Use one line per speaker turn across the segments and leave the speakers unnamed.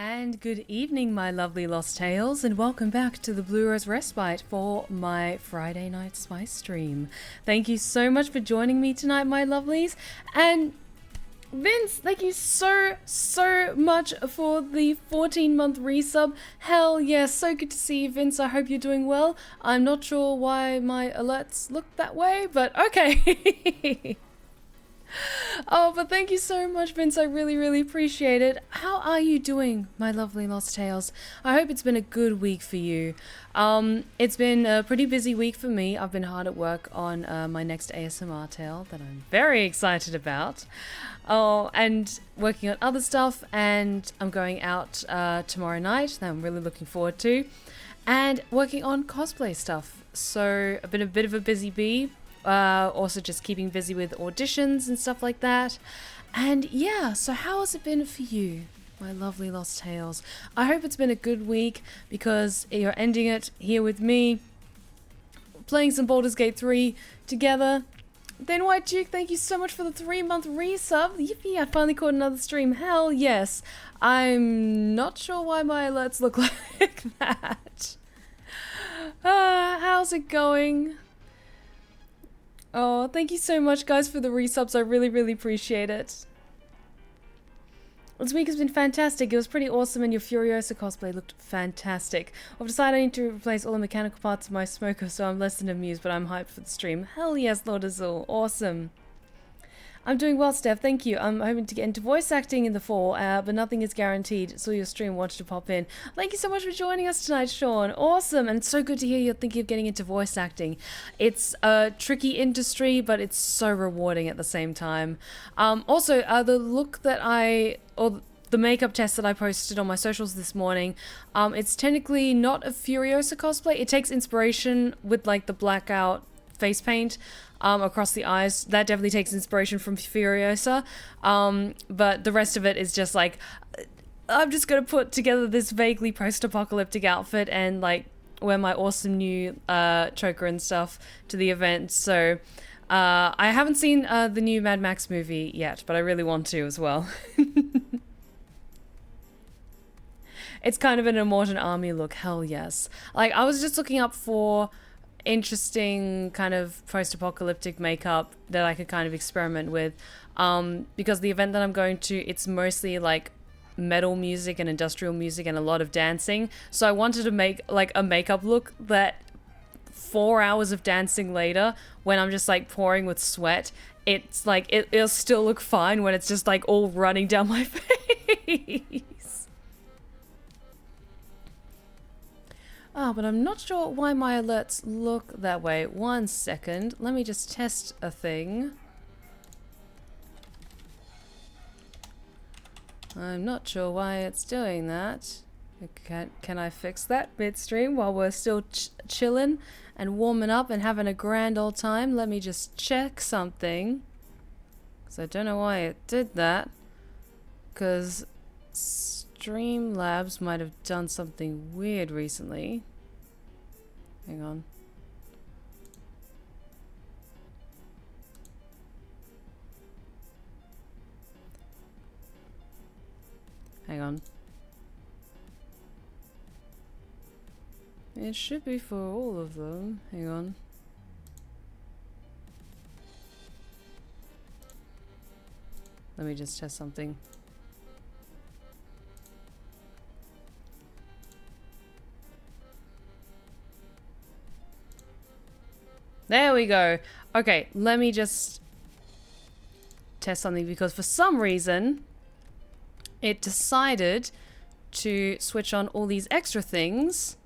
And good evening, my lovely Lost Tales, and welcome back to the Blue Rose Respite for my Friday night spice stream. Thank you so much for joining me tonight, my lovelies. And Vince, thank you so much for the 14-month resub. Hell yes, so good to see you, Vince. I hope you're doing well. I'm not sure why my alerts look that way, but okay. Oh, but thank you so much, Vince. I really appreciate it. How are you doing, my lovely Lost Tales? I hope it's been a good week for you. It's been a pretty busy week for me. I've been hard at work on my next ASMR tale that I'm very excited about. Oh, and working on other stuff, and I'm going out tomorrow night that I'm really looking forward to, and working on cosplay stuff. So I've been a bit of a busy bee. Also just keeping busy with auditions and stuff like that. And yeah, so how has it been for you, my lovely Lost Tales? I hope it's been a good week, because you're ending it here with me, playing some Baldur's Gate 3 together. Then White Duke, thank you so much for the 3-month resub. Yippee, I finally caught another stream. Hell yes. I'm not sure why my alerts look like that. How's it going? Oh, thank you so much, guys, for the resubs. I really appreciate it. This week has been fantastic. It was pretty awesome, and your Furiosa cosplay looked fantastic. I've decided I need to replace all the mechanical parts of my smoker, so I'm less than amused, but I'm hyped for the stream. Hell yes, Lord Azul. Awesome. I'm doing well, Steph. Thank you. I'm hoping to get into voice acting in the fall, but nothing is guaranteed. Saw your stream, wanted to pop in. Thank you so much for joining us tonight, Sean. Awesome. And it's so good to hear you're thinking of getting into voice acting. It's a tricky industry, but it's so rewarding at the same time. Also, the look that the makeup test that I posted on my socials this morning, it's technically not a Furiosa cosplay. It takes inspiration with like the blackout face paint across the eyes. That definitely takes inspiration from Furiosa, but the rest of it is just like, I'm just gonna put together this vaguely post-apocalyptic outfit and like wear my awesome new choker and stuff to the event. So I haven't seen the new Mad Max movie yet, but I really want to as well. It's kind of an Immortan Army look. Hell yes. Like, I was just looking up for interesting kind of post-apocalyptic makeup that I could kind of experiment with, because the event that I'm going to, it's mostly like metal music and industrial music and a lot of dancing, so I wanted to make like a makeup look that 4 hours of dancing later, when I'm just like pouring with sweat, it's like it'll still look fine when it's just like all running down my face. But I'm not sure why my alerts look that way. 1 second. Let me just test a thing. I'm not sure why it's doing that. Can I fix that midstream while we're still chilling and warming up and having a grand old time? Let me just check something. Because I don't know why it did that. Because Streamlabs might have done something weird recently. Hang on. Hang on. It should be for all of them. Hang on. Let me just test something. There we go. Okay, let me just test something, because for some reason it decided to switch on all these extra things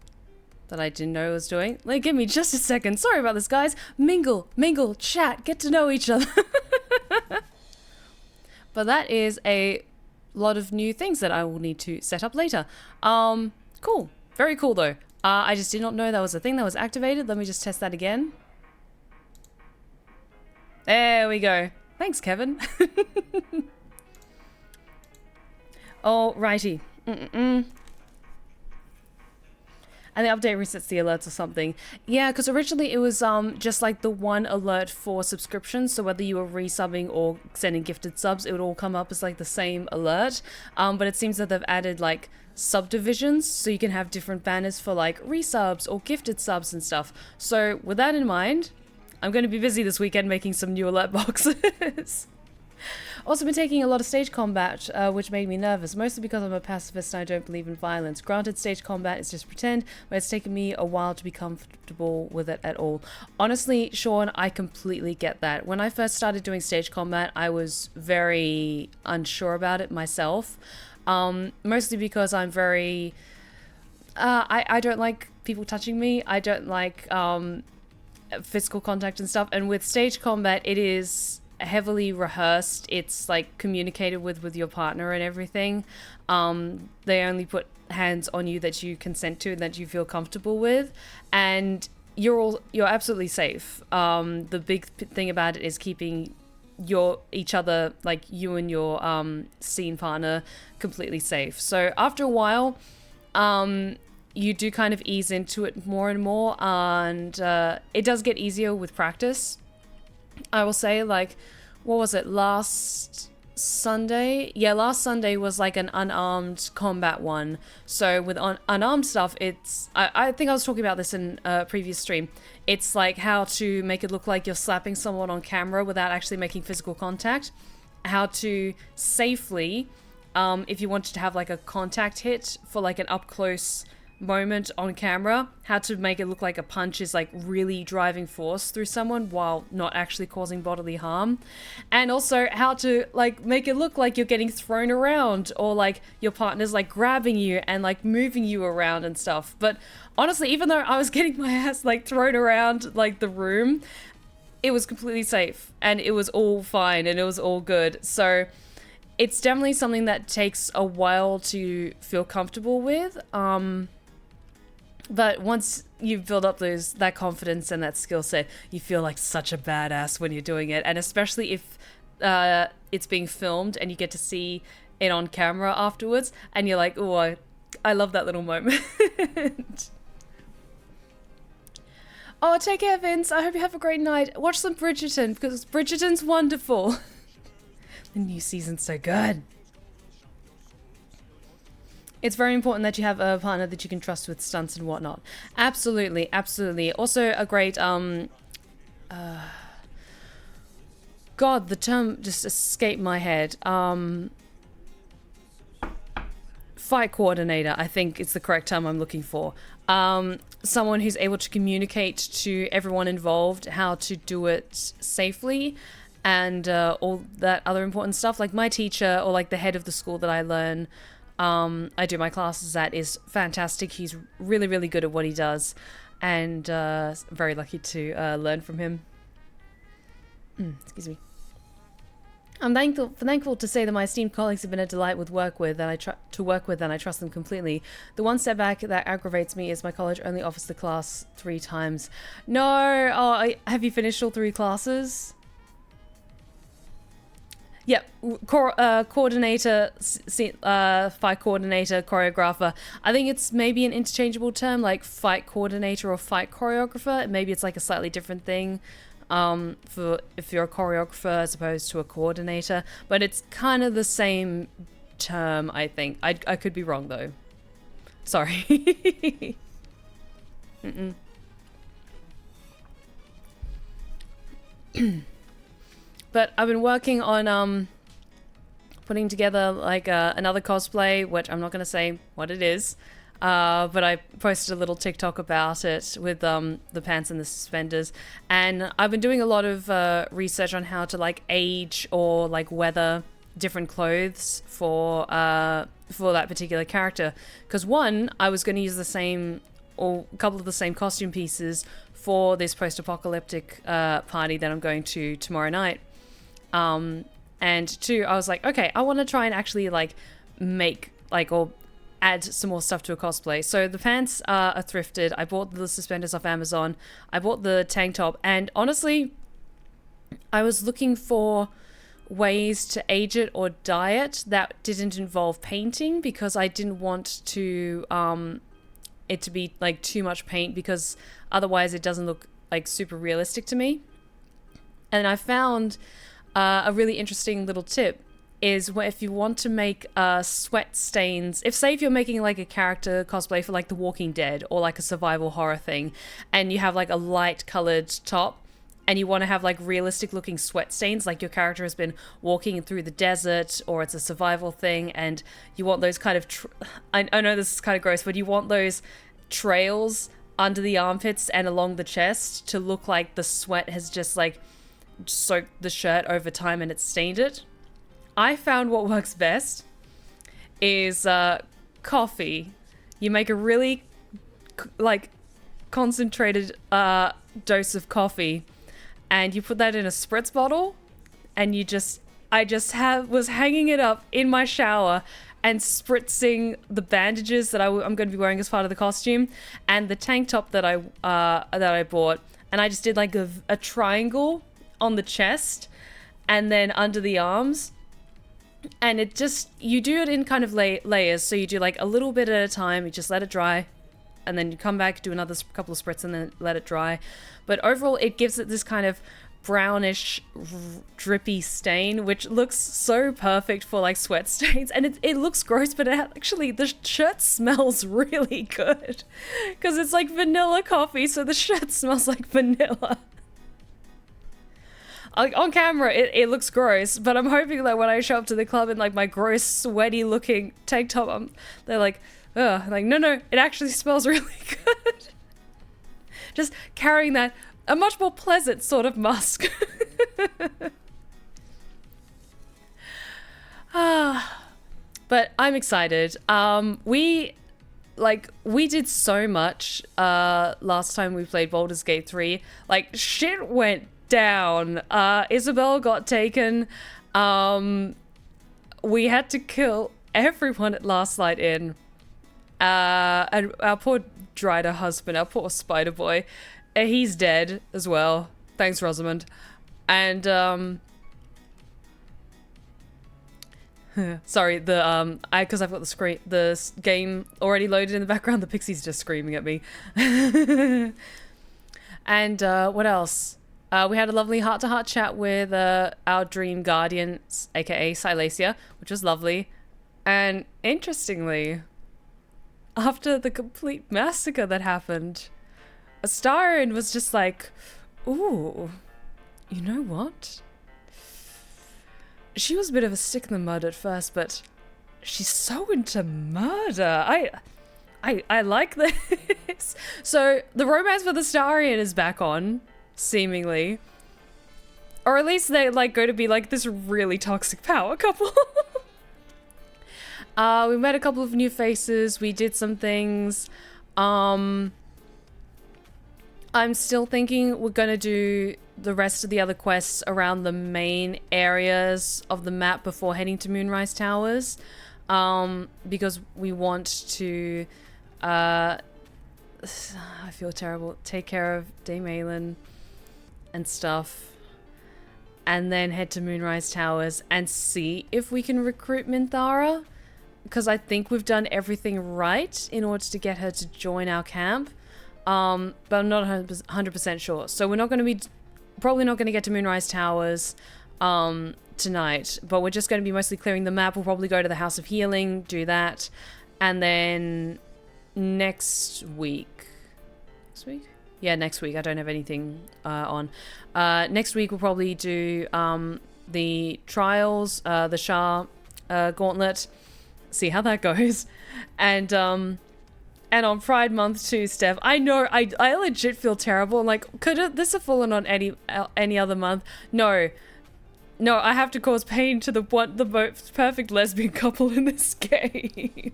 that I didn't know it was doing. Like, give me just a second. Sorry about this, guys. Mingle, chat, get to know each other. But that is a lot of new things that I will need to set up later. Cool. Very cool, though. I just did not know that was a thing that was activated. Let me just test that again. There we go. Thanks, Kevin. Alrighty. And the update resets the alerts or something. Yeah, because originally it was just like the one alert for subscriptions. So whether you were resubbing or sending gifted subs, it would all come up as like the same alert. But it seems that they've added like subdivisions, so you can have different banners for like resubs or gifted subs and stuff. So with that in mind, I'm going to be busy this weekend making some new alert boxes. Also been taking a lot of stage combat, which made me nervous, mostly because I'm a pacifist and I don't believe in violence. Granted, stage combat is just pretend, but it's taken me a while to be comfortable with it at all. Honestly, Sean, I completely get that. When I first started doing stage combat, I was very unsure about it myself, mostly because I'm very... I don't like people touching me. I don't like physical contact and stuff, and with stage combat, it is heavily rehearsed. It's like communicated with your partner and everything. They only put hands on you that you consent to and that you feel comfortable with, and you're absolutely safe. The big thing about it is keeping each other, like you and your scene partner, completely safe. So after a while, you do kind of ease into it more and more, and it does get easier with practice. I will say, like, what was it, last Sunday? Yeah, last Sunday was like an unarmed combat one. So with unarmed stuff, it's... I think I was talking about this in a previous stream. It's like how to make it look like you're slapping someone on camera without actually making physical contact. How to safely, if you wanted to have like a contact hit for like an up-close moment on camera, how to make it look like a punch is like really driving force through someone while not actually causing bodily harm, and also how to like make it look like you're getting thrown around, or like your partner's like grabbing you and like moving you around and stuff. But honestly, even though I was getting my ass like thrown around like the room, it was completely safe and it was all fine and it was all good. So it's definitely something that takes a while to feel comfortable with. But once you've built up that confidence and that skill set, you feel like such a badass when you're doing it. And especially if it's being filmed and you get to see it on camera afterwards, and you're like, oh, I love that little moment. Oh, take care, Vince. I hope you have a great night. Watch some Bridgerton, because Bridgerton's wonderful. The new season's so good. It's very important that you have a partner that you can trust with stunts and whatnot. Absolutely, absolutely. Also a great, God, the term just escaped my head. Fight coordinator, I think is the correct term I'm looking for. Someone who's able to communicate to everyone involved how to do it safely, and all that other important stuff. Like my teacher, or like the head of the school that I do my classes at, is fantastic. He's really, really good at what he does, and very lucky to learn from him. Excuse me. I'm thankful to say that my esteemed colleagues have been a delight to work with, and I trust them completely. The one setback that aggravates me is my college only offers the class 3 times. No! Oh, have you finished all 3 classes? Yep, coordinator, fight coordinator, choreographer. I think it's maybe an interchangeable term, like fight coordinator or fight choreographer. Maybe it's like a slightly different thing for if you're a choreographer as opposed to a coordinator. But it's kind of the same term, I think. I could be wrong, though. Sorry. But I've been working on putting together like another cosplay, which I'm not going to say what it is, but I posted a little TikTok about it with the pants and the suspenders, and I've been doing a lot of research on how to like age or like weather different clothes for that particular character, because one, I was going to use the same or a couple of the same costume pieces for this post-apocalyptic party that I'm going to tomorrow night. And 2, I was like, okay, I want to try and actually like make like or add some more stuff to a cosplay. So the pants are thrifted. I bought the suspenders off Amazon. I bought the tank top, and honestly, I was looking for ways to age it or dye it that didn't involve painting, because I didn't want to it to be like too much paint, because otherwise it doesn't look like super realistic to me. And I found a really interesting little tip is if you want to make sweat stains, if you're making like a character cosplay for like The Walking Dead or like a survival horror thing, and you have like a light colored top, and you want to have like realistic looking sweat stains, like your character has been walking through the desert or it's a survival thing, and you want those kind of I know this is kind of gross, but you want those trails under the armpits and along the chest to look like the sweat has just like soaked the shirt over time and it's stained it. I found what works best is coffee. You make a really like concentrated dose of coffee, and you put that in a spritz bottle, and I just was hanging it up in my shower and spritzing the bandages that I'm going to be wearing as part of the costume, and the tank top that I bought, and I just did like a triangle on the chest and then under the arms, and it just, you do it in kind of layers, so you do like a little bit at a time, you just let it dry, and then you come back, do another couple of spritz, and then let it dry. But overall, it gives it this kind of brownish, drippy stain, which looks so perfect for like sweat stains. And it looks gross, but actually the shirt smells really good, because it's like vanilla coffee, so the shirt smells like vanilla. Like on camera, it looks gross, but I'm hoping that when I show up to the club in like my gross, sweaty looking tank top, they're like, ugh, like, no, it actually smells really good. Just carrying that, a much more pleasant sort of musk. But I'm excited. We did so much last time we played Baldur's Gate 3. Like, shit went down. Isabel got taken. We had to kill everyone at Last Light Inn. And our poor Drider husband, our poor spider boy, he's dead as well. Thanks, Rosamund. And sorry, because I've got the game already loaded in the background. The pixie's just screaming at me. And what else? We had a lovely heart-to-heart chat with our dream guardian, aka Silesia, which was lovely. And interestingly, after the complete massacre that happened, Astarion was just like, ooh, you know what? She was a bit of a stick in the mud at first, but she's so into murder. I like this. So the romance with Astarion is back on, seemingly. Or at least they're like going to be like this really toxic power couple. We met a couple of new faces. We did some things. I'm still thinking we're going to do the rest of the other quests around the main areas of the map before heading to Moonrise Towers. Because we want to, I feel terrible, take care of Dame Aelin and stuff. And then head to Moonrise Towers and see if we can recruit Minthara. Because I think we've done everything right in order to get her to join our camp. But I'm not 100% sure. So we're not going to be, probably not going to get to Moonrise Towers tonight. But we're just going to be mostly clearing the map. We'll probably go to the House of Healing, do that. And then next week. Next week? Yeah, next week. I don't have anything on. Next week we'll probably do the Trials, the Shah Gauntlet. See how that goes. And on Pride Month too, Steph, I know I legit feel terrible. Like, could this have fallen on any other month? No, I have to cause pain to the most perfect lesbian couple in this game.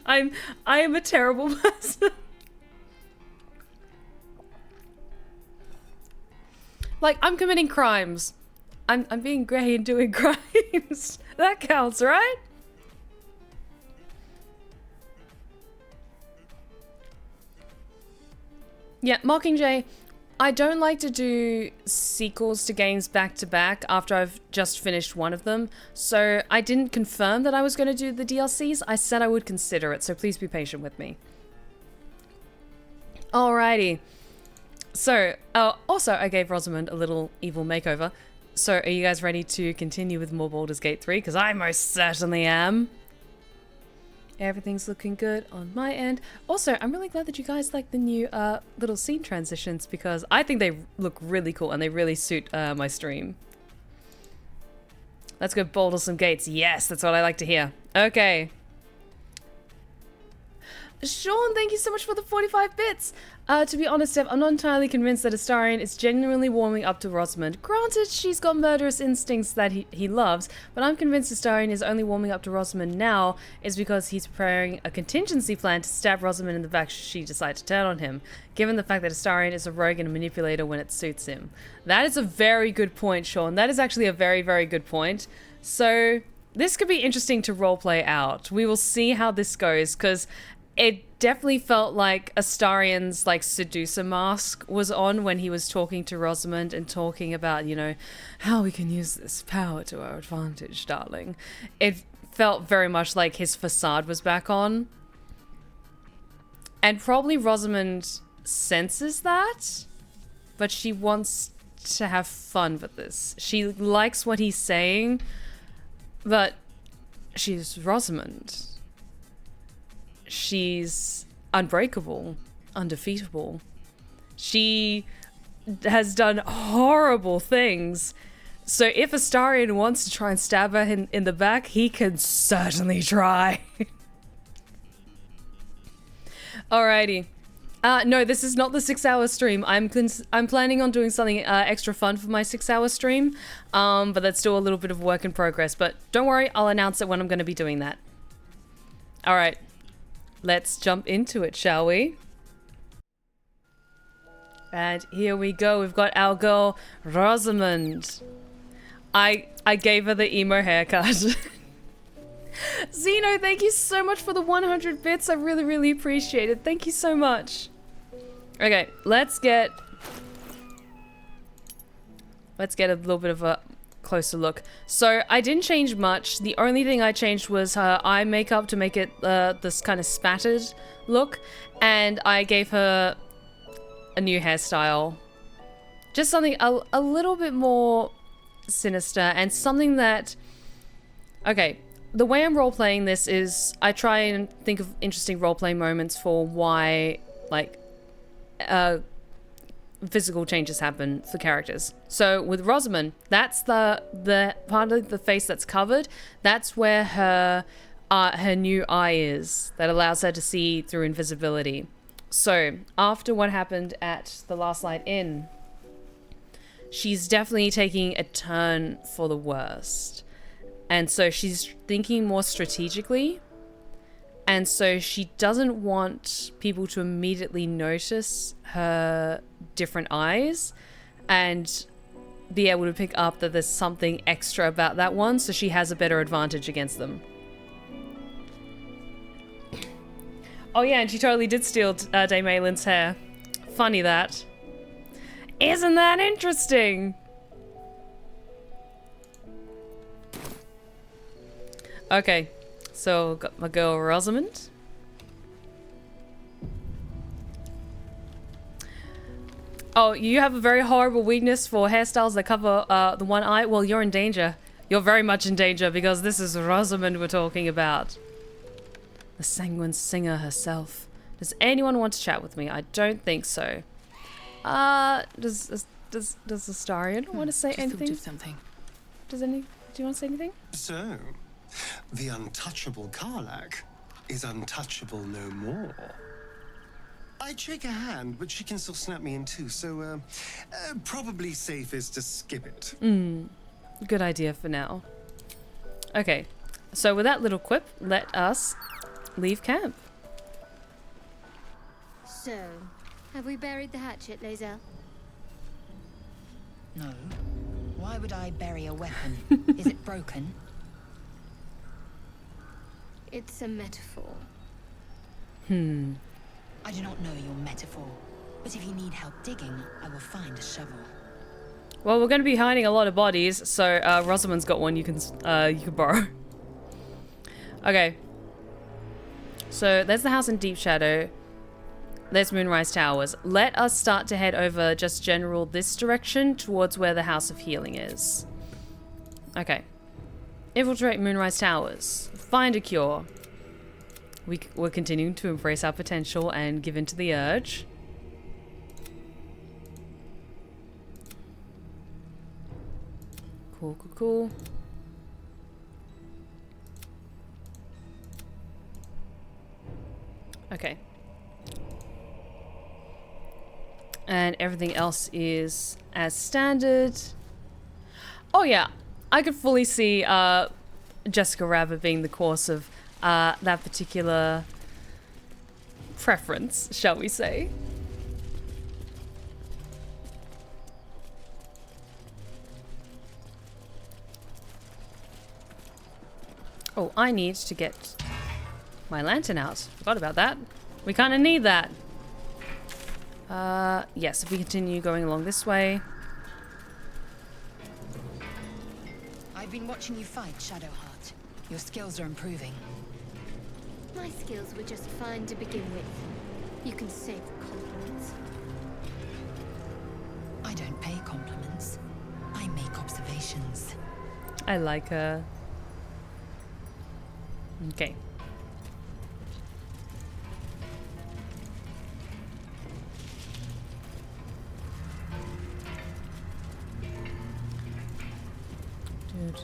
I am a terrible person. Like, I'm committing crimes. I'm being grey and doing crimes. That counts, right? Yeah, Mockingjay, I don't like to do sequels to games back to back after I've just finished one of them. So I didn't confirm that I was going to do the DLCs. I said I would consider it, so please be patient with me. Alrighty. So, also I gave Rosamund a little evil makeover. So are you guys ready to continue with more Baldur's Gate 3? Because I most certainly am. Everything's looking good on my end. Also, I'm really glad that you guys like the new little scene transitions because I think they look really cool and they really suit my stream. Let's go boulder some gates. Yes, that's what I like to hear. Okay. Sean, thank you so much for the 45 bits. To be honest, Steph, I'm not entirely convinced that Astarion is genuinely warming up to Rosamund. Granted, she's got murderous instincts that he loves, but I'm convinced Astarion is only warming up to Rosamund now is because he's preparing a contingency plan to stab Rosamund in the back should she decide to turn on him, given the fact that Astarion is a rogue and a manipulator when it suits him. That is a very good point, Sean. That is actually a very, very good point. So, this could be interesting to roleplay out. We will see how this goes, because it definitely felt like Astarion's like seducer mask was on when he was talking to Rosamund and talking about, you know, how we can use this power to our advantage, darling. It felt very much like his facade was back on. And probably Rosamund senses that, but she wants to have fun with this. She likes what he's saying, but she's Rosamund. She's unbreakable, undefeatable. She has done horrible things. So if Astarion wants to try and stab her in the back, he can certainly try. Alrighty. No, this is not the 6-hour stream. I'm planning on doing something extra fun for my 6-hour stream, but that's still a little bit of work in progress. But don't worry, I'll announce it when I'm going to be doing that. Alright. Let's jump into it, shall we? And here we go. We've got our girl, Rosamund. I gave her the emo haircut. Zeno, thank you so much for the 100 bits. I really, really appreciate it. Thank you so much. Okay, let's get a little bit of a closer look. So I didn't change much. The only thing I changed was her eye makeup to make it this kind of spattered look, and I gave her a new hairstyle. Just something a little bit more sinister and something that... Okay, the way I'm role-playing this is I try and think of interesting role-playing moments for why, like, physical changes happen for characters. So with Rosamund, that's the part of the face that's covered. That's where her new eye is that allows her to see through invisibility. So after what happened at the Last Light Inn, she's definitely taking a turn for the worst. And so she's thinking more strategically. And so she doesn't want people to immediately notice her different eyes and be able to pick up that there's something extra about that one, so she has a better advantage against them. Oh yeah, and she totally did steal Dame Aylin's hair. Funny that. Isn't that interesting? Okay. So, got my girl Rosamund. Oh, you have a very horrible weakness for hairstyles that cover the one eye? Well, you're in danger. You're very much in danger because this is Rosamund we're talking about. The sanguine singer herself. Does anyone want to chat with me? I don't think so. Does Astarion want to say anything? Of something. Do you want to say anything?
So... the untouchable Karlach is untouchable no more. I'd shake her hand, but she can still snap me in two, so probably safest to skip it.
Good idea for now. Okay, so with that little quip, let us leave camp.
So, have we buried the hatchet, Lae'zel?
No. Why would I bury a weapon? Is it broken?
It's a metaphor.
I do not know your metaphor, but if you need help digging, I will find a shovel.
Well, we're going to be hiding a lot of bodies, so Rosamund's got one you can borrow. Okay. So there's the house in Deep Shadow. there's Moonrise Towers. Let us start to head over just general this direction towards where the House of Healing is. Okay. Infiltrate Moonrise Towers. Find a cure. We're continuing to embrace our potential and give in to the urge. Cool, cool, cool. Okay. And everything else is as standard. Oh yeah, I could fully see Jessica Rabbit being the course of that particular preference, shall we say. Oh, I need to get my lantern out. Forgot about that. We kind of need that. Yes, if we continue going along this way.
I've been watching you fight, Shadowheart. Your skills are improving.
My skills were just fine to begin with. You can save the compliments.
I don't pay compliments. I make observations.
I like her. Okay.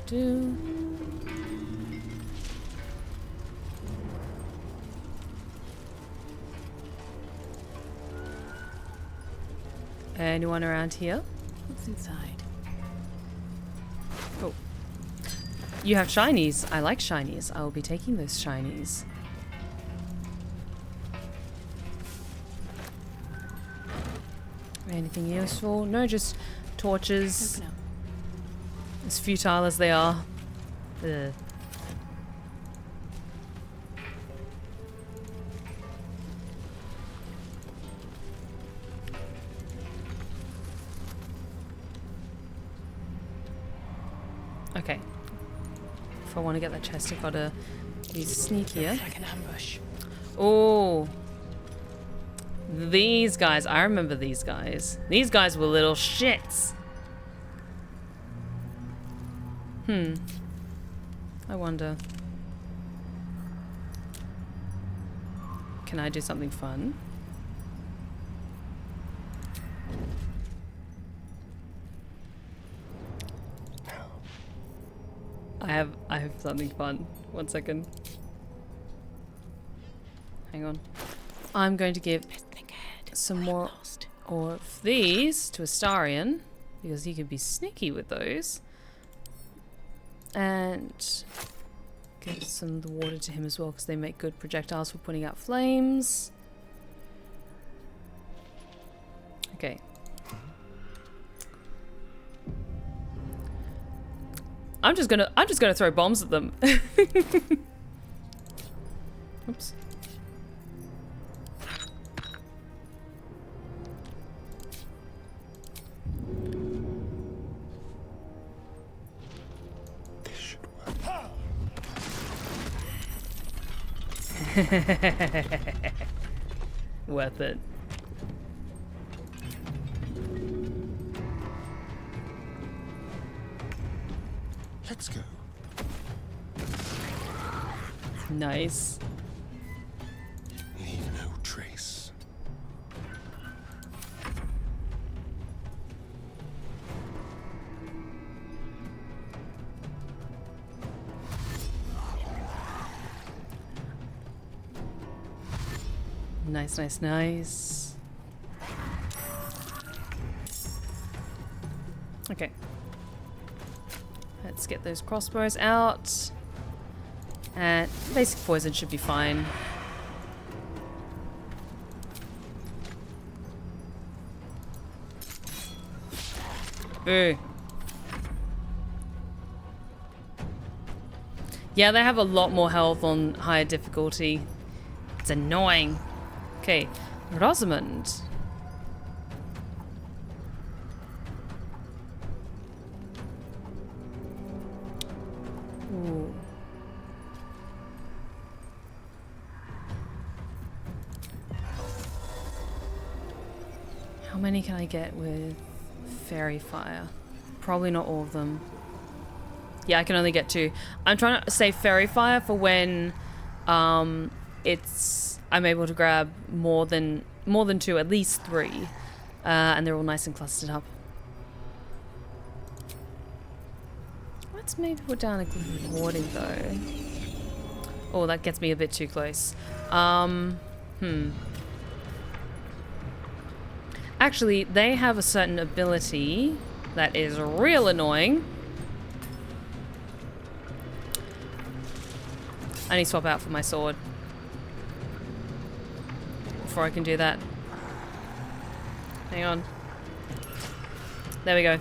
Do. Anyone around here?
What's inside?
Oh. You have shinies. I like shinies. I will be taking those shinies. Anything useful? No, just torches.
Open up.
As futile as they are. Ugh. Okay. If I want to get that chest, I've got to use sneakier.
Like an ambush.
Oh. These guys. I remember these guys. These guys were little shits. I wonder. Can I do something fun? I have something fun. 1 second. Hang on. I'm going to give some more of these to Astarion because he can be sneaky with those. And give some of the water to him as well because they make good projectiles for putting out flames. Okay. I'm just gonna throw bombs at them. Oops. Worth it.
Let's go.
Nice.
Leave no trace.
Nice, nice, nice. Okay. Let's get those crossbows out. And basic poison should be fine. Ooh. Yeah, they have a lot more health on higher difficulty. It's annoying. Okay, Rosamond. Ooh. many can I get with fairy fire? Probably not all of them. Yeah, I can only get 2. I'm trying to save fairy fire for when I'm able to grab more than 2, at least 3, and they're all nice and clustered up. Let's maybe put down a good warding though. Oh, that gets me a bit too close. Actually, they have a certain ability that is real annoying. I need to swap out for my sword before I can do that. Hang on. There we go.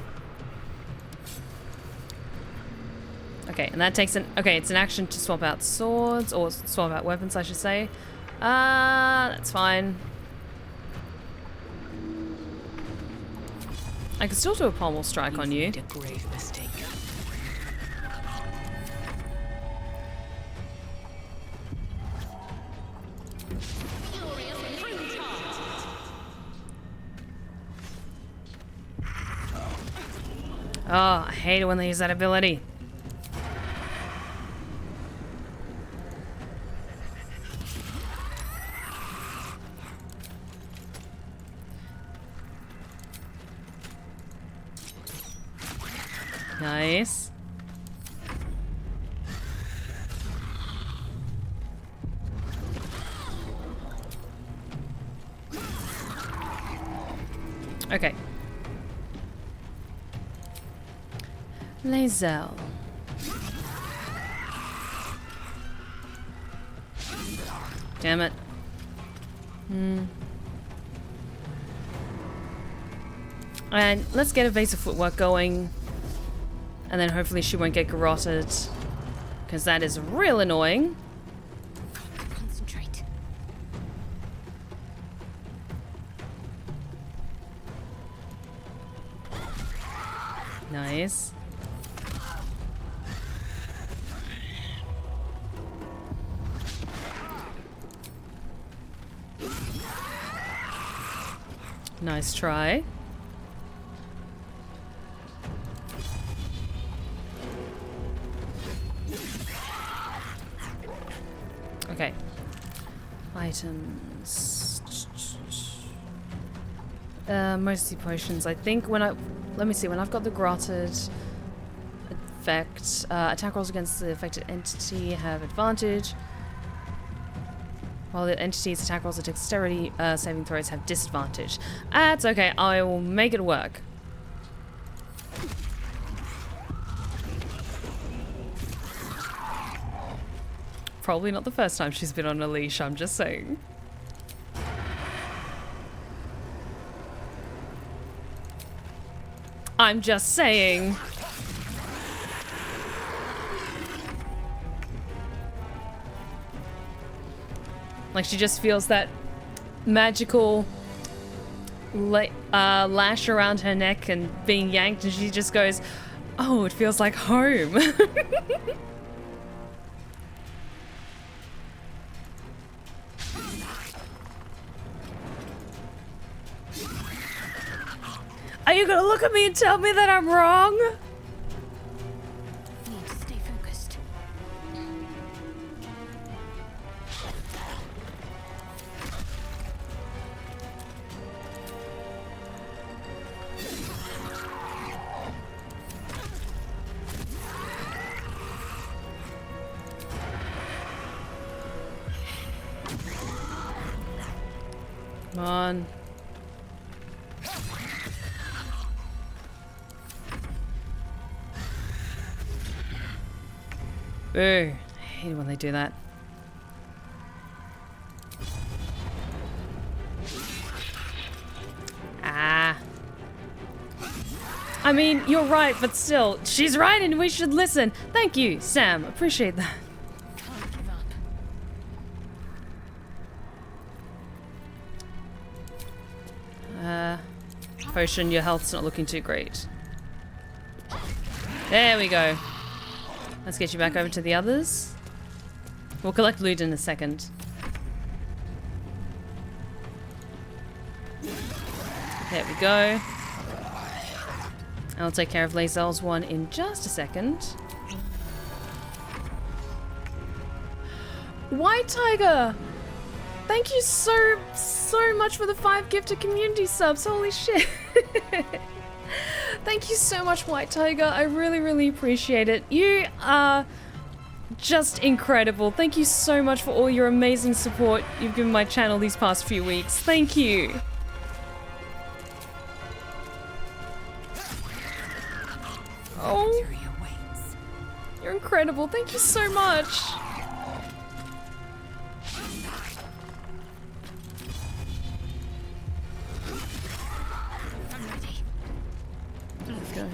Okay, and that takes it's an action to swap out swords, or swap out weapons, I should say. That's fine. I can still do a pommel strike on you.
Made a grave mistake.
Oh, I hate it when they use that ability. Nice. Okay. Lae'zel. Damn it. And let's get evasive footwork going. And then hopefully she won't get garroted. Because that is real annoying.
Concentrate.
Nice. Nice try. Okay. Items. Mostly potions. I think when let me see, when I've got the grotted effect, attack rolls against the affected entity have advantage. While the entity's attack rolls or dexterity saving throws have disadvantage. That's okay, I will make it work. Probably not the first time she's been on a leash, I'm just saying. I'm just saying. Like, she just feels that magical lash around her neck and being yanked, and she just goes, oh, it feels like home. Are you gonna look at me and tell me that I'm wrong?
Need to stay focused.
Come on. Boo. I hate it when they do that. Ah. I mean, you're right, but still, she's right and we should listen. Thank you, Sam. Appreciate that.
Can't give up.
Potion, your health's not looking too great. There we go. Let's get you back over to the others. We'll collect loot in a second. There we go. I'll take care of Lazel's one in just a second. White Tiger! Thank you so much for the 5 gifted community subs. Holy shit. Thank you so much, White Tiger. I really appreciate it. You are just incredible. Thank you so much for all your amazing support you've given my channel these past few weeks. Thank you. Oh, you're incredible. Thank you so much. Let's go.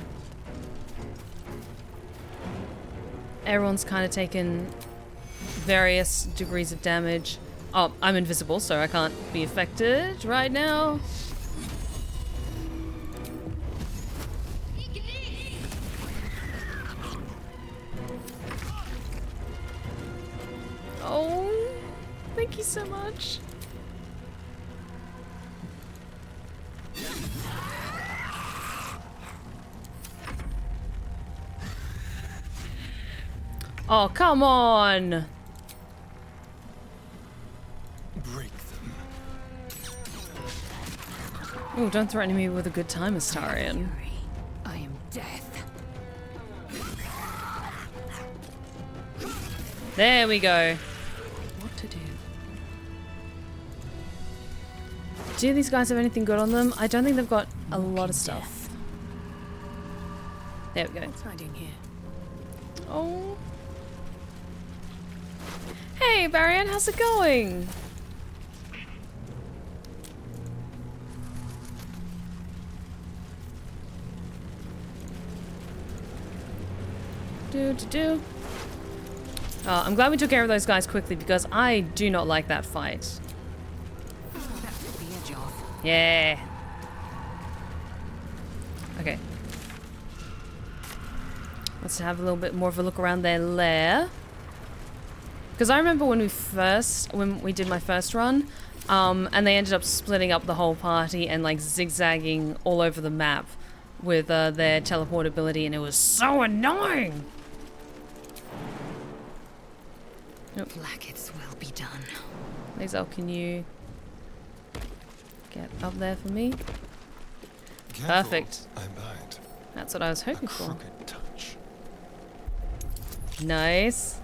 Everyone's kind of taken various degrees of damage. Oh, I'm invisible, so I can't be affected right now. Oh, thank you so much. Oh, come on!
Break them.
Oh, don't threaten me with a good time, Astarion.
I am death.
There we go. What to do? Do these guys have anything good on them? I don't think they've got a lot of stuff. There we go.
What's hiding here?
Oh. Hey, Barian, how's it going? Do. Oh, I'm glad we took care of those guys quickly because I do not like that fight. Yeah. Okay. Let's have a little bit more of a look around their lair. Because I remember when we did my first run, and they ended up splitting up the whole party and like zigzagging all over the map with their teleportability, and it was so annoying. Nope.
Blackets will be done.
Lazel, can you get up there for me?
Careful,
Perfect.
I bite.
That's what I was hoping
A
for.
crooked touch.
Nice.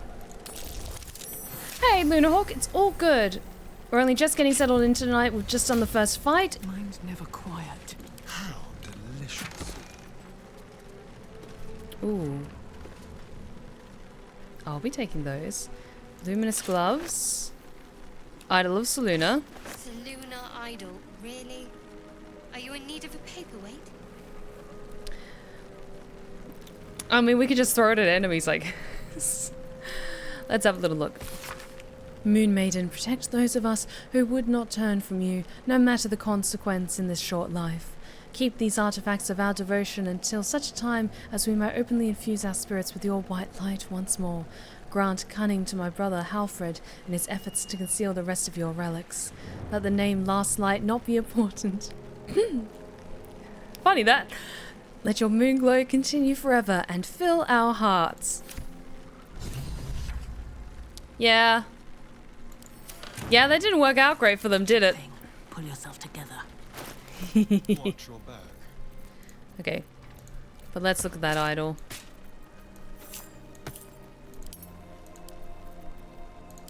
Hey, Lunahawk, it's all good. We're only just getting settled in tonight. We've just done the first fight.
Mine's never quiet.
How delicious.
Ooh. I'll be taking those. Luminous gloves. Idol of Seluna.
Seluna idol, really? Are you in need of a paperweight?
I mean, we could just throw it at enemies, like. Let's have a little look. Moon Maiden, protect those of us who would not turn from you, no matter the consequence in this short life. Keep these artifacts of our devotion until such time as we may openly infuse our spirits with your white light once more. Grant cunning to my brother Halfred in his efforts to conceal the rest of your relics. Let the name Last Light not be important. Funny that. Let your moon glow continue forever and fill our hearts. Yeah. Yeah, that didn't work out great for them, did it?
Pull yourself together.
Watch your back.
Okay. But let's look at that idol.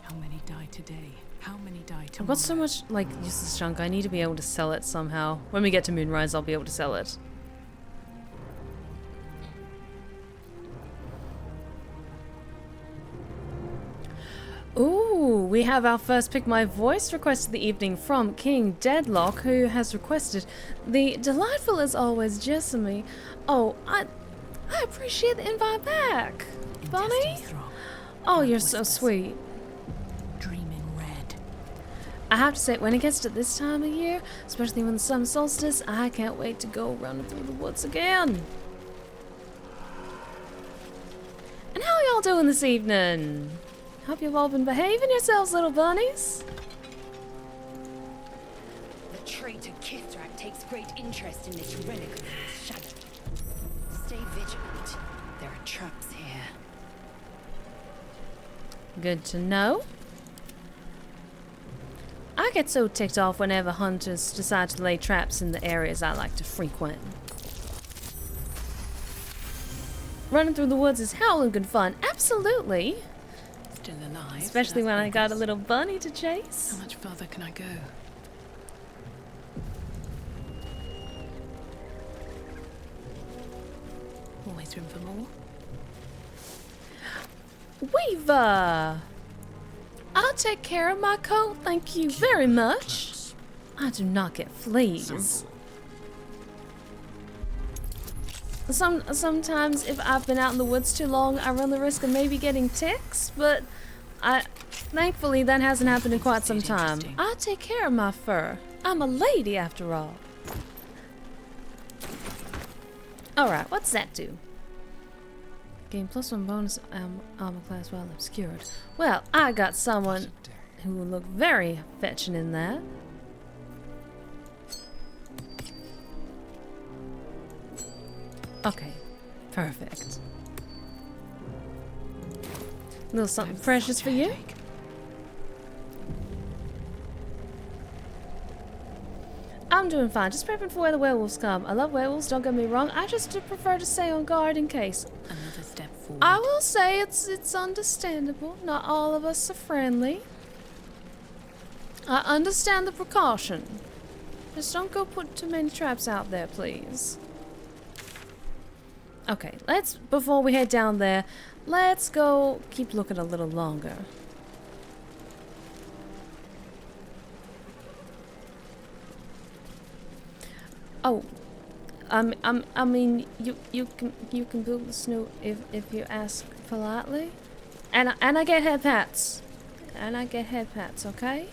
How many die today? How many die tomorrow?
I've got so much, like, useless junk. I need to be able to sell it somehow. When we get to Moonrise, I'll be able to sell it. Ooh, we have our first Pick My Voice request of the evening from King Deadlock, who has requested the delightful as always Jessamy. Oh, I appreciate the invite back, Bonnie. Oh, you're so sweet.
Dreaming red.
I have to say, when it gets to this time of year, especially when the summer solstice, I can't wait to go running through the woods again. And how are y'all doing this evening? Hope you've all been behaving yourselves, little bunnies.
The
traitor Ketheric takes great interest in this relic of his shadow. Stay vigilant. There are traps here.
Good to know. I get so ticked off whenever hunters decide to lay traps in the areas I like to frequent. Running through the woods is howling good fun. Absolutely.
Still alive.
Especially
so
when I got a
progress.
little bunny to chase.
How much further can I go? Always room for more.
Weaver! I'll take care of my coat, thank you very much. I do not get fleas.
Simple.
Sometimes if I've been out in the woods too long, I run the risk of maybe getting ticks, but thankfully that hasn't happened in quite some time. I'll take care of my fur. I'm a lady after all. Alright, what's that do? Gain +1 bonus armor class while obscured. Well, I got someone who will look very fetching in that. Okay, perfect. A little something precious for you. I'm doing fine, just prepping for where the werewolves come. I love werewolves, don't get me wrong. I just prefer to stay on guard in case.
Another step forward.
I will say it's understandable. Not all of us are friendly. I understand the precaution. Just don't go put too many traps out there, please. Okay, before we head down there, let's go keep looking a little longer. Oh, I mean, you can build the snoot if you ask politely, and I get head pats, okay?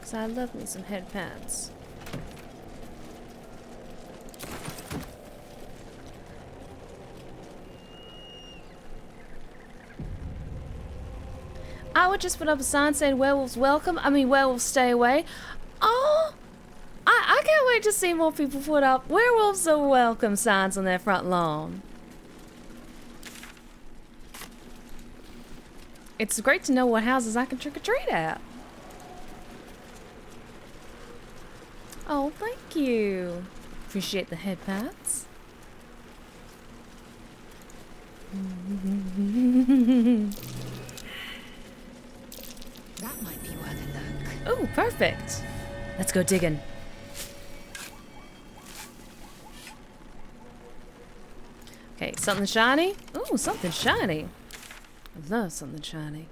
'Cause I love me some head pats. I would just put up a sign saying werewolves welcome. I mean werewolves stay away. Oh. I can't wait to see more people put up werewolves are welcome signs on their front lawn. It's great to know what houses I can trick-or-treat at. Oh, thank you. Appreciate the head pats.
That might be worth a look.
Oh, perfect. Let's go digging. Okay, something shiny? Ooh, something shiny. I love something shiny.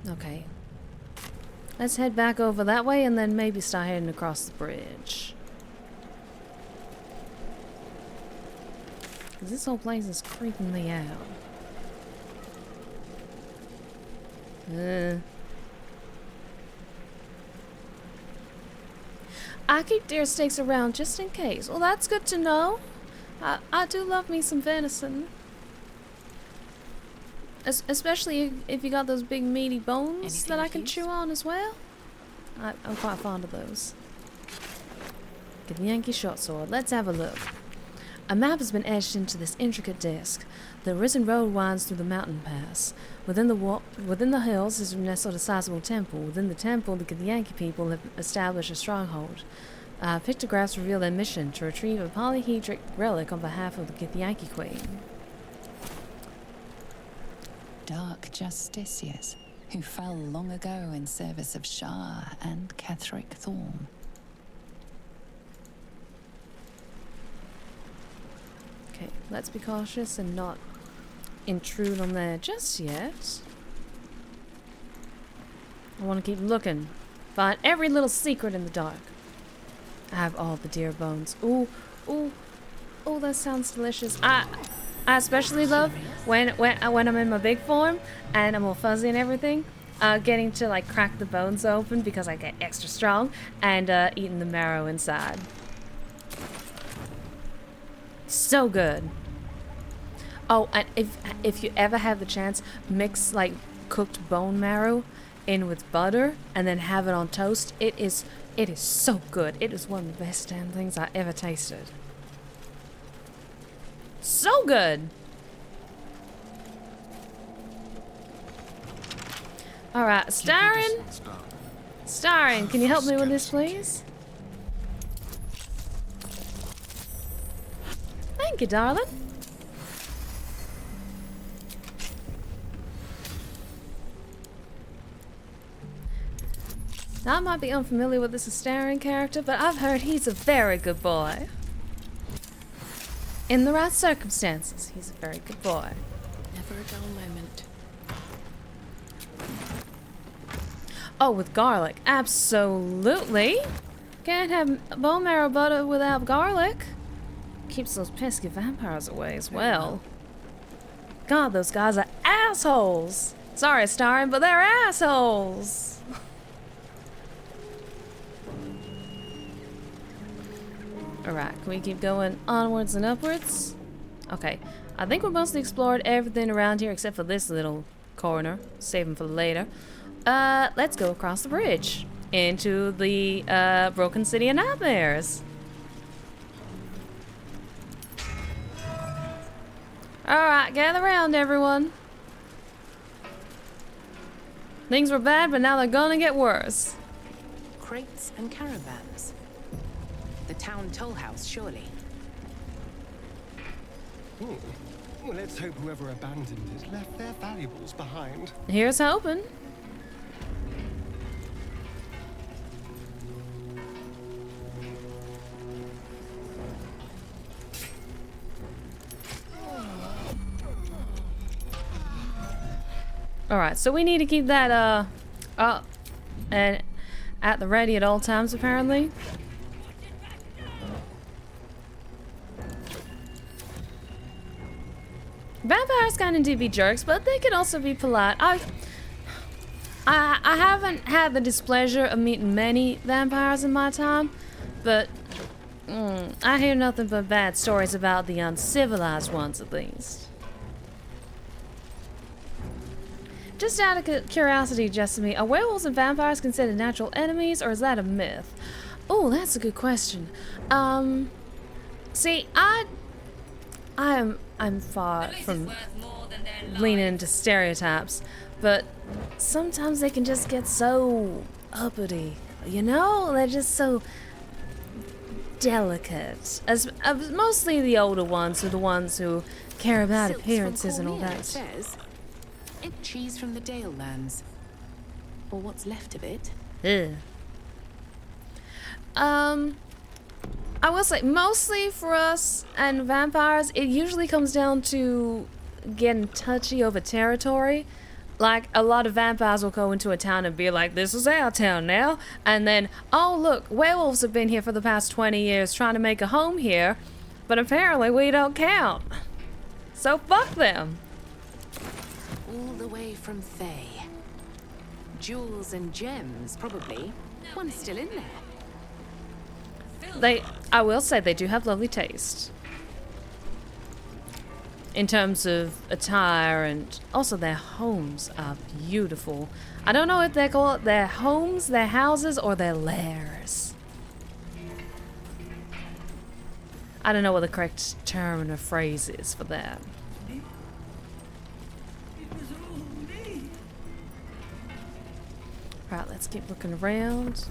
Okay. Let's head back over that way and then maybe start heading across the bridge. 'Cause this whole place is creeping me out. I keep deer steaks around just in case. Well, that's good to know. I do love me some venison. Especially if you got those big meaty bones
Anything
that I
of
can
use?
chew on as well. I'm quite fond of those. Get the Yankee short sword. Let's have a look. A map has been etched into this intricate disc. The risen road winds through the mountain pass. Within the hills is nestled a sizable temple. Within the temple, the Yankee people have established a stronghold. Pictographs reveal their mission to retrieve a polyhedric relic on behalf of the Yankee Queen.
Dark justiciars who fell long ago in service of Shah and Ketheric Thorm.
Okay, let's be cautious and not intrude on there just yet. I want to keep looking. Find every little secret in the dark. I have all the deer bones. Ooh, ooh, ooh, that sounds delicious. I especially love when I'm in my big form and I'm all fuzzy and everything, getting to like crack the bones open because I get extra strong and eating the marrow inside. So good. Oh, and if you ever have the chance, mix like cooked bone marrow in with butter and then have it on toast. It is so good. It is one of the best damn things I ever tasted. So good. Alright, Starren, can you help me with this, please? Thank you, darling. Now, I might be unfamiliar with this Astarion character, but I've heard he's a very good boy. In the right circumstances, he's a very good boy.
Never a dull moment.
Oh, with garlic. Absolutely. Can't have bone marrow butter without garlic. Keeps those pesky vampires away as well. God, those guys are assholes. Sorry, Astarion, but they're assholes. Alright, can we keep going onwards and upwards? Okay, I think we've mostly explored everything around here except for this little corner. Save them for later. Let's go across the bridge into the Broken City of Nightmares. Alright, gather round, everyone. Things were bad, but now they're gonna get worse.
Crates and caravans. The town toll house, surely.
Well, let's hope whoever abandoned it left their valuables behind.
Here's hoping. Alright, so we need to keep that up and at the ready at all times, apparently. Vampires can indeed be jerks, but they can also be polite. I haven't had the displeasure of meeting many vampires in my time, but I hear nothing but bad stories about the uncivilized ones, at least. Just out of curiosity, Jessamy, are werewolves and vampires considered natural enemies, or is that a myth? Oh, that's a good question. See, I'm far from leaning into stereotypes, but sometimes they can just get so uppity, you know? They're just so delicate. As mostly the older ones are the ones who care about
Silks
appearances
from
and all
Cornwall,
that.
it says. It cheese from the Dale lands. Or what's left of it.
Ugh. I will say, mostly for us and vampires, it usually comes down to getting touchy over territory. Like, a lot of vampires will go into a town and be like, this is our town now. And then, oh look, werewolves have been here for the past 20 years trying to make a home here. But apparently we don't count. So fuck them.
All the way from Thay. Jewels and gems, probably. One's still in there.
I will say they do have lovely taste. In terms of attire, and also their homes are beautiful. I don't know if they call it their homes, their houses, or their lairs. I don't know what the correct term or phrase is for that. Right, let's keep looking around.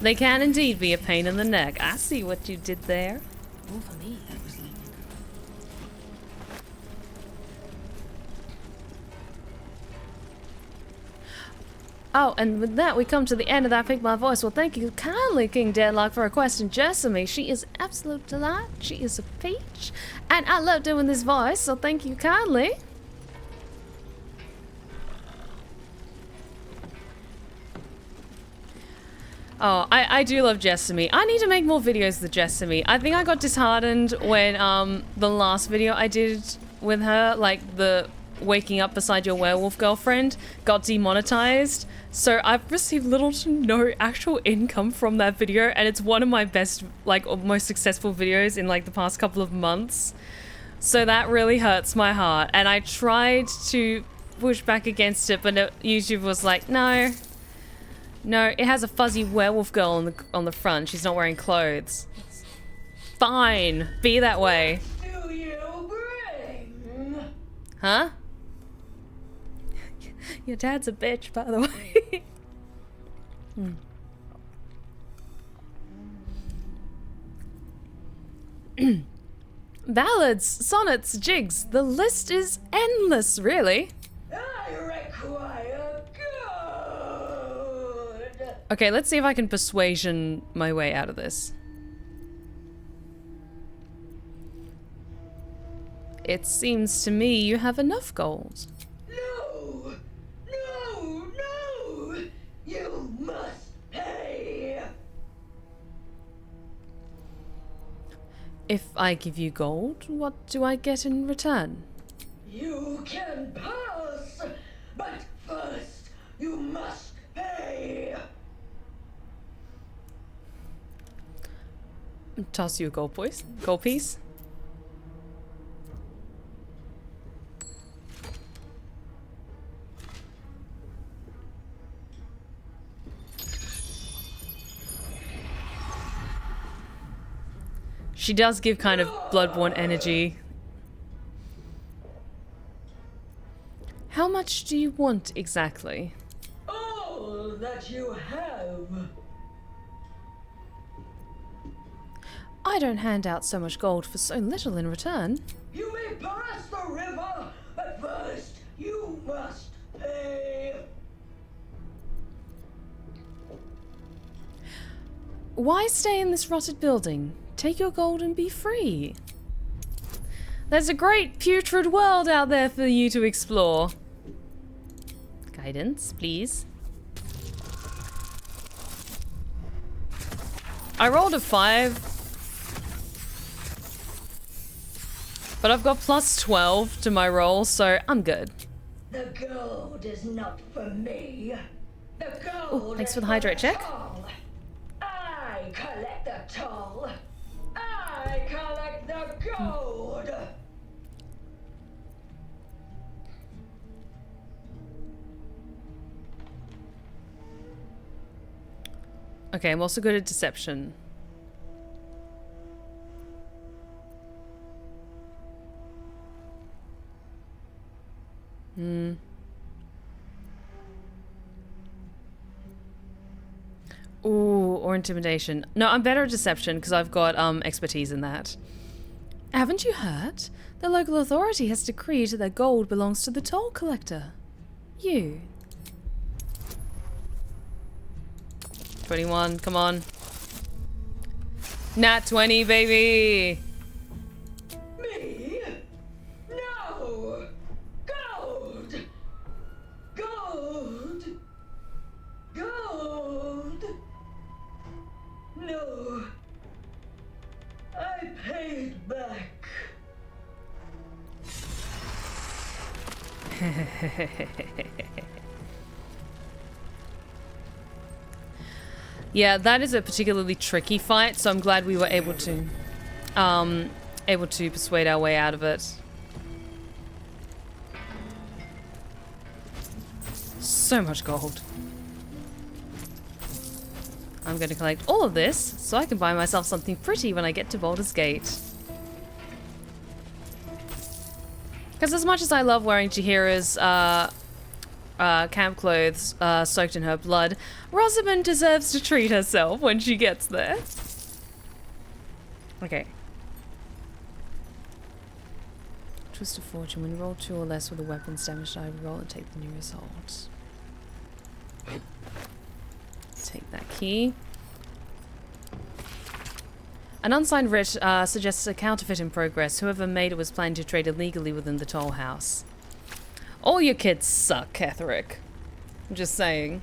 They can indeed be a pain in the neck. I see what you did there.
All for me, that was like.
Oh, and with that, we come to the end of that Pick My Voice. Well, thank you kindly, King Deadlock, for requesting Jessamy. She is absolute delight. She is a peach. And I love doing this voice, so thank you kindly. Oh, I do love Jessamy. I need to make more videos with Jessamy. I think I got disheartened when the last video I did with her, like the waking up beside your werewolf girlfriend, got demonetized. So I've received little to no actual income from that video, and it's one of my best, like, most successful videos in like the past couple of months. So that really hurts my heart. And I tried to push back against it, but YouTube was like, no. No, it has a fuzzy werewolf girl on the front. She's not wearing clothes. Fine. Be that way.
What do you bring?
Huh? Your dad's a bitch, by the way. Ballads, sonnets, jigs. The list is endless, really.
I require good.
Okay, let's see if I can persuasion my way out of this. It seems to me you have enough gold.
No! No! No! You must pay!
If I give you gold, what do I get in return?
You can pass, but first you must pay!
Toss you a gold piece. She does give kind of Bloodborne energy. How much do you want exactly?
All that you have.
I don't hand out so much gold for so little in return.
You may pass the river, but first you must pay.
Why stay in this rotted building? Take your gold and be free. There's a great putrid world out there for you to explore. Guidance, please. I rolled a 5. But I've got plus 12 to my roll, so I'm good.
The gold is not for me. The gold
thanks
is
for the hydrate check.
toll. I collect the toll. I collect the gold.
Okay, I'm also good at deception. Ooh, or intimidation. No, I'm better at deception because I've got expertise in that. Haven't you heard? The local authority has decreed that gold belongs to the toll collector. You. 21, come on. Nat 20, baby!
Me? No! Gold! Gold! Gold! No. I paid back.
Yeah, that is a particularly tricky fight, so I'm glad we were able to persuade our way out of it. So much gold. I'm going to collect all of this so I can buy myself something pretty when I get to Baldur's Gate. Because as much as I love wearing Chihira's camp clothes soaked in her blood, Rosamund deserves to treat herself when she gets there. Okay. Twist of Fortune. When you roll 2 or less with a weapon's damage die, roll and take the new result. Take that key. An unsigned writ suggests a counterfeit in progress. Whoever made it was planning to trade illegally within the toll house. All your kids suck, Ketheric. I'm just saying.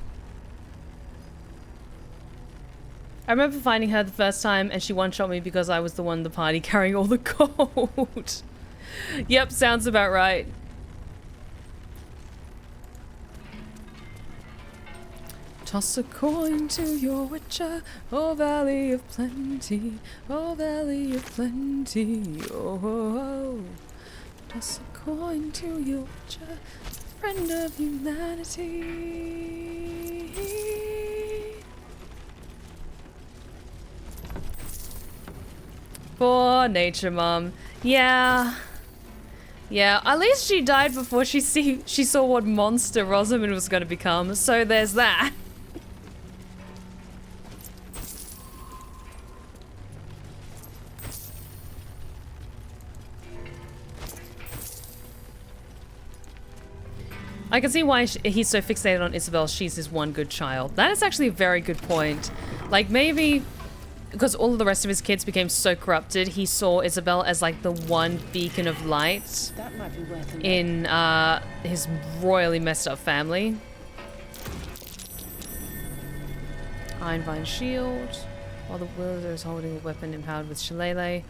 I remember finding her the first time and she one-shot me because I was the one in the party carrying all the gold. Yep, sounds about right. Toss a coin to your witcher, oh valley of plenty, oh valley of plenty, oh, oh, oh. Toss a coin to your friend of humanity. Poor nature mom. Yeah. Yeah, at least she died before she saw what monster Rosamund was going to become, so there's that. I can see why he's so fixated on Isabel. She's his one good child. That is actually a very good point. Like, maybe because all of the rest of his kids became so corrupted, he saw Isabel as like the one beacon of light
That might be worth a
in his royally messed up family. Ironvine shield, while the wielder is holding a weapon empowered with shillelagh.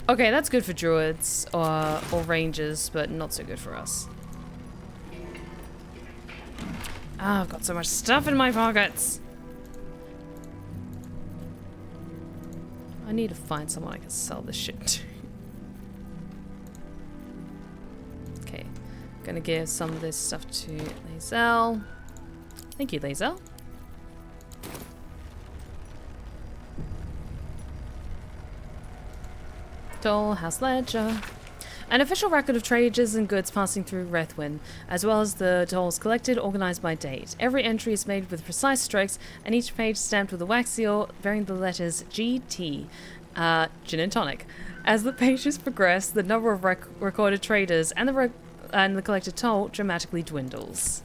Okay, that's good for druids or rangers, but not so good for us. Ah, I've got so much stuff in my pockets. I need to find someone I can sell this shit to. Okay, gonna give some of this stuff to Lae'zel. Thank you, Lae'zel. House Ledger. An official record of trades and goods passing through Rethwin, as well as the tolls collected, organized by date. Every entry is made with precise strokes, and each page stamped with a wax seal bearing the letters GT, gin and tonic. As the pages progress, the number of recorded traders and the collected toll dramatically dwindles.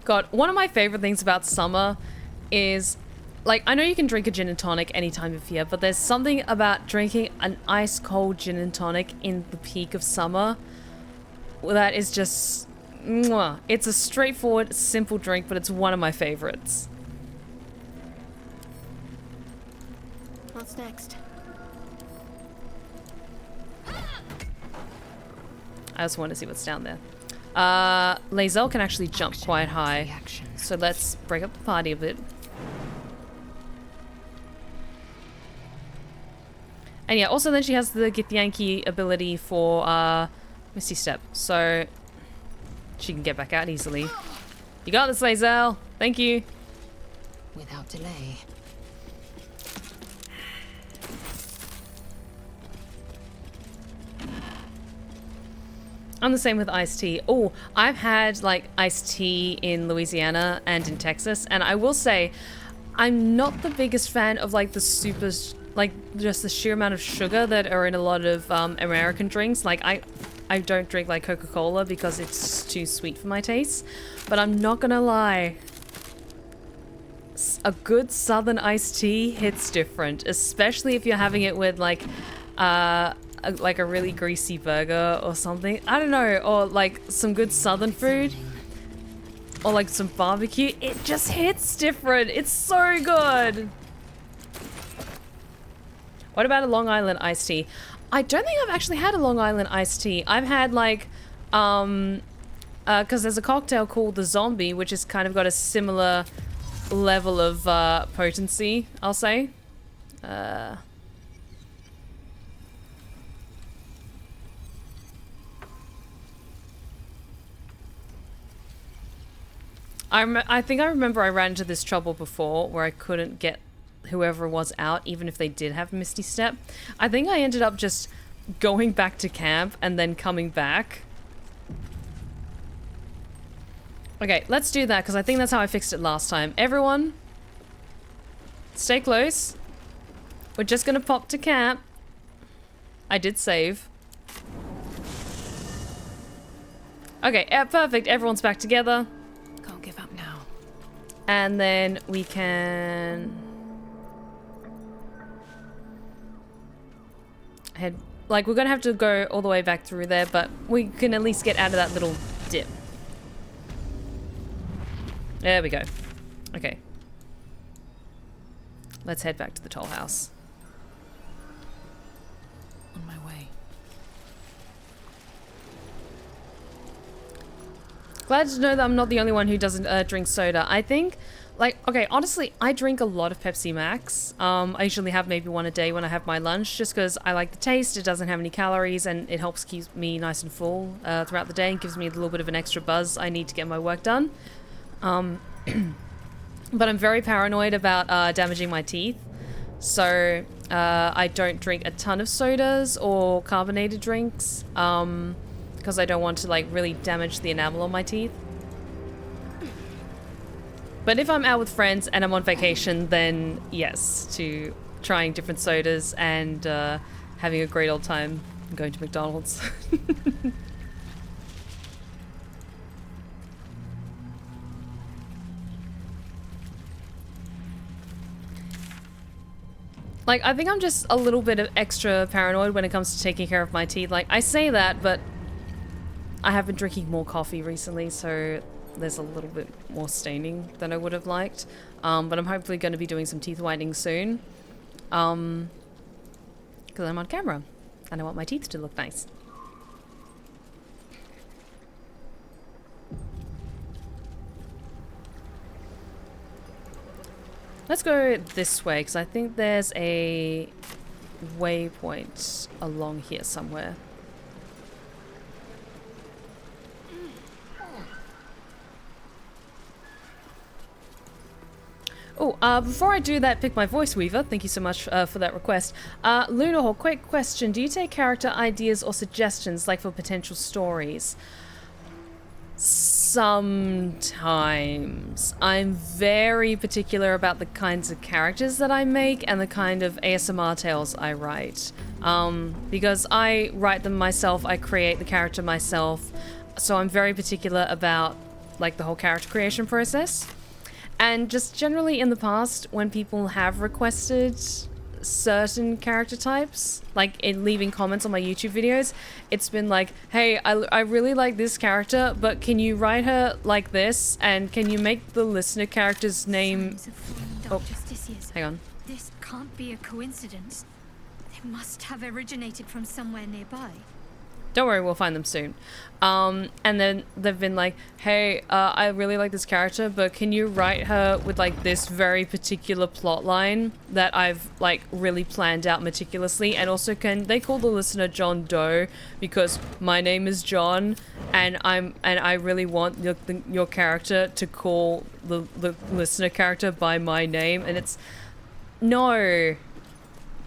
God, one of my favorite things about summer is, like, I know you can drink a gin and tonic any time of year, but there's something about drinking an ice cold gin and tonic in the peak of summer that is just mwah. It's a straightforward, simple drink, but it's one of my favorites.
What's next?
I also want to see what's down there. Lae'zel can actually jump quite high, so let's break up the party a bit. And yeah, also then she has the Githyanki ability for Misty Step, so she can get back out easily. You got this, Lae'zel. Thank you.
without delay.
I'm the same with iced tea. Oh, I've had like iced tea in Louisiana and in Texas, and I will say I'm not the biggest fan of like the super, like just the sheer amount of sugar that are in a lot of American drinks. Like I don't drink like Coca-Cola because it's too sweet for my taste. But I'm not gonna lie, a good southern iced tea hits different, especially if you're having it with like a really greasy burger or something. I don't know, or like some good southern food, or like some barbecue. It just hits different. It's so good. What about a Long Island iced tea? I don't think I've actually had a Long Island iced tea. I've had like, because there's a cocktail called the Zombie, which has kind of got a similar level of potency, I'll say. I think I remember I ran into this trouble before where I couldn't get whoever was out, even if they did have Misty Step. I think I ended up just going back to camp and then coming back. Okay, let's do that, because I think that's how I fixed it last time. Everyone, stay close. We're just gonna pop to camp. I did save. Okay, perfect. Everyone's back together.
Can't give up now.
And then we can head, like, we're gonna have to go all the way back through there, but we can at least get out of that little dip. There we go. Okay. Let's head back to the toll house.
On my way.
Glad to know that I'm not the only one who doesn't drink soda. I think Like, okay, honestly, I drink a lot of Pepsi Max. I usually have maybe one a day when I have my lunch, just because I like the taste, it doesn't have any calories, and it helps keep me nice and full throughout the day and gives me a little bit of an extra buzz I need to get my work done. But I'm very paranoid about damaging my teeth, so I don't drink a ton of sodas or carbonated drinks, because I don't want to like really damage the enamel on my teeth. But if I'm out with friends and I'm on vacation, then yes, to trying different sodas and having a great old time going to McDonald's. Like, I think I'm just a little bit of extra paranoid when it comes to taking care of my teeth. Like, I say that, but I have been drinking more coffee recently, so there's a little bit more staining than I would have liked. But I'm hopefully going to be doing some teeth whitening soon. Because I'm on camera, and I want my teeth to look nice. Let's go this way, because I think there's a waypoint along here somewhere. Oh, before I do that, pick my voice weaver. Thank you so much for that request. Lunahawk, quick question. Do you take character ideas or suggestions, like for potential stories? Sometimes. I'm very particular about the kinds of characters that I make and the kind of ASMR tales I write. Because I write them myself, I create the character myself, so I'm very particular about like the whole character creation process. And just generally in the past, when people have requested certain character types, like in leaving comments on my YouTube videos, it's been like, hey, I really like this character, but can you write her like this? And can you make the listener character's name... Oh, hang on.
This can't be a coincidence. They must have originated from somewhere nearby.
Don't worry, we'll find them soon. And then they've been like, hey, I really like this character, but can you write her with like this very particular plot line that I've like really planned out meticulously? And also, can they call the listener John Doe, because my name is John, and I really want your character to call the listener character by my name. And it's no,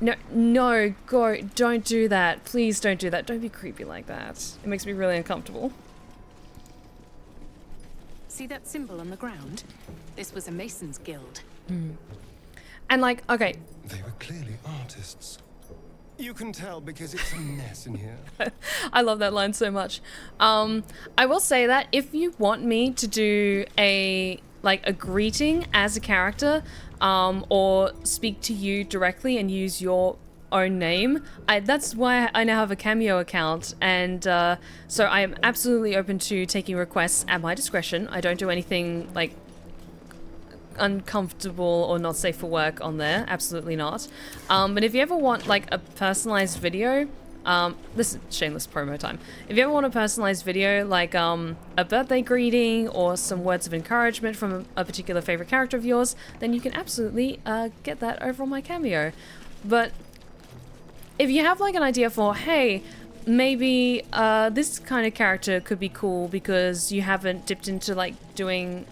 don't do that. Please don't do that. Don't be creepy like that. It makes me really uncomfortable.
See that symbol on the ground? This was a Mason's guild.
And like, okay.
They were clearly artists. You can tell because it's a mess in here.
I love that line so much. I will say that if you want me to do a greeting as a character, or speak to you directly and use your own name, that's why I now have a Cameo account, and so I am absolutely open to taking requests at my discretion. I don't do anything like uncomfortable or not safe for work on there, absolutely not. But if you ever want like a personalized video, this is shameless promo time. If you ever want a personalized video, like a birthday greeting or some words of encouragement from a particular favorite character of yours, then you can absolutely get that over on my Cameo. But if you have like an idea for, hey, maybe this kind of character could be cool because you haven't dipped into like doing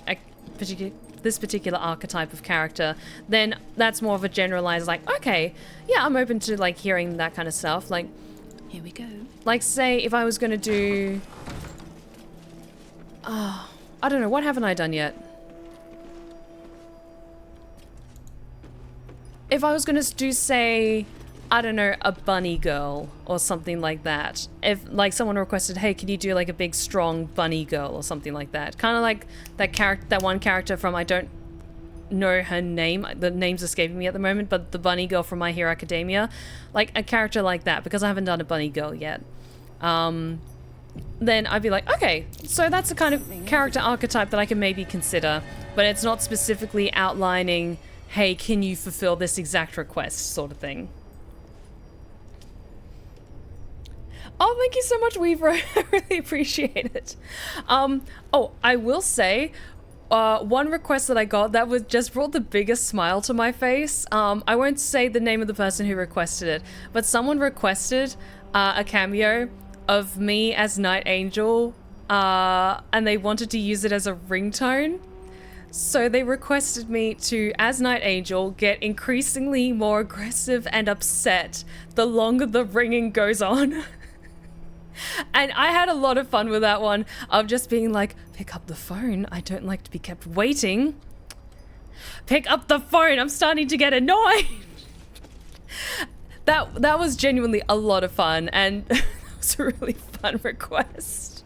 this particular archetype of character, then that's more of a generalized like, okay, yeah, I'm open to like hearing that kind of stuff. Like,
here we go.
Like, say, if I was gonna do... I don't know, what haven't I done yet? If I was gonna do, say, I don't know, a bunny girl or something like that. If, like, someone requested, hey, can you do, like, a big, strong bunny girl or something like that? Kind of like that one character from, I don't know her name, the name's escaping me at the moment, but the bunny girl from My Hero Academia, like a character like that, because I haven't done a bunny girl yet. Then I'd be like, okay, so that's the kind of character archetype that I can maybe consider, but it's not specifically outlining, hey, can you fulfill this exact request sort of thing. Oh, thank you so much, Weaver. I really appreciate it. Oh, I will say, one request that I got that was just brought the biggest smile to my face. I won't say the name of the person who requested it, but someone requested a cameo of me as Night Angel, and they wanted to use it as a ringtone. So they requested me to, as Night Angel, get increasingly more aggressive and upset the longer the ringing goes on. And I had a lot of fun with that one, of just being like, pick up the phone, I don't like to be kept waiting. Pick up the phone, I'm starting to get annoyed. That was genuinely a lot of fun, and it was a really fun request.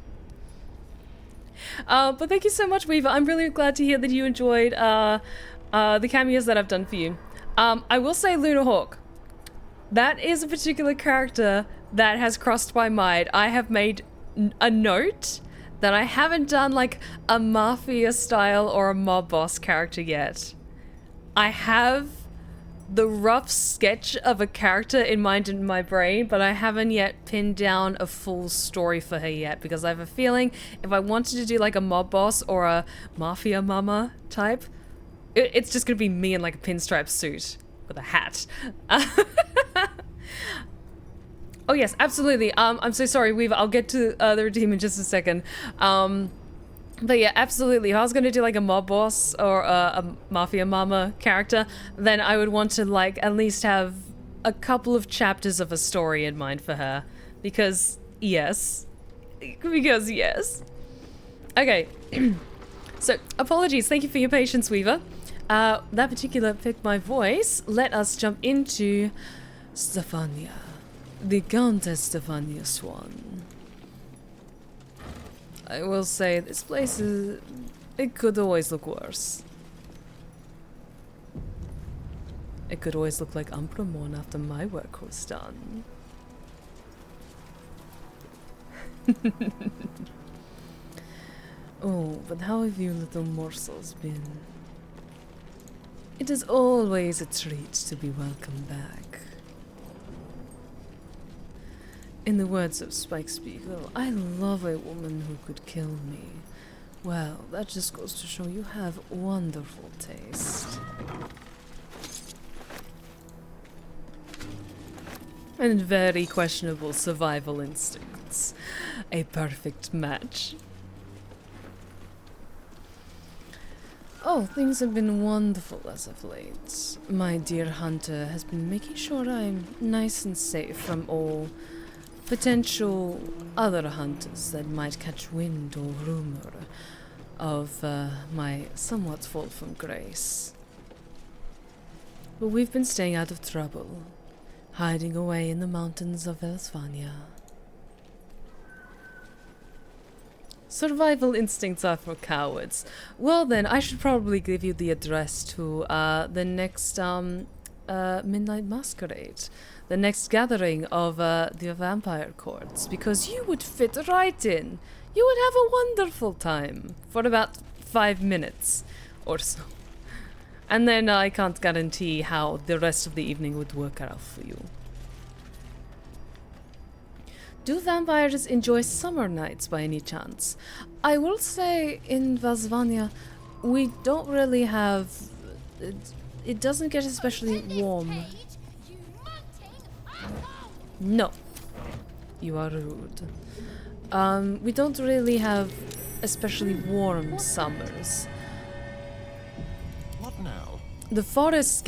But thank you so much, Weaver. I'm really glad to hear that you enjoyed the cameos that I've done for you. I will say Luna Hawk. That is a particular character that has crossed my mind. I have made a note that I haven't done like a mafia style or a mob boss character yet. I have the rough sketch of a character in mind in my brain, but I haven't yet pinned down a full story for her yet, because I have a feeling if I wanted to do like a mob boss or a mafia mama type, it's just gonna be me in like a pinstripe suit with a hat. Oh yes, absolutely. I'm so sorry, Weaver. I'll get to the redeem in just a second. But yeah, absolutely. If I was going to do like a mob boss or a mafia mama character, then I would want to like at least have a couple of chapters of a story in mind for her. Because yes. Because yes. Okay. So, apologies. Thank you for your patience, Weaver. That particular picked my voice. Let us jump into Stefania. The Countess Stefania Swan. I will say this place it could always look worse. It could always look like Umpramorn after my work was done. Oh, but how have you little morsels been? It is always a treat to be welcome back. In the words of Spike Spiegel, I love a woman who could kill me. Well, that just goes to show you have wonderful taste. And very questionable survival instincts. A perfect match. Oh, things have been wonderful as of late. My dear hunter has been making sure I'm nice and safe from all potential other hunters that might catch wind or rumor of my somewhat fall from grace. But we've been staying out of trouble, hiding away in the mountains of Elsvania. Survival instincts are for cowards. Well then, I should probably give you the address to the next Midnight Masquerade. The next gathering of the vampire courts, because you would fit right in. You would have a wonderful time for about 5 minutes or so. And then I can't guarantee how the rest of the evening would work out for you. Do vampires enjoy summer nights by any chance? I will say in Vazvania we don't really have... It doesn't get especially warm. No. You are rude. We don't really have especially warm summers.
What now?
The forests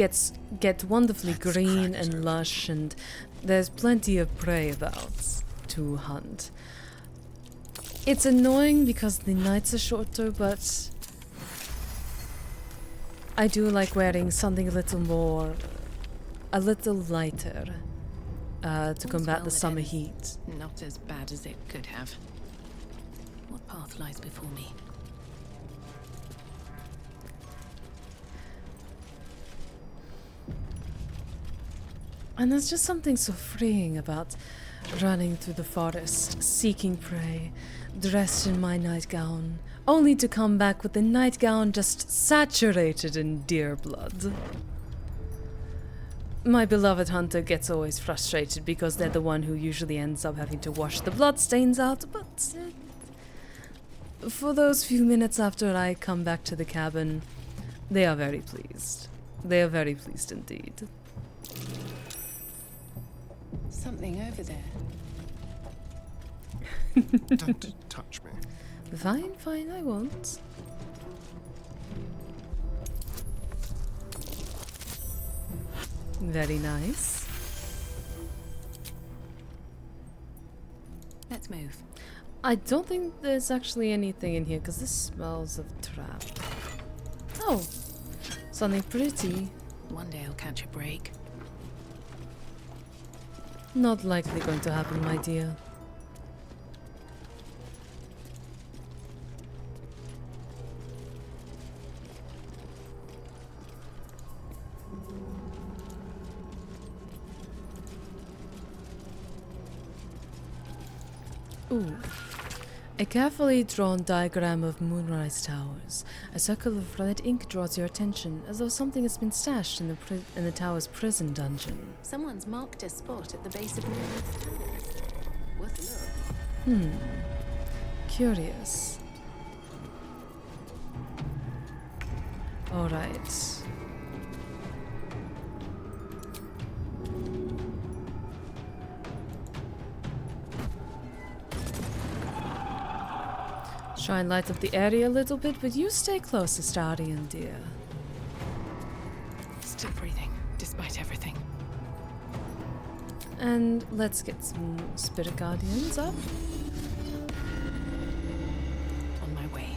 get wonderfully green and lush, and there's plenty of prey about to hunt. It's annoying because the nights are shorter, but I do like wearing something a little lighter. To combat the summer heat.
Not as bad as it could have. What path lies before me?
And there's just something so freeing about running through the forest, seeking prey, dressed in my nightgown, only to come back with the nightgown just saturated in deer blood. My beloved hunter gets always frustrated because they're the one who usually ends up having to wash the bloodstains out, but for those few minutes after I come back to the cabin, they are very pleased. They are very pleased indeed.
Something over there.
Don't touch me.
Fine, fine, I won't. Very nice.
Let's move.
I don't think there's actually anything in here because this smells of trap. Oh, something pretty.
One day I'll catch a break.
Not likely going to happen, my dear. Ooh. A carefully drawn diagram of Moonrise Towers. A circle of red ink draws your attention, as though something has been stashed in the tower's prison dungeon.
Someone's marked a spot at the base of Moonrise Towers. Worth a look.
Curious. Alright. Try and light up the area a little bit, but you stay close, Astarian, dear.
Still breathing, despite everything.
And let's get some spirit guardians up.
On my way.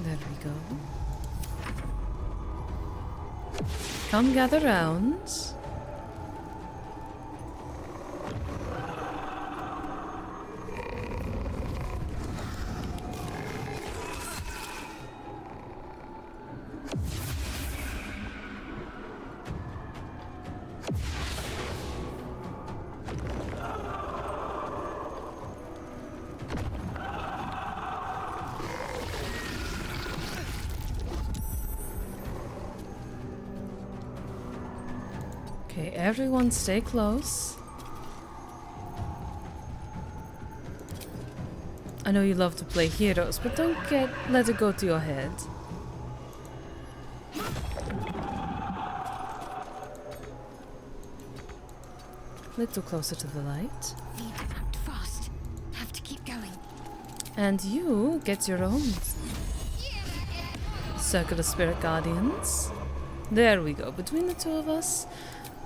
There we go. Come gather round. Okay, everyone stay close. I know you love to play heroes, but don't let it go to your head. Little closer to the light.
Need to act fast. Have to keep going.
And you get your own circle of spirit guardians. There we go. Between the two of us,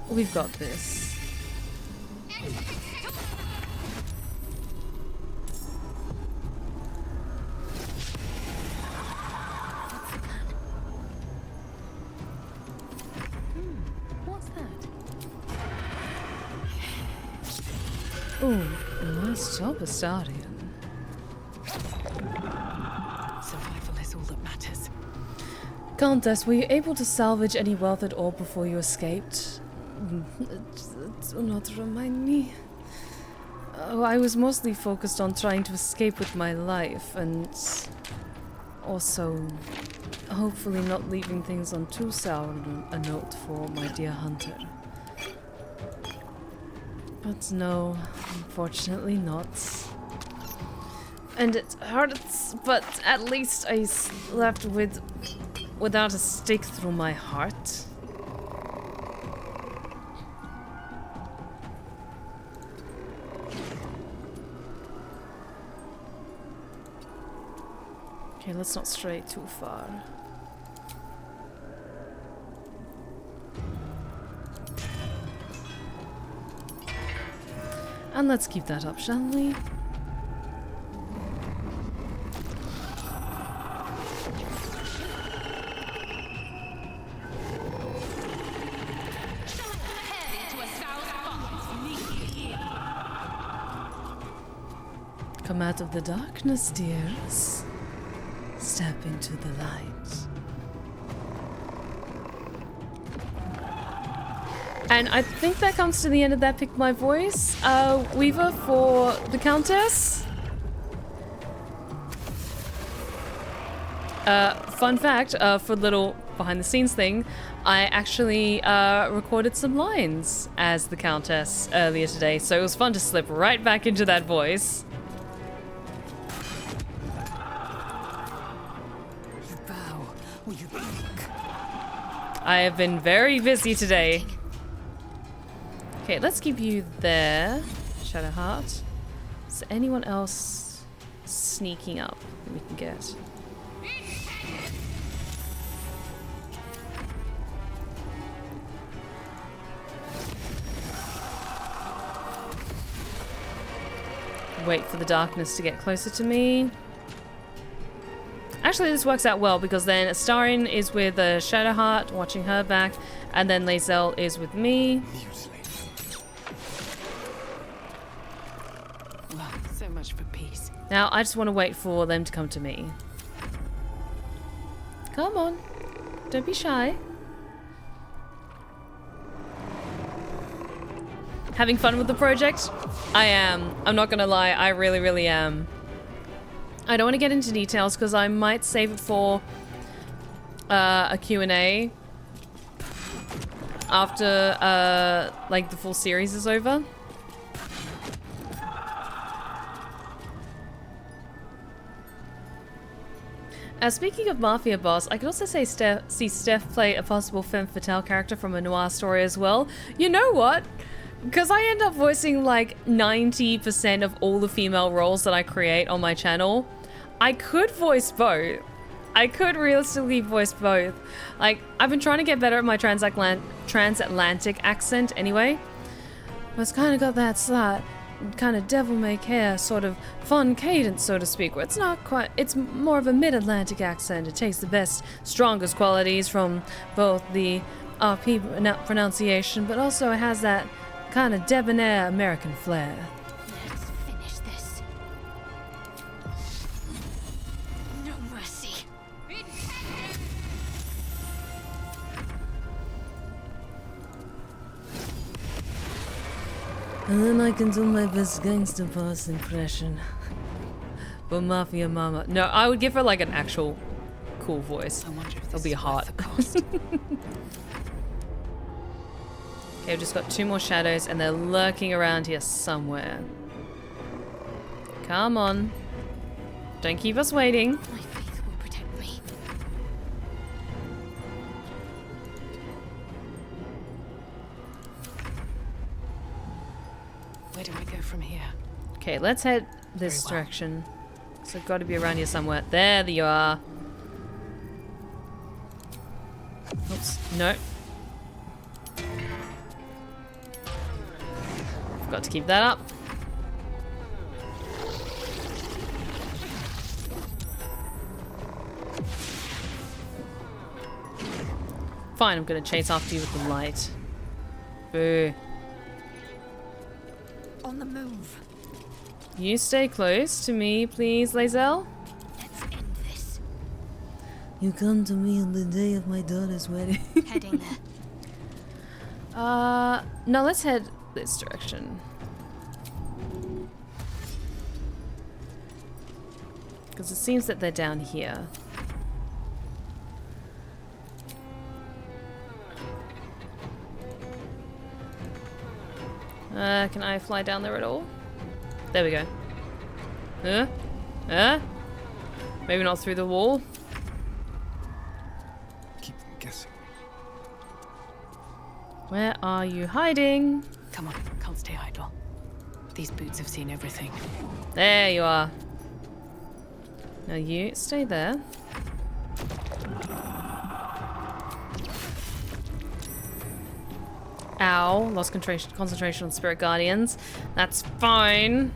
we've got this.
What's that?
Ooh, nice job, Astarian.
Survival is all that matters.
Countess, were you able to salvage any wealth at all before you escaped? Do not remind me. Oh, I was mostly focused on trying to escape with my life, and also hopefully not leaving things on too sour a note for my dear hunter. But no, unfortunately not. And it hurts, but at least I left without a stake through my heart. Okay, let's not stray too far. And let's keep that up, shall we? Come out of the darkness, dears. Step into the light. And I think that comes to the end of that Pick My Voice. Weaver for the Countess. Fun fact, for little behind the scenes thing, I actually recorded some lines as the Countess earlier today, so it was fun to slip right back into that voice. I have been very busy today. Okay, let's keep you there, Shadowheart. Is there anyone else sneaking up that we can get? Wait for the darkness to get closer to me. Actually, this works out well because then Astarion is with Shadowheart, watching her back, and then Lae'zel is with me.
Well, so much for peace.
Now, I just want to wait for them to come to me. Come on. Don't be shy. Having fun with the project? I am. I'm not gonna lie, I really, really am. I don't want to get into details because I might save it for a Q&A after like the full series is over. Speaking of Mafia Boss, I could also see Steph play a possible femme fatale character from a noir story as well. You know what? Because I end up voicing like 90% of all the female roles that I create on my channel, I could voice both. I could realistically voice both. Like, I've been trying to get better at my transatlantic accent anyway. But it's kind of got that slight kind of devil-may-care sort of fun cadence, so to speak, where it's not quite, it's more of a mid-Atlantic accent. It takes the best, strongest qualities from both the RP pronunciation, but also it has that kind of debonair American flair.
Let's finish this. No mercy.
And then I can do my best gangster boss impression. But Mafia Mama. No, I would give her like an actual cool voice.
I wonder if
it'll be hot. Okay, I've just got 2 more shadows and they're lurking around here somewhere. Come on. Don't keep us waiting.
My faith will protect me.
Where do I go from here?
Okay, let's head this direction. So I've got to be around here somewhere. There you are. Oops. No. Got to keep that up. Fine, I'm gonna chase after you with the light. Boo.
On the move.
You stay close to me, please, Lae'zel.
Let's end this.
You come to me on the day of my daughter's wedding.
Heading there.
No, let's head this direction. Because it seems that they're down here. Can I fly down there at all? There we go. Maybe not through the wall.
Keep them guessing.
Where are you hiding?
Come on, can't stay idle. These boots have seen everything.
There you are. Now you stay there. Ow, lost concentration on Spirit Guardians. That's fine.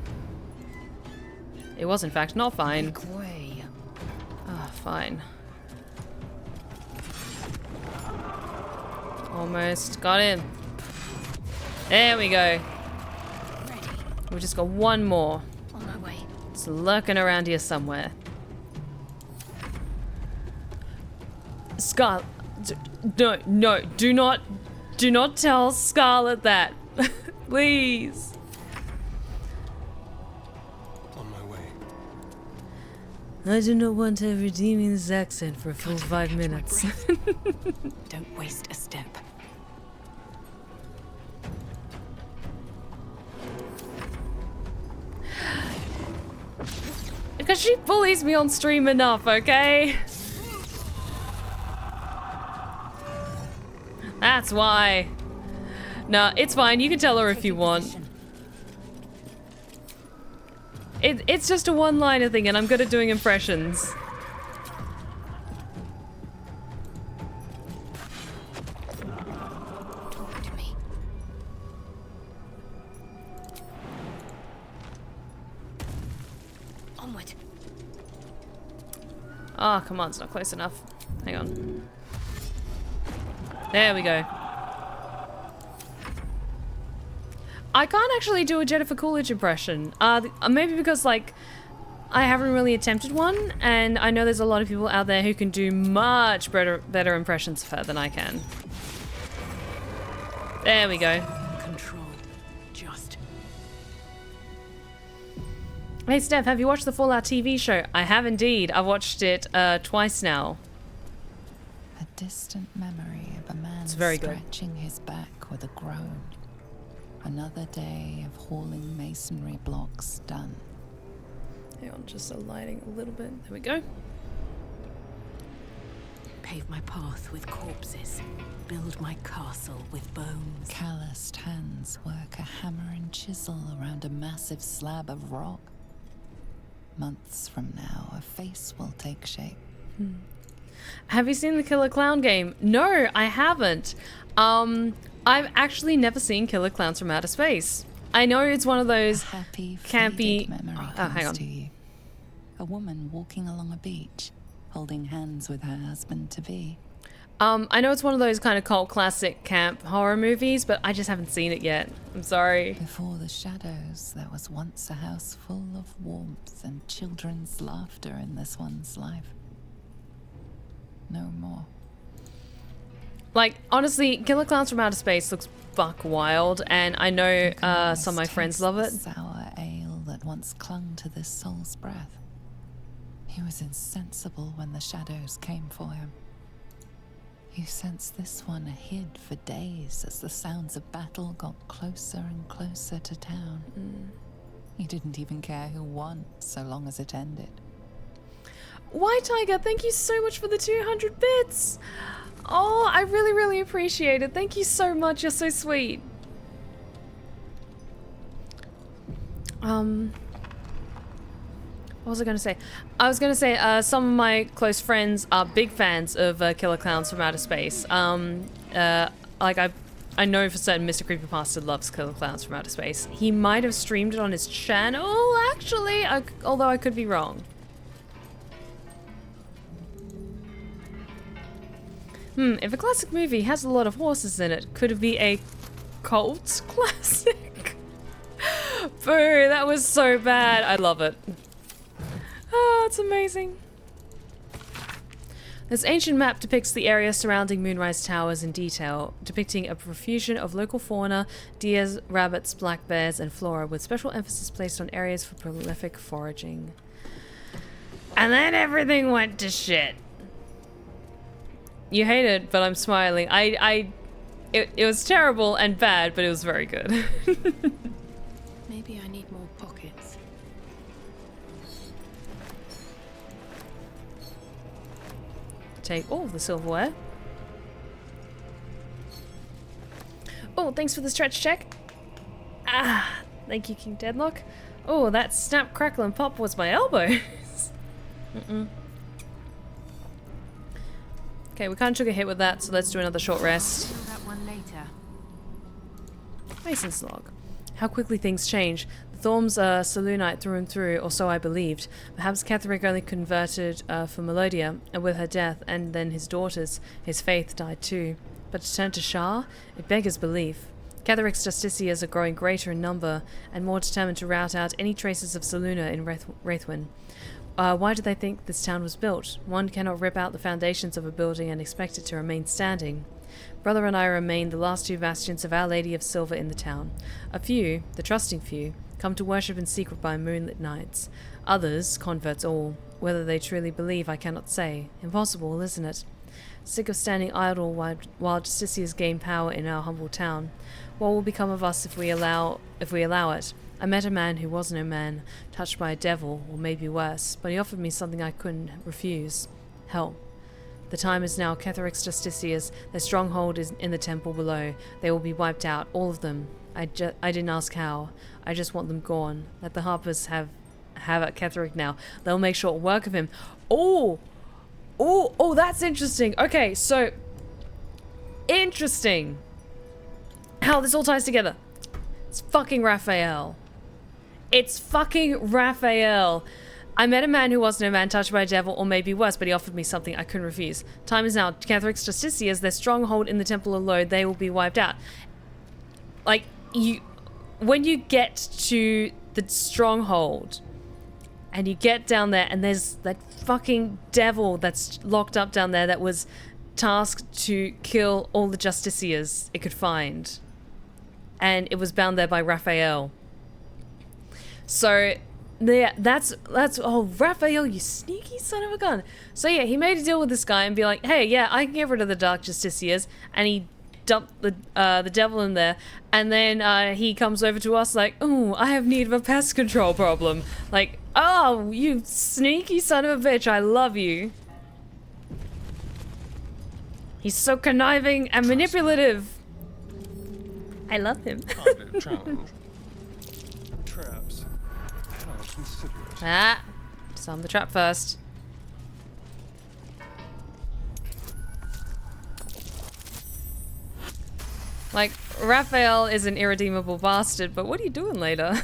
It was in fact not fine.
Make way.
Ah, fine. Almost got him. There we go.
Ready.
We've just got one more.
On my way.
It's lurking around here somewhere. Scarlet. No, do not tell Scarlet that. Please.
On my way.
I do not want her redeeming this accent for a full 5 minutes.
Don't waste a step.
Because she bullies me on stream enough, okay? That's why. No, it's fine. You can tell her if you want. It's just a one-liner thing, and I'm good at doing impressions.
Talk to me. Onward.
Oh, come on, it's not close enough. Hang on. There we go. I can't actually do a Jennifer Coolidge impression. Maybe because, like, I haven't really attempted one, and I know there's a lot of people out there who can do much better impressions of her than I can. There we go.
Control. Just.
Hey, Steph, have you watched the Fallout TV show? I have indeed. I've watched it twice now.
A distant memory of a man
very good.
stretching his back with a groan. Another day of hauling masonry blocks done.
Hang on, just aligning a little bit. There we go.
Pave my path with corpses. Build my castle with bones.
Calloused hands work a hammer and chisel around a massive slab of rock. Months from now, a face will take shape.
Have you seen the Killer Clown game? No, I haven't. I've actually never seen Killer Clowns from Outer Space. I know it's one of those
Happy,
campy...
faded memory
hang on.
comes to you. A woman walking along a beach, holding hands with her husband-to-be.
I know it's one of those kind of cult classic camp horror movies, but I just haven't seen it yet. I'm sorry.
Before the shadows, there was once a house full of warmth and children's laughter in this one's life. No more.
Like, honestly, Killer Clowns from Outer Space looks buck wild, and I know some of my friends love it.
Sour ale that once clung to this soul's breath. He was insensible when the shadows came for him. You sense this one hid for days as the sounds of battle got closer and closer to town. He didn't even care who won, so long as it ended.
Why, Tiger, thank you so much for the 200 bits. Oh, I really, really appreciate it. Thank you so much. You're so sweet. What was I going to say? I was going to say some of my close friends are big fans of Killer Clowns from Outer Space. Like I know for certain Mr. Creepypasta loves Killer Clowns from Outer Space. He might have streamed it on his channel, actually, although I could be wrong. If a classic movie has a lot of horses in it, could it be a cult classic? Boo, that was so bad. I love it. Oh, it's amazing. This ancient map depicts the area surrounding Moonrise Towers in detail, depicting a profusion of local fauna, deers, rabbits, black bears, and flora, with special emphasis placed on areas for prolific foraging. And then everything went to shit. You hate it, but I'm smiling. It was terrible and bad, but it was very good.
Maybe I need more pockets.
Take all of the silverware. Oh, thanks for the stretch check. Ah, thank you, King Deadlock. Oh, that snap, crackle, and pop was my elbows. Okay, we kind of took a hit with that, so let's do another short rest.
Do that one later.
Mason's log. How quickly things change. The Thorms are Selûnite through and through, or so I believed. Perhaps Ketheric only converted for Melodia, and with her death, and then his daughters, his faith died too. But to turn to Shah, it beggars belief. Ketheric's justiciars are growing greater in number, and more determined to rout out any traces of Selûna in Wraithwyn. Why do they think this town was built? One cannot rip out the foundations of a building and expect it to remain standing. Brother and I remain the last two bastions of Our Lady of Silver in the town. A few, the trusting few, come to worship in secret by moonlit nights. Others, converts all. Whether they truly believe, I cannot say. Impossible, isn't it? Sick of standing idle while justiciars gain power in our humble town. What will become of us if we allow it? I met a man who was no man, touched by a devil, or maybe worse, but he offered me something I couldn't refuse. Help. The time is now. Ketheric's justiciars. Their stronghold is in the temple below. They will be wiped out, all of them. I didn't ask how. I just want them gone. Let the Harpers have at Ketheric now. They'll make short work of him. Oh, that's interesting. Okay, so interesting how this all ties together. It's fucking Raphael. It's fucking Raphael. I met a man who was no man, touched by a devil, or maybe worse, but he offered me something I couldn't refuse. Time is now. Ketheric's justiciars, their stronghold in the temple alone, they will be wiped out. Like, when you get to the stronghold, and you get down there, and there's that fucking devil that's locked up down there that was tasked to kill all the justiciars it could find. And it was bound there by Raphael. So... yeah, that's oh, Raphael, you sneaky son of a gun. So yeah, he made a deal with this guy and be like, hey, yeah, I can get rid of the Dark Justiciars, and he dumped the devil in there, and then he comes over to us like, oh, I have need of a pest control problem. Like, oh, you sneaky son of a bitch, I love you. He's so conniving and manipulative. I love him.
Traps.
Ah, disarm the trap first. Like, Raphael is an irredeemable bastard, but what are you doing later?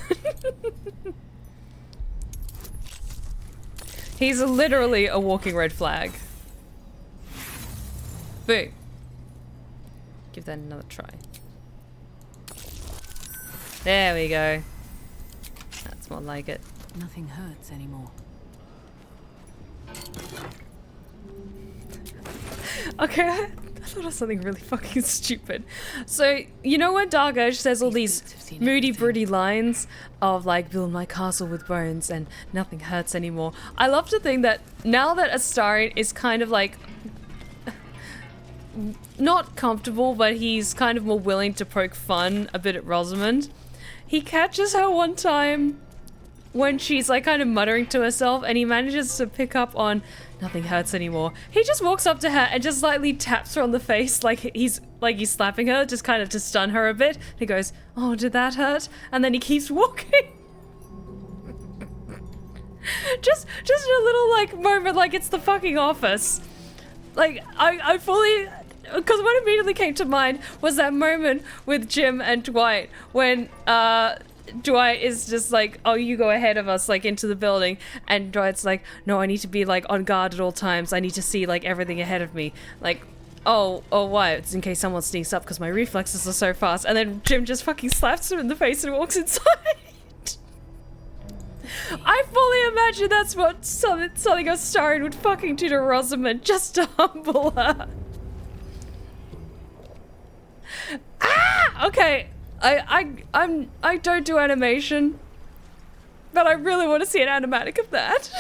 He's literally a walking red flag. Boo. Give that another try. There we go. That's more like it.
Nothing hurts anymore.
Okay, I thought of something really fucking stupid. So, you know when Dark Urge says all these moody, broody lines of like, build my castle with bones and nothing hurts anymore? I love to think that now that Astrid is kind of like, not comfortable, but he's kind of more willing to poke fun a bit at Rosamund, he catches her one time when she's like kind of muttering to herself, and he manages to pick up on nothing hurts anymore. He just walks up to her and just slightly taps her on the face like he's slapping her, just kind of to stun her a bit. He goes, oh, did that hurt? And then he keeps walking. just a little like moment like it's the fucking Office. Like I fully, because what immediately came to mind was that moment with Jim and Dwight when Dwight is just like, oh, you go ahead of us, like, into the building, and Dwight's like, no, I need to be, like, on guard at all times, I need to see, like, everything ahead of me, like, oh, why? It's in case someone sneaks up, because my reflexes are so fast, and then Jim just fucking slaps him in the face and walks inside. I fully imagine that's what something Astrid would fucking do to Rosamund, just to humble her. Ah! Okay. I don't do animation, but I really want to see an animatic of that.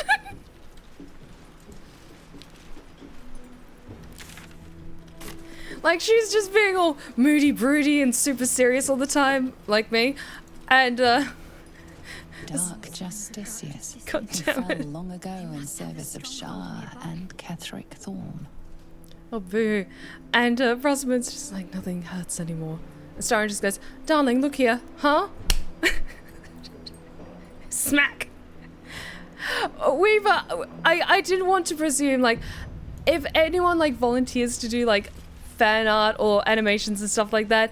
Like, she's just being all moody, broody, and super serious all the time, like me, and
Dark Justiciars
God
who
damn
fell
it.
long ago in service of Shah and Ketheric Thorm.
Oh, boo. And Rosamund's just like, nothing hurts anymore. And Star just goes, darling, look here. Huh? Smack. Weaver, I didn't want to presume, like, if anyone, like, volunteers to do, like, fan art or animations and stuff like that,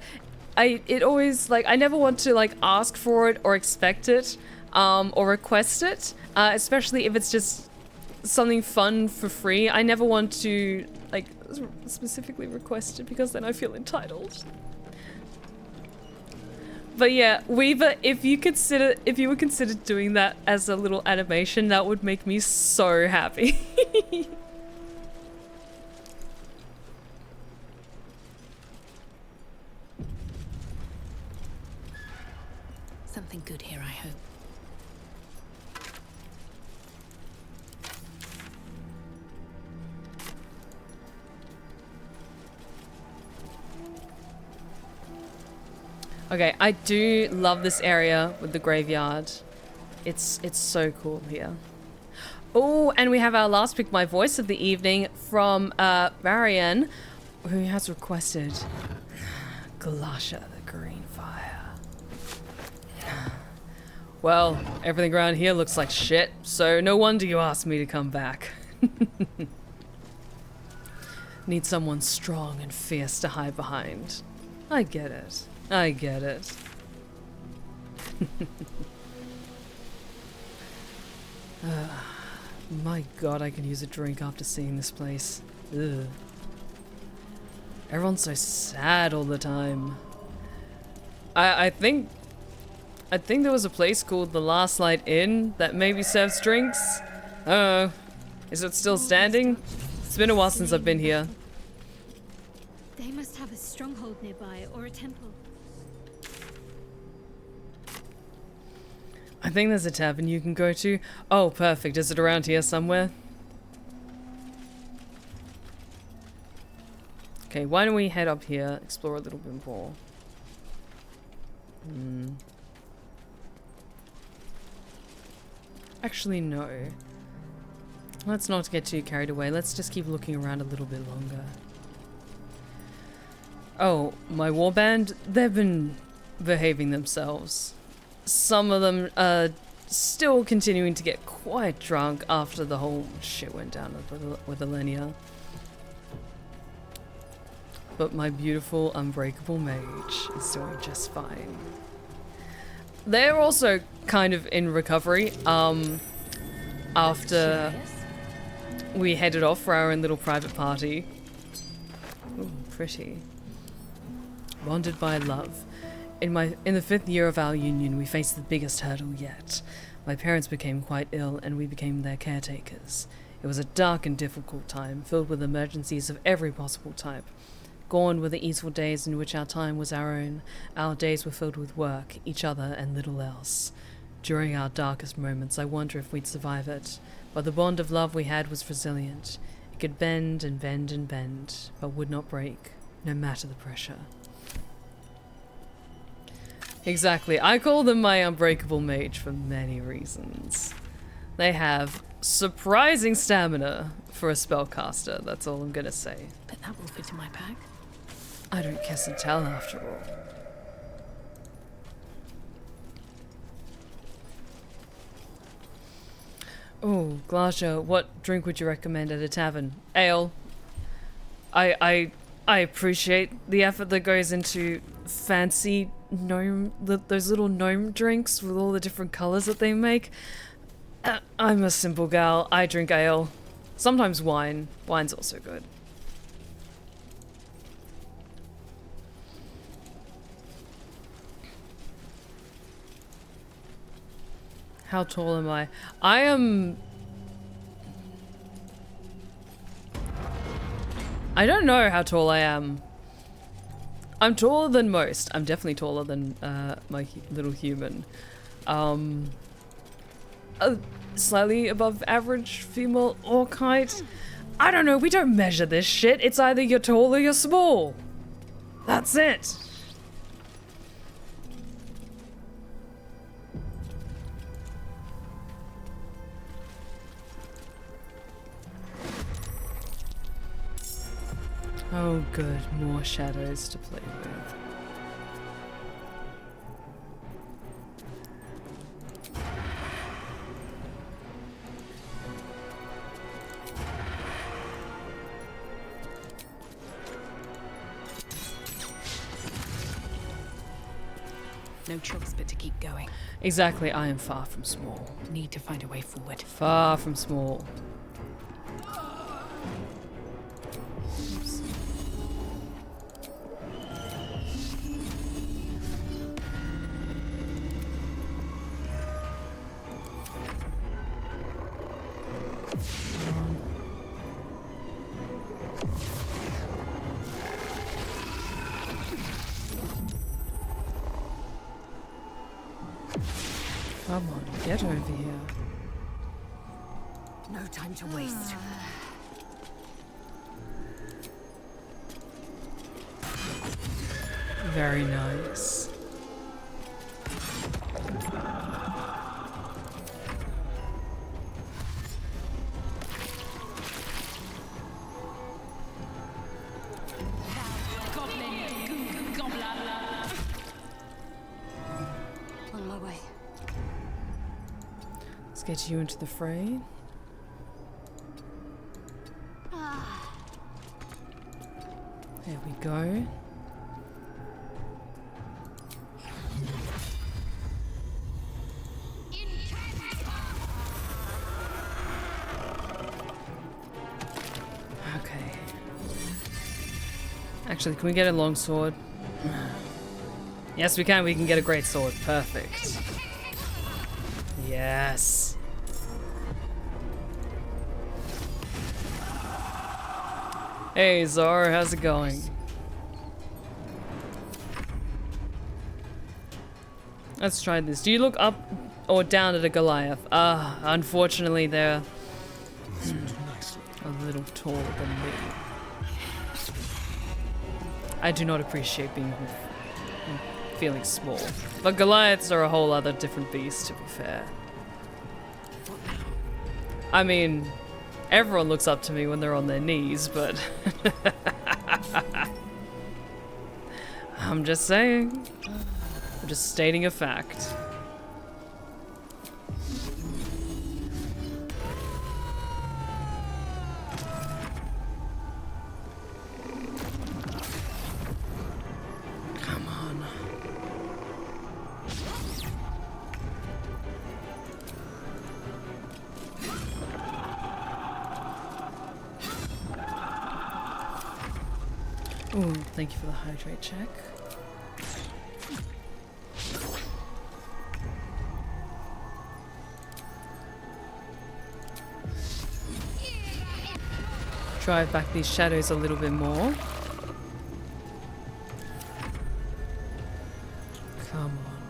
it always, like, I never want to, like, ask for it or expect it, or request it, especially if it's just something fun for free. I never want to, like, specifically request it because then I feel entitled. But yeah, Weaver, if you were consider doing that as a little animation, that would make me so happy.
Something good here, I hope.
Okay, I do love this area with the graveyard. It's so cool here. Oh, and we have our last pick, my voice of the evening, from Marianne, who has requested Galasha, the Green Fire. Well, everything around here looks like shit, so no wonder you asked me to come back. Need someone strong and fierce to hide behind. I get it. I get it. My god, I could use a drink after seeing this place. Ugh. Everyone's so sad all the time. I think there was a place called the Last Light Inn that maybe serves drinks. Oh, is it still standing? It's been a while since I've been here.
They must have a stronghold nearby or a temple.
I think there's a tavern you can go to. Oh, perfect. Is it around here somewhere? Okay, why don't we head up here, explore a little bit more. Actually, no. Let's not get too carried away. Let's just keep looking around a little bit longer. Oh, my warband? They've been behaving themselves. Some of them are still continuing to get quite drunk after the whole shit went down with Elenia. But my beautiful, unbreakable mage is doing just fine. They're also kind of in recovery, after we headed off for our own little private party. Ooh, pretty. Bonded by love. In the 5th year of our union, we faced the biggest hurdle yet. My parents became quite ill, and we became their caretakers. It was a dark and difficult time, filled with emergencies of every possible type. Gone were the easeful days in which our time was our own. Our days were filled with work, each other, and little else. During our darkest moments, I wonder if we'd survive it. But the bond of love we had was resilient. It could bend and bend and bend, but would not break, no matter the pressure. Exactly. I call them my unbreakable mage for many reasons. They have surprising stamina for a spellcaster, that's all I'm gonna say.
Bet that will fit in my pack.
I don't kiss and tell after all. Oh, Glasha, what drink would you recommend at a tavern? Ale. I appreciate the effort that goes into fancy gnome, those little gnome drinks with all the different colors that they make. I'm a simple gal. I drink ale. Sometimes wine. Wine's also good. How tall am I? I don't know how tall I am. I'm taller than most. I'm definitely taller than my little human. Slightly above average female orc height. I don't know. We don't measure this shit. It's either you're tall or you're small. That's it. Oh good, more shadows to play with.
No choice but to keep going.
Exactly, I am far from small.
Need to find a way forward.
Far from small. Come on, get over here.
No time to waste.
Very nice.
way.
Let's get you into the fray. There we go. Okay. Actually, can we get a long sword? Yes, we can. We can get a great sword. Perfect. Yes. Hey, Zara, how's it going? Let's try this. Do you look up or down at a Goliath? Unfortunately, they're a little taller than me. I do not appreciate feeling small. But Goliaths are a whole other different beast, to be fair. I mean, everyone looks up to me when they're on their knees, but I'm just saying. I'm just stating a fact. Come on. Ooh, thank you for the hydrate check. Drive back these shadows a little bit more. Come on.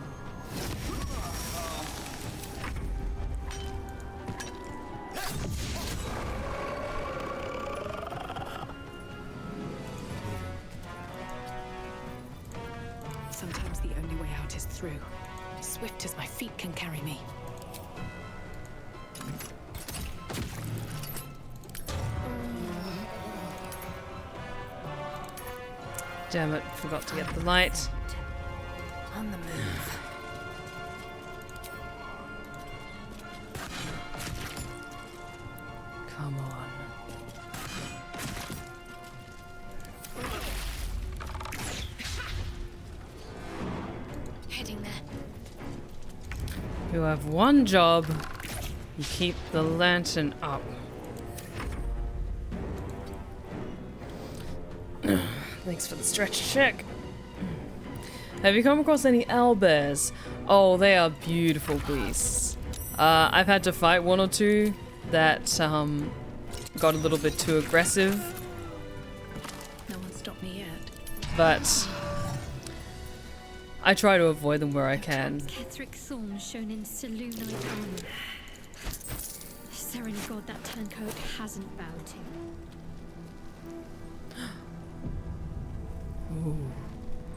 Sometimes the only way out is through. Swift as my feet can carry me.
Damn it, forgot to get the light.
On the move.
Come on.
Heading there.
You have one job. You keep the lantern up. Thanks for the stretch check. Have you come across any owlbears? Oh, they are beautiful beasts. I've had to fight one or two that got a little bit too aggressive.
No one stopped me yet.
But I try to avoid them where I can.
Ketheric Thorm shown in Selûnite armor. Is there any god that turncoat hasn't bowed to?
Ooh,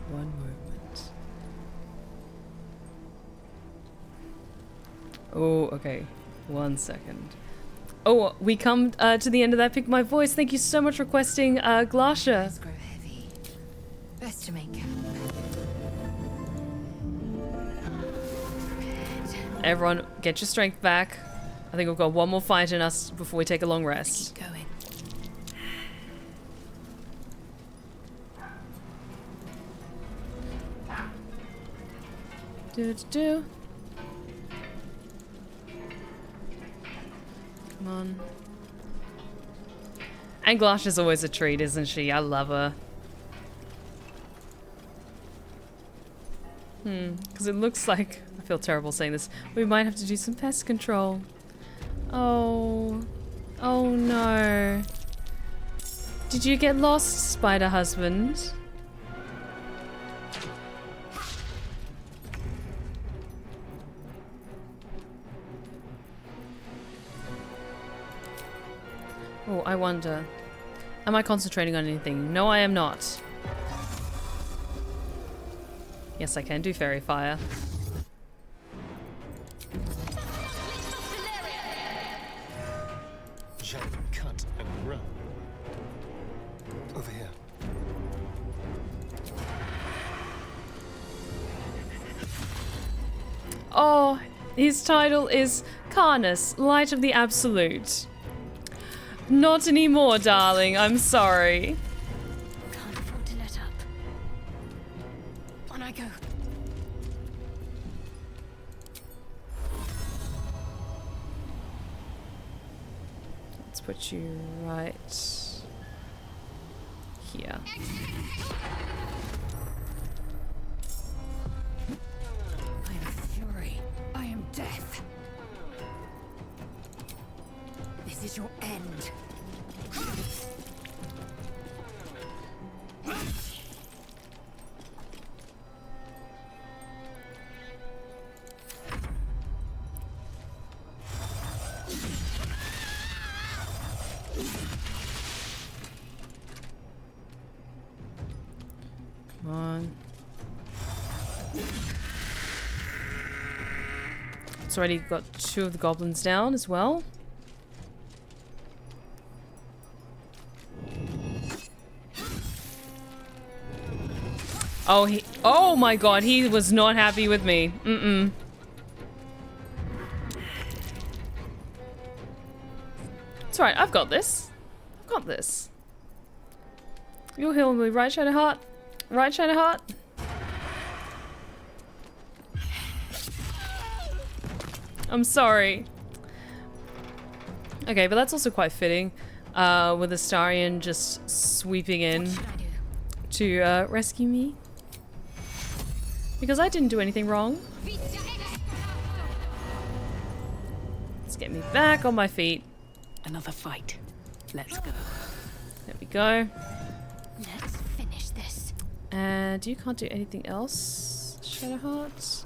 one moment. Oh, okay. 1 second. Oh, we come to the end of that Pick My Voice. Thank you so much for requesting Glasha.
Grow heavy. Best to make.
Everyone, get your strength back. I think we've got one more fight in us before we take a long rest.
Keep going.
Do. Come on. And Glasha's always a treat, isn't she? I love her. Because it looks like, I feel terrible saying this, we might have to do some pest control. Oh. Oh no. Did you get lost, spider husband? Oh, I wonder. Am I concentrating on anything? No, I am not. Yes, I can do fairy fire.
Jump, cut, and run. Over here.
Oh, his title is Carnus, Light of the Absolute. Not anymore, darling. I'm sorry.
Can't afford to let up. On I go.
Let's put you right here.
I am fury. I am death. This is your end.
Come on. It's already got 2 of the goblins down as well. Oh my god, he was not happy with me. It's alright, I've got this. I've got this. You'll heal me, right, Shadowheart? Right, Shadowheart? I'm sorry. Okay, but that's also quite fitting. With Astarion just sweeping in to rescue me. Because I didn't do anything wrong. Let's get me back on my feet.
Another fight. Let's go.
There we go.
Let's finish this.
And you can't do anything else, Shadowheart.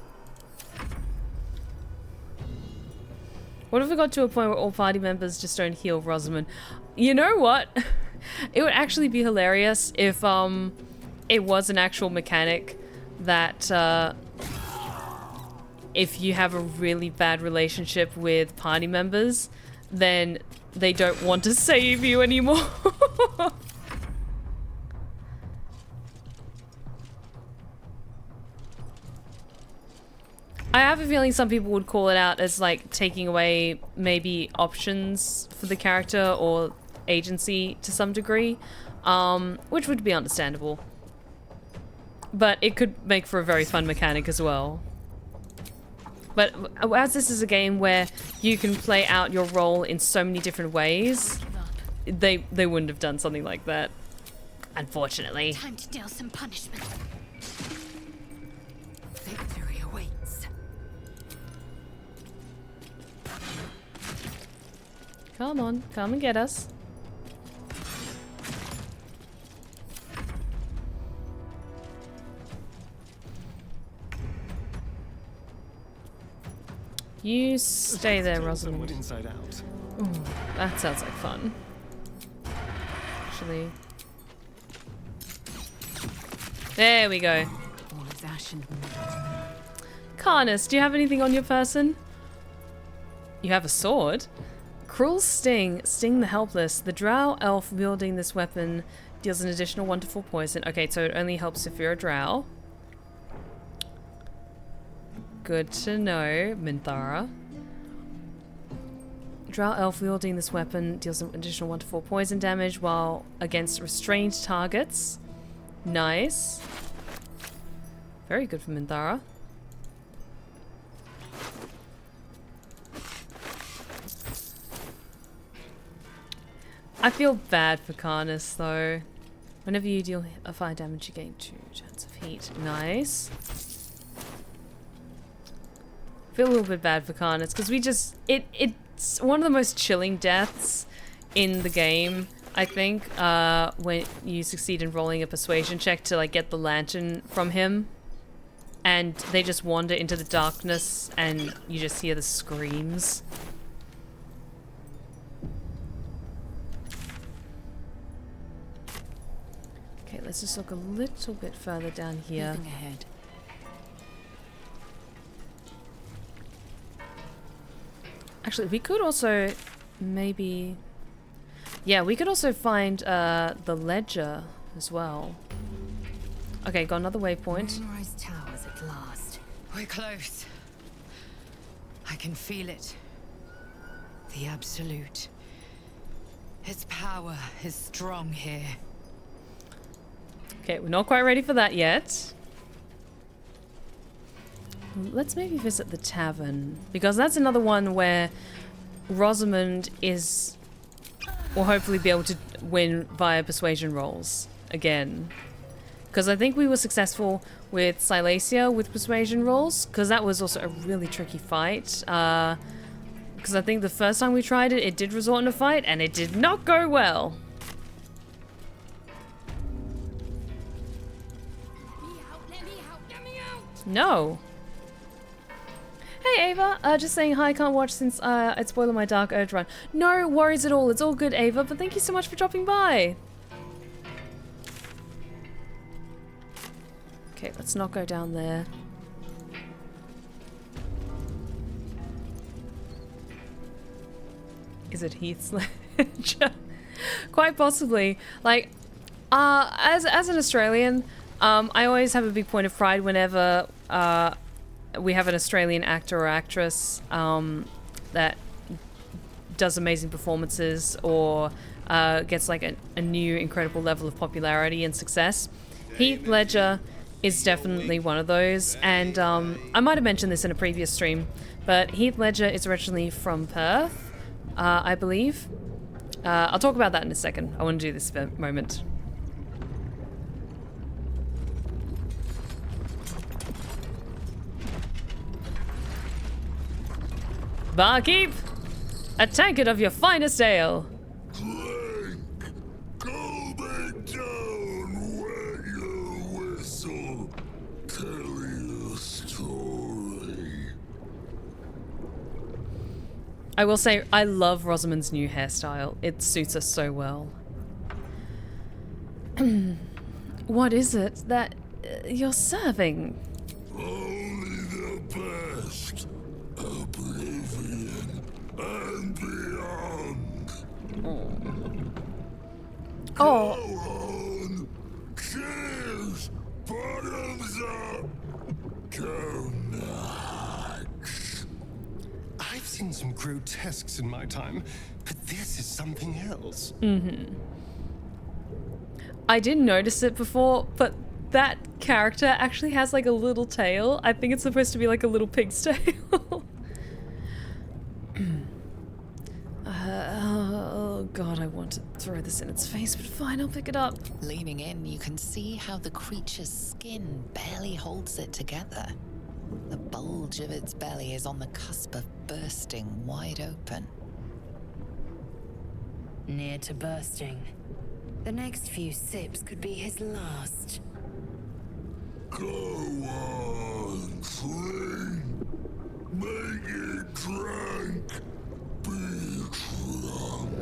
What if we got to a point where all party members just don't heal Rosamund? You know what? It would actually be hilarious if it was an actual mechanic that if you have a really bad relationship with party members, then they don't want to save you anymore. I have a feeling some people would call it out as like taking away maybe options for the character or agency to some degree, which would be understandable. But it could make for a very fun mechanic as well. But as this is a game where you can play out your role in so many different ways, they wouldn't have done something like that, unfortunately.
Time to deal some punishment. Victory awaits.
Come on, come and get us. You stay there, Rosamund.
Inside out.
Ooh, that sounds like fun. Actually. There we go.
All is ash and
Carnus, do you have anything on your person? You have a sword? Cruel Sting. Sting the helpless. The drow elf wielding this weapon deals an additional 1 to 4 poison. Okay, so it only helps if you're a drow. Good to know, Minthara. Drow elf wielding this weapon deals an additional 1 to 4 poison damage while against restrained targets. Nice. Very good for Minthara. I feel bad for Carnus though. Whenever you deal a fire damage, you gain 2 chance of heat. Nice. Feel a little bit bad for Carnus because we just it's one of the most chilling deaths in the game, I think, when you succeed in rolling a persuasion check to like get the lantern from him and they just wander into the darkness and you just hear the screams. Okay, let's just look a little bit further down here.
moving ahead.
Actually, we could also maybe... Yeah, we could also find the ledger as well. Okay, got another waypoint.
Moonrise Towers at last.
We're close. I can feel it. The Absolute. Its power is strong here.
Okay, we're not quite ready for that yet. Let's maybe visit the tavern, because that's another one where Rosamund will hopefully be able to win via persuasion rolls again. Because I think we were successful with Silesia with persuasion rolls, because that was also a really tricky fight. Because I think the first time we tried it, it did result in a fight, and it did not go well. No. Hey Ava, just saying hi, can't watch since it's spoiling my Dark Urge run. No worries at all, it's all good Ava, but thank you so much for dropping by. Okay, let's not go down there. Is it Heath's Ledger? Quite possibly. Like, as an Australian, I always have a big point of pride whenever we have an Australian actor or actress that does amazing performances or gets like a new incredible level of popularity and success. Heath Ledger is definitely one of those, and I might have mentioned this in a previous stream, but Heath Ledger is originally from Perth, I believe. I'll talk about that in a second. I want to do this for a moment. Barkeep, a tankard of your finest ale.
Clank, go back down, wet your whistle, tell your story.
I will say, I love Rosamund's new hairstyle. It suits her so well. What is it that you're serving?
Only the best. Oblivion and beyond.
Oh.
Go on. Cheers. Bottoms up. Go nuts.
I've seen some grotesques in my time, but this is something else.
Mm-hmm. I didn't notice it before, but that character actually has like a little tail. I think it's supposed to be like a little pig's tail. Oh god, I want to throw this in its face, but fine, I'll pick it up.
Leaning in, you can see how the creature's skin barely holds it together. The bulge of its belly is on the cusp of bursting wide open.
Near to bursting. The next few sips could be his last.
Go on, clean. Make it drunk. Be drunk.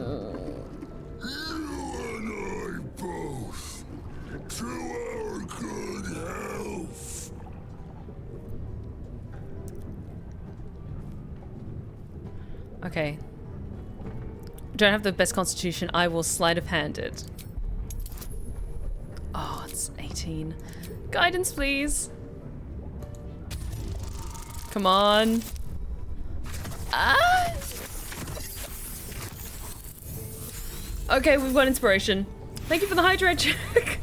You and I both. To our good health.
Okay. Don't have the best constitution. I will sleight of hand it. Oh, it's 18. Guidance, please. Come on. Ah! Okay, we've got inspiration. Thank you for the hydrate check.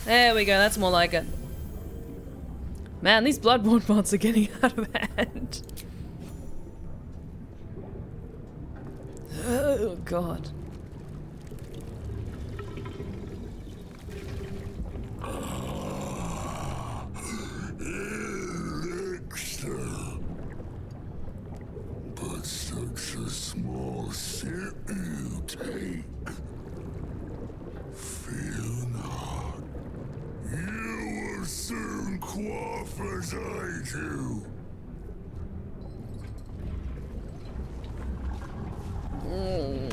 There we go, that's more like it. Man, these bloodborne mods are getting out of hand. Oh, God.
Elixir. But such a small sip you take. Fear not. You will soon quaff as I do.
Oh.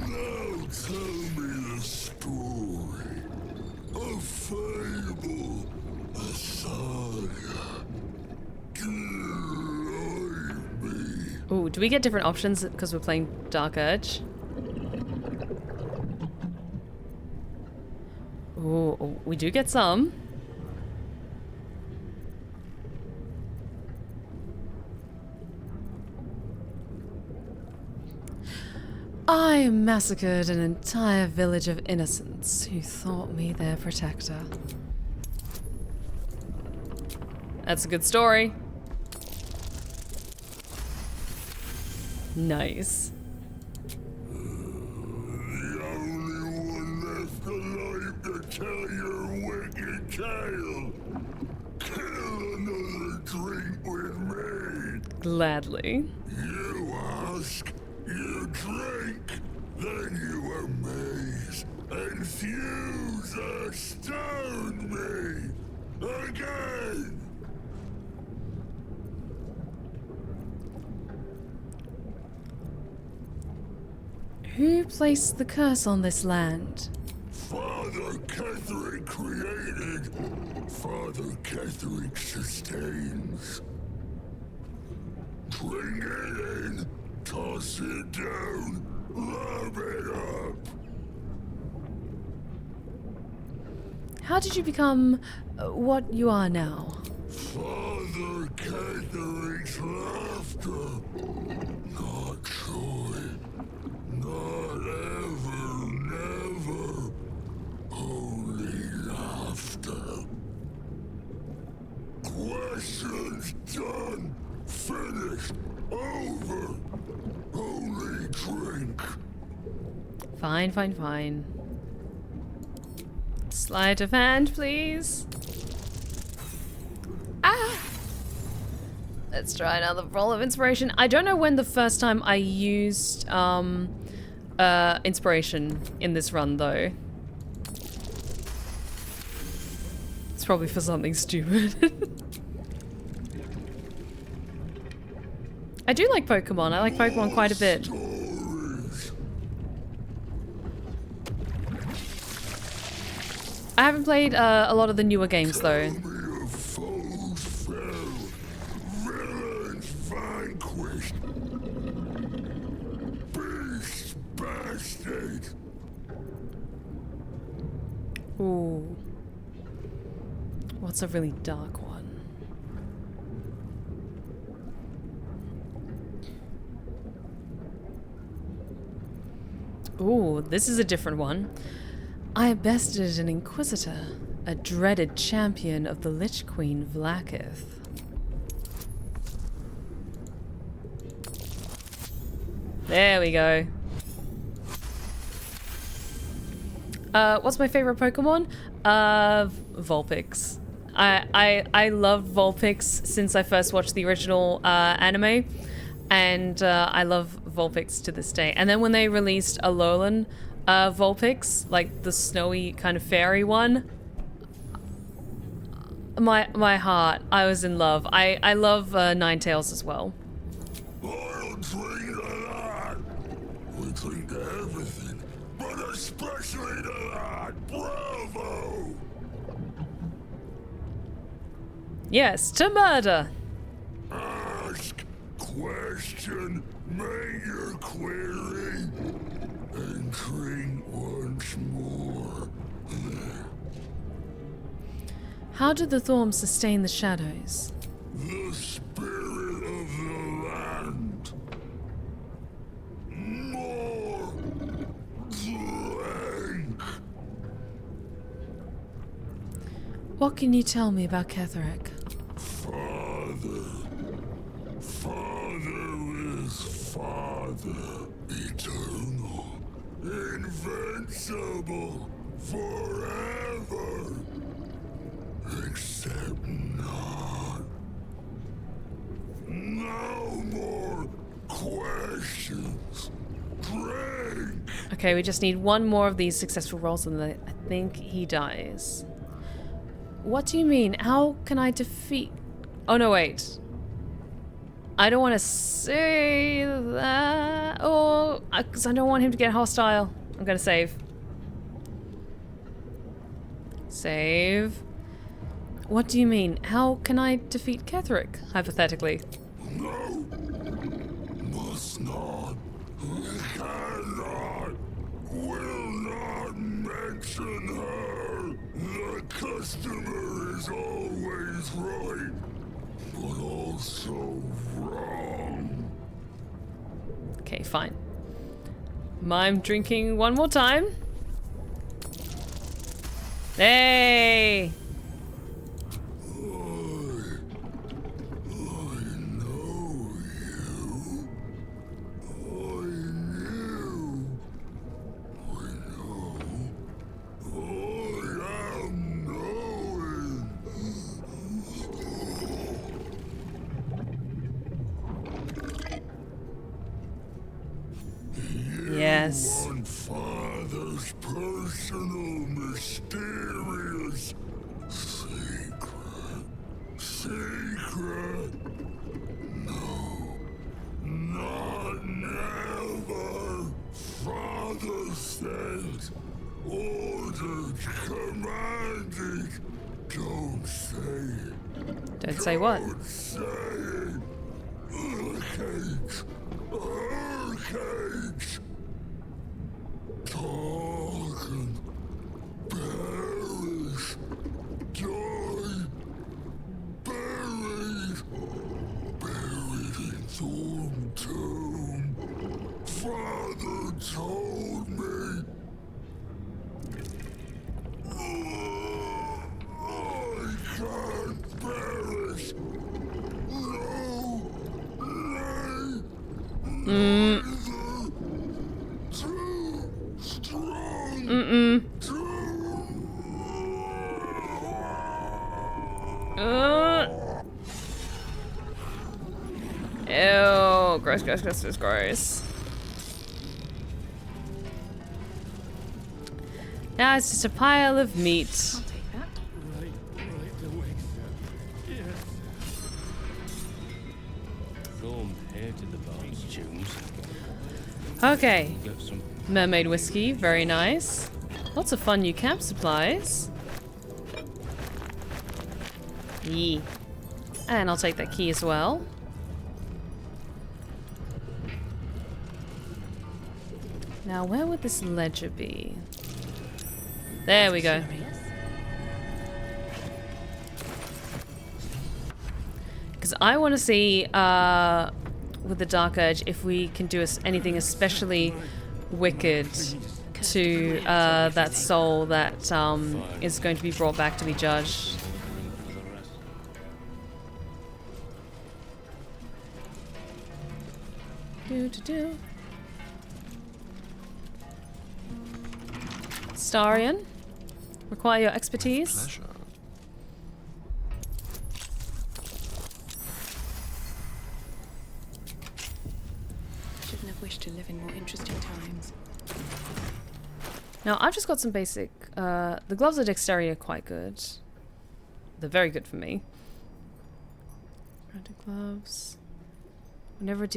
Now tell me the story. A fable, a saga. Delight me.
Ooh, do we get different options because we're playing Dark Urge? Ooh, we do get some. I massacred an entire village of innocents who thought me their protector. That's a good story. Nice.
The only one left alive to tell your wicked tale. Kill another drink with me.
Gladly.
You ask, you drink, then you amaze and fuse a stone me again.
Who placed the curse on this land?
Father Ketheric created, Father Ketheric sustains. Bring it in, toss it down, rub it up.
How did you become what you are now?
Father Ketheric's laughter, not joy. Not ever, never, only laughter. Questions done, finished, over, only drink.
Fine, fine, fine. Sleight of hand, please. Ah! Let's try another roll of inspiration. I don't know when the first time I used, inspiration in this run, though. It's probably for something stupid. I do like Pokemon. I like Pokemon quite a bit. I haven't played a lot of the newer games, though. Ooh. What's a really dark one? Ooh, this is a different one. I bested an Inquisitor, a dreaded champion of the Lich Queen Vlaakith. There we go. What's my favorite Pokemon? Vulpix. I love Vulpix since I first watched the original anime, and I love Vulpix to this day. And then when they released Alolan Vulpix, like the snowy kind of fairy one, my heart, I was in love. I love Ninetales as well.
I'll drink to that. We drink to everything, but especially to that. Bravo!
Yes, to murder.
Ask, question, make your query, and drink once more.
How did the Thorm sustain the shadows?
The spirit of the land. More drink.
What can you tell me about Ketheric?
Father. Father is Father. Eternal. Invincible. Forever. Except not. No more questions. Drink.
Okay, we just need one more of these successful rolls and then I think he dies. What do you mean? How can I defeat... Oh, no, wait. I don't want to say that. Oh, because I don't want him to get hostile. I'm going to save. Save. What do you mean? How can I defeat Ketheric, hypothetically?
No. must not, cannot, will not mention her. The customer is always right, but also wrong.
Okay, fine. I'm drinking one more time. Hey! Yes.
One father's personal, mysterious secret. Secret? No. Not never. Father said, ordered, commanded. Don't say it.
Don't say what?
Don't say it. Archangels. Archangels. Talk and perish. Die. Buried. Buried in Thorm tomb. Father told me. I can't perish. No. Nay. Too strong.
Ew, gross, gross, gross, gross, gross. Now it's just a pile of meat.
I'll take that.
Right away, sir. Yes. Thorm hated the Bard's tunes.
Okay.
Got some
Mermaid whiskey, very nice. Lots of fun new camp supplies. Yee. And I'll take that key as well. Now, where would this ledger be? There we go. Because I want to see, with the Dark Urge, if we can do anything especially wicked to that soul that is going to be brought back to be judged. Do. Starion, require your expertise.
Pleasure.
Shouldn't have wished to live in more interesting times.
Now I've just got some basic. The gloves of dexterity are quite good. They're very good for me. Random gloves. Whenever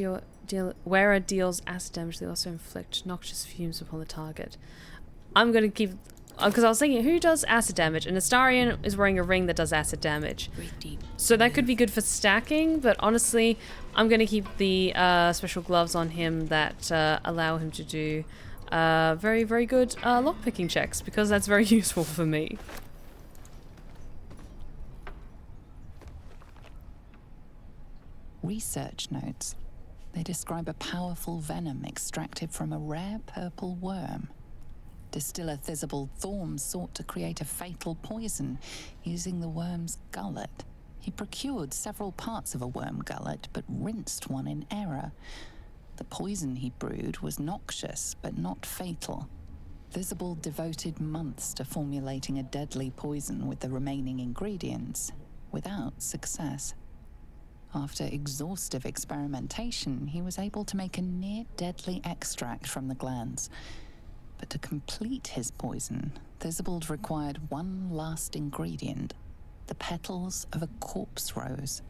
wearer deals acid damage, they also inflict noxious fumes upon the target. I'm gonna keep, because I was thinking, who does acid damage? And Astarion is wearing a ring that does acid damage. So that could be good for stacking, but honestly, I'm gonna keep the special gloves on him that allow him to do very, very good lockpicking checks, because that's very useful for me.
Research notes. They describe a powerful venom extracted from a rare purple worm. Distiller Thizabald Thorm sought to create a fatal poison using the worm's gullet. He procured several parts of a worm gullet, but rinsed one in error. The poison he brewed was noxious, but not fatal. Thizabald devoted months to formulating a deadly poison with the remaining ingredients, without success. After exhaustive experimentation, he was able to make a near-deadly extract from the glands. But to complete his poison, Thizabald required one last ingredient, the petals of a corpse rose.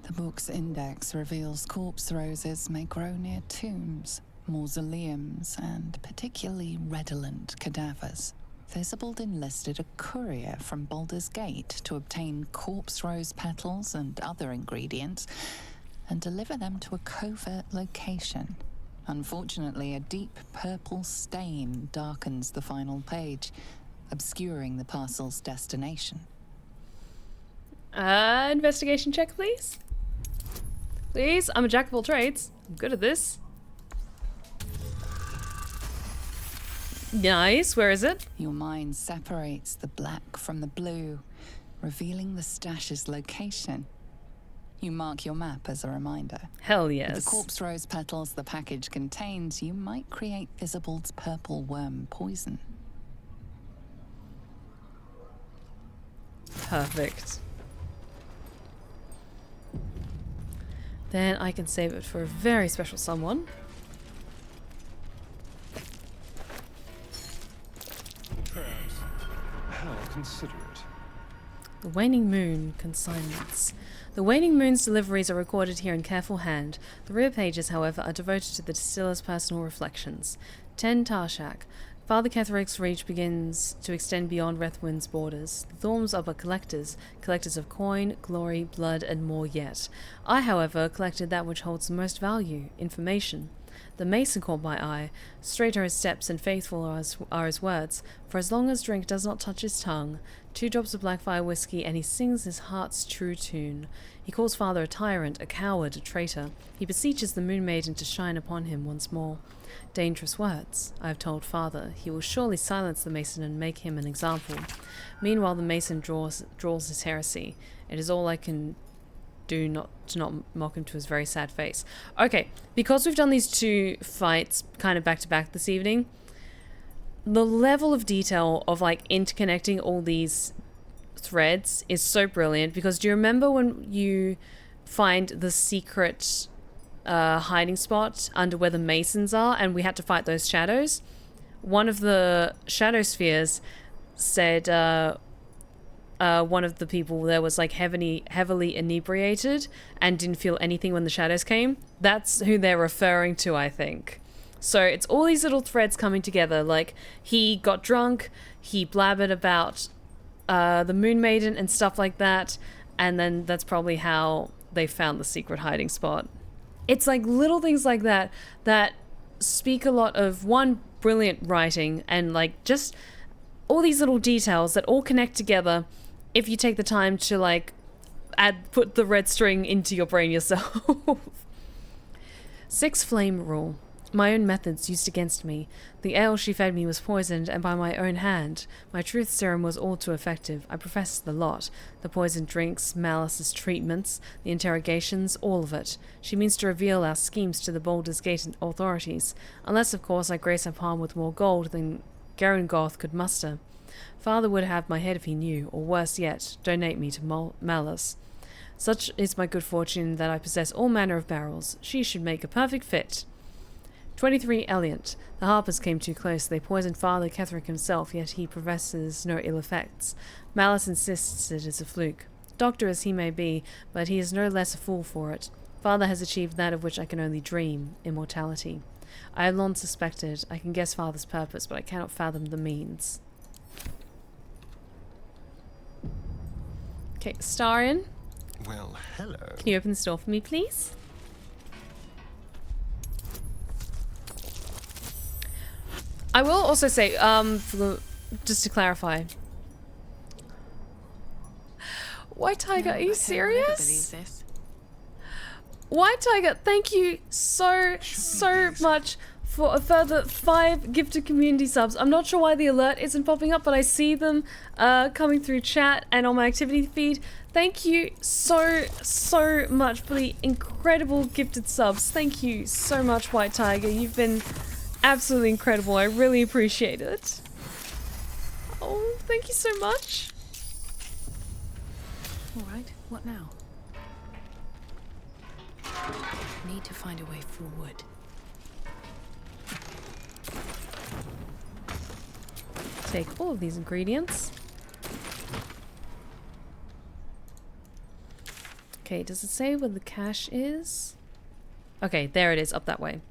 The book's index reveals corpse roses may grow near tombs, mausoleums, and particularly redolent cadavers. Thizabald enlisted a courier from Baldur's Gate to obtain corpse rose petals and other ingredients, and deliver them to a covert location. Unfortunately, a deep purple stain darkens the final page, obscuring the parcel's destination.
Investigation check, please. Please, I'm a jack of all trades. I'm good at this. Nice, where is it?
Your mind separates the black from the blue, revealing the stash's location. You mark your map as a reminder.
Hell yes.
With the corpse rose petals the package contains, you might create Visible's purple worm poison.
Perfect. Then I can save it for a very special someone.
Perhaps. How considerate.
The Waning Moon consignments. The Waning Moon's deliveries are recorded here in careful hand. The rear pages, however, are devoted to the distiller's personal reflections. 10 Tarshak. Father Ketheric's reach begins to extend beyond Rethwin's borders. The Thorms are but collectors, collectors of coin, glory, blood, and more yet. I, however, collected that which holds the most value, information. The mason caught my eye. Straight are his steps and faithful are his words, for as long as drink does not touch his tongue, 2 drops of Blackfire whiskey, and he sings his heart's true tune. He calls Father a tyrant, a coward, a traitor. He beseeches the Moon Maiden to shine upon him once more. Dangerous words, I have told Father. He will surely silence the Mason and make him an example. Meanwhile, the Mason draws his heresy. It is all I can do to not mock him to his very sad face. Okay, because we've done these 2 fights kind of back to back this evening, the level of detail of like interconnecting all these threads is so brilliant. Because do you remember when you find the secret hiding spot under where the Masons are and we had to fight those shadows? One of the shadow spheres said one of the people there was like heavily inebriated and didn't feel anything when the shadows came. That's who they're referring to, I think. So it's all these little threads coming together. Like, he got drunk, he blabbered about the Moon Maiden and stuff like that, and then that's probably how they found the secret hiding spot. It's like little things like that that speak a lot of, one, brilliant writing, and like just all these little details that all connect together if you take the time to like put the red string into your brain yourself. 6 Flame Rule. My own methods used against me. The ale she fed me was poisoned, and by my own hand. My truth serum was all too effective. I professed the lot. The poisoned drinks, Malice's treatments, the interrogations, all of it. She means to reveal our schemes to the Baldur's Gate authorities. Unless, of course, I grace her palm with more gold than Garangoth could muster. Father would have my head if he knew, or worse yet, donate me to Malice. Such is my good fortune that I possess all manner of barrels. She should make a perfect fit. 23 Eliant. The Harpers came too close. They poisoned Father Ketheric himself, yet he professes no ill effects. Malice insists it is a fluke. Doctor as he may be, but he is no less a fool for it. Father has achieved that of which I can only dream, immortality. I have long suspected. I can guess Father's purpose, but I cannot fathom the means. Okay, Starion.
Well, hello.
Can you open this door for me, please? I will also say, just to clarify. White Tiger, are you serious? White Tiger, thank you so much for a further 5 gifted community subs. I'm not sure why the alert isn't popping up, but I see them coming through chat and on my activity feed. Thank you so much for the incredible gifted subs. Thank you so much, White Tiger. You've been absolutely incredible. I really appreciate it. Oh, thank you so much.
Alright, what now? Need to find a way forward.
Take all of these ingredients. Okay, does it say where the cache is? Okay, there it is, up that way.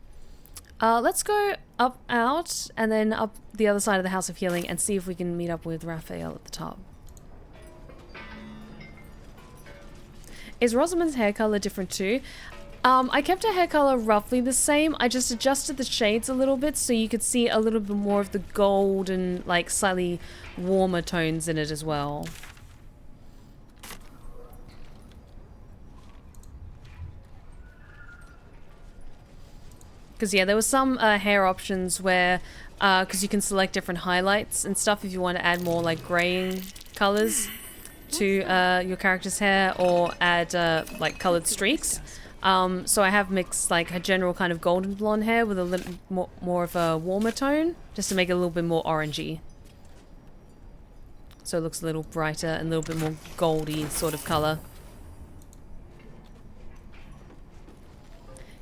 Let's go up out and then up the other side of the House of Healing and see if we can meet up with Raphael at the top. Is Rosamund's hair color different too? I kept her hair color roughly the same. I just adjusted the shades a little bit so you could see a little bit more of the gold and like slightly warmer tones in it as well. Because yeah, there were some hair options where, because you can select different highlights and stuff if you want to add more like graying colors to your character's hair or add like colored streaks. So I have mixed like her general kind of golden blonde hair with a little more of a warmer tone, just to make it a little bit more orangey. So it looks a little brighter and a little bit more goldy sort of color.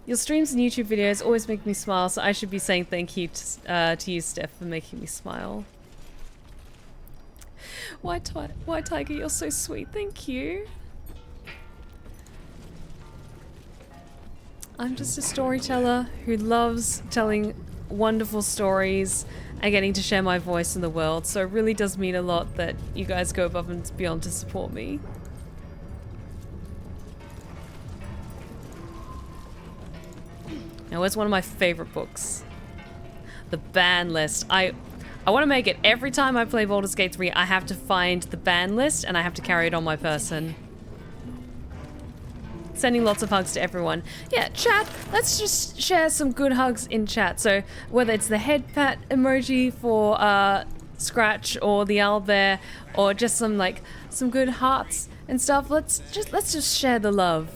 Your streams and YouTube videos always make me smile, so I should be saying thank you to you, Steph, for making me smile. White Tiger, you're so sweet. Thank you. I'm just a storyteller who loves telling wonderful stories and getting to share my voice in the world, so it really does mean a lot that you guys go above and beyond to support me. Now, where's one of my favorite books? The ban list. I want to make it every time I play Baldur's Gate 3, I have to find the ban list and I have to carry it on my person. Sending lots of hugs to everyone. Yeah, chat, let's just share some good hugs in chat. So whether it's the head pat emoji for Scratch or the owlbear or just some good hearts and stuff, let's just share the love.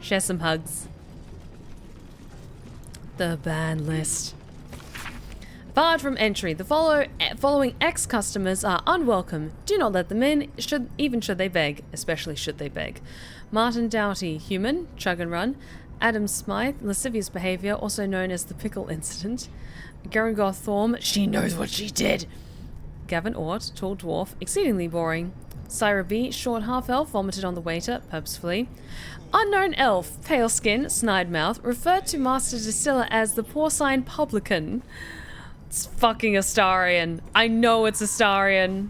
Share some hugs. The ban list. Barred from entry. The following ex-customers are unwelcome. Do not let them in, even should they beg, especially should they beg. Martin Doughty, human, chug and run. Adam Smythe, lascivious behavior, also known as the pickle incident. Garangoth Thorm, she knows what she did. Gavin Ort, tall dwarf, exceedingly boring. Syra B, short half-elf, vomited on the waiter, purposefully. Unknown elf, pale skin, snide mouth, referred to Master Distiller as the porcine publican. It's fucking Astarion. I know it's Astarion.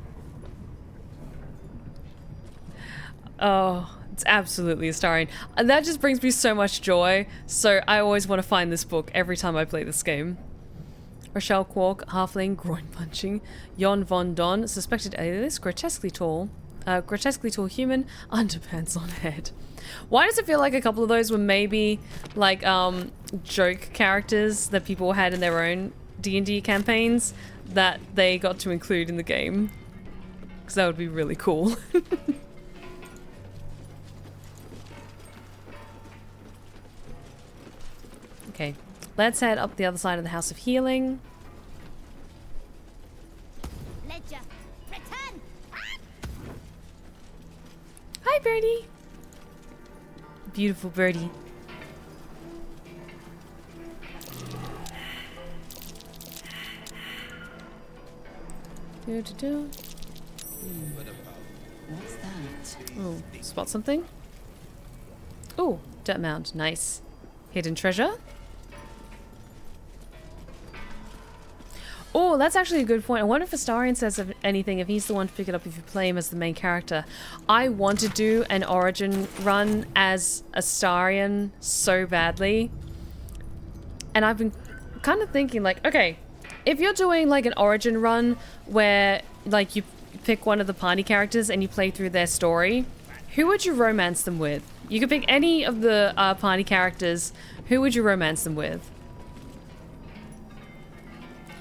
Oh, it's absolutely Astarion. And that just brings me so much joy, so I always want to find this book every time I play this game. Rochelle Quark, halfling, groin punching. Jon Von Don, suspected alias, grotesquely tall human, underpants on head. Why does it feel like a couple of those were maybe like joke characters that people had in their own D&D campaigns that they got to include in the game? Because that would be really cool. Okay, let's head up the other side of the House of Healing.
Ledger, return.
Hi, Birdie. Beautiful birdie.
What's that?
Oh, spot something? Oh, dirt mound. Nice. Hidden treasure. Oh, that's actually a good point. I wonder if Astarion says anything, if he's the one to pick it up if you play him as the main character. I want to do an origin run as Astarion so badly. And I've been kind of thinking like, okay, if you're doing like an origin run where like you pick one of the party characters and you play through their story, who would you romance them with? You could pick any of the party characters. Who would you romance them with?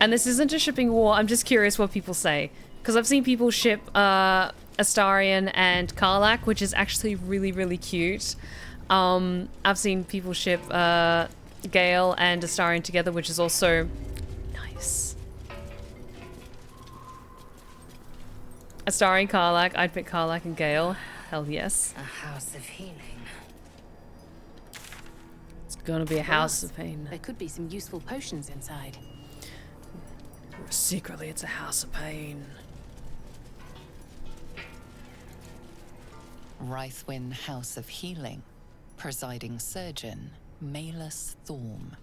And this isn't a shipping war, I'm just curious what people say. Because I've seen people ship Astarion and Karlach, which is actually really, really cute. I've seen people ship Gale and Astarion together, which is also nice. Astarion, Karlach, I'd pick Karlach and Gale. Hell yes.
A house of healing.
It's gonna be a house of pain.
There could be some useful potions inside.
Secretly, it's a house of pain.
Rythwin House of Healing. Presiding surgeon, Malus Thorm.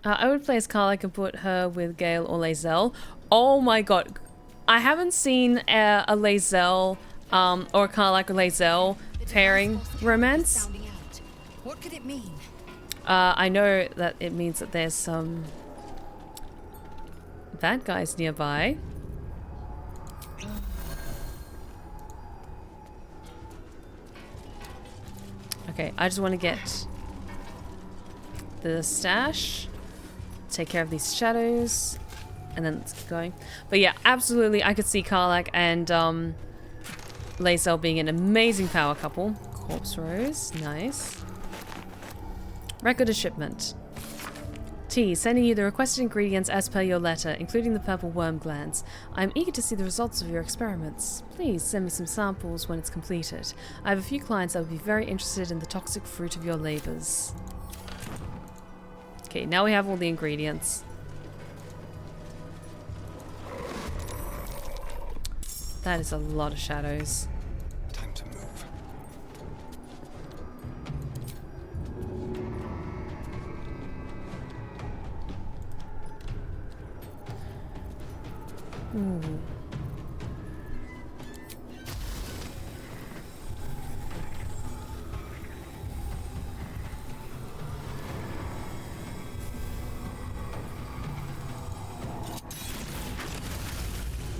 I would play as Karlach and put her with Gale or Lae'zel. Oh my god. I haven't seen a Lae'zel or Karlach or Lae'zel pairing romance.
What could it mean?
I know that it means that there's some bad guys nearby. Okay, I just want to get the stash, take care of these shadows, and then let's keep going. But yeah, absolutely, I could see Karlach and Lae'zel being an amazing power couple. Corpse Rose, nice. Record of shipment. T, sending you the requested ingredients as per your letter, including the purple worm glands. I am eager to see the results of your experiments. Please send me some samples when it's completed. I have a few clients that would be very interested in the toxic fruit of your labors. Okay, now we have all the ingredients. That is a lot of shadows.
Time to move.
Ooh.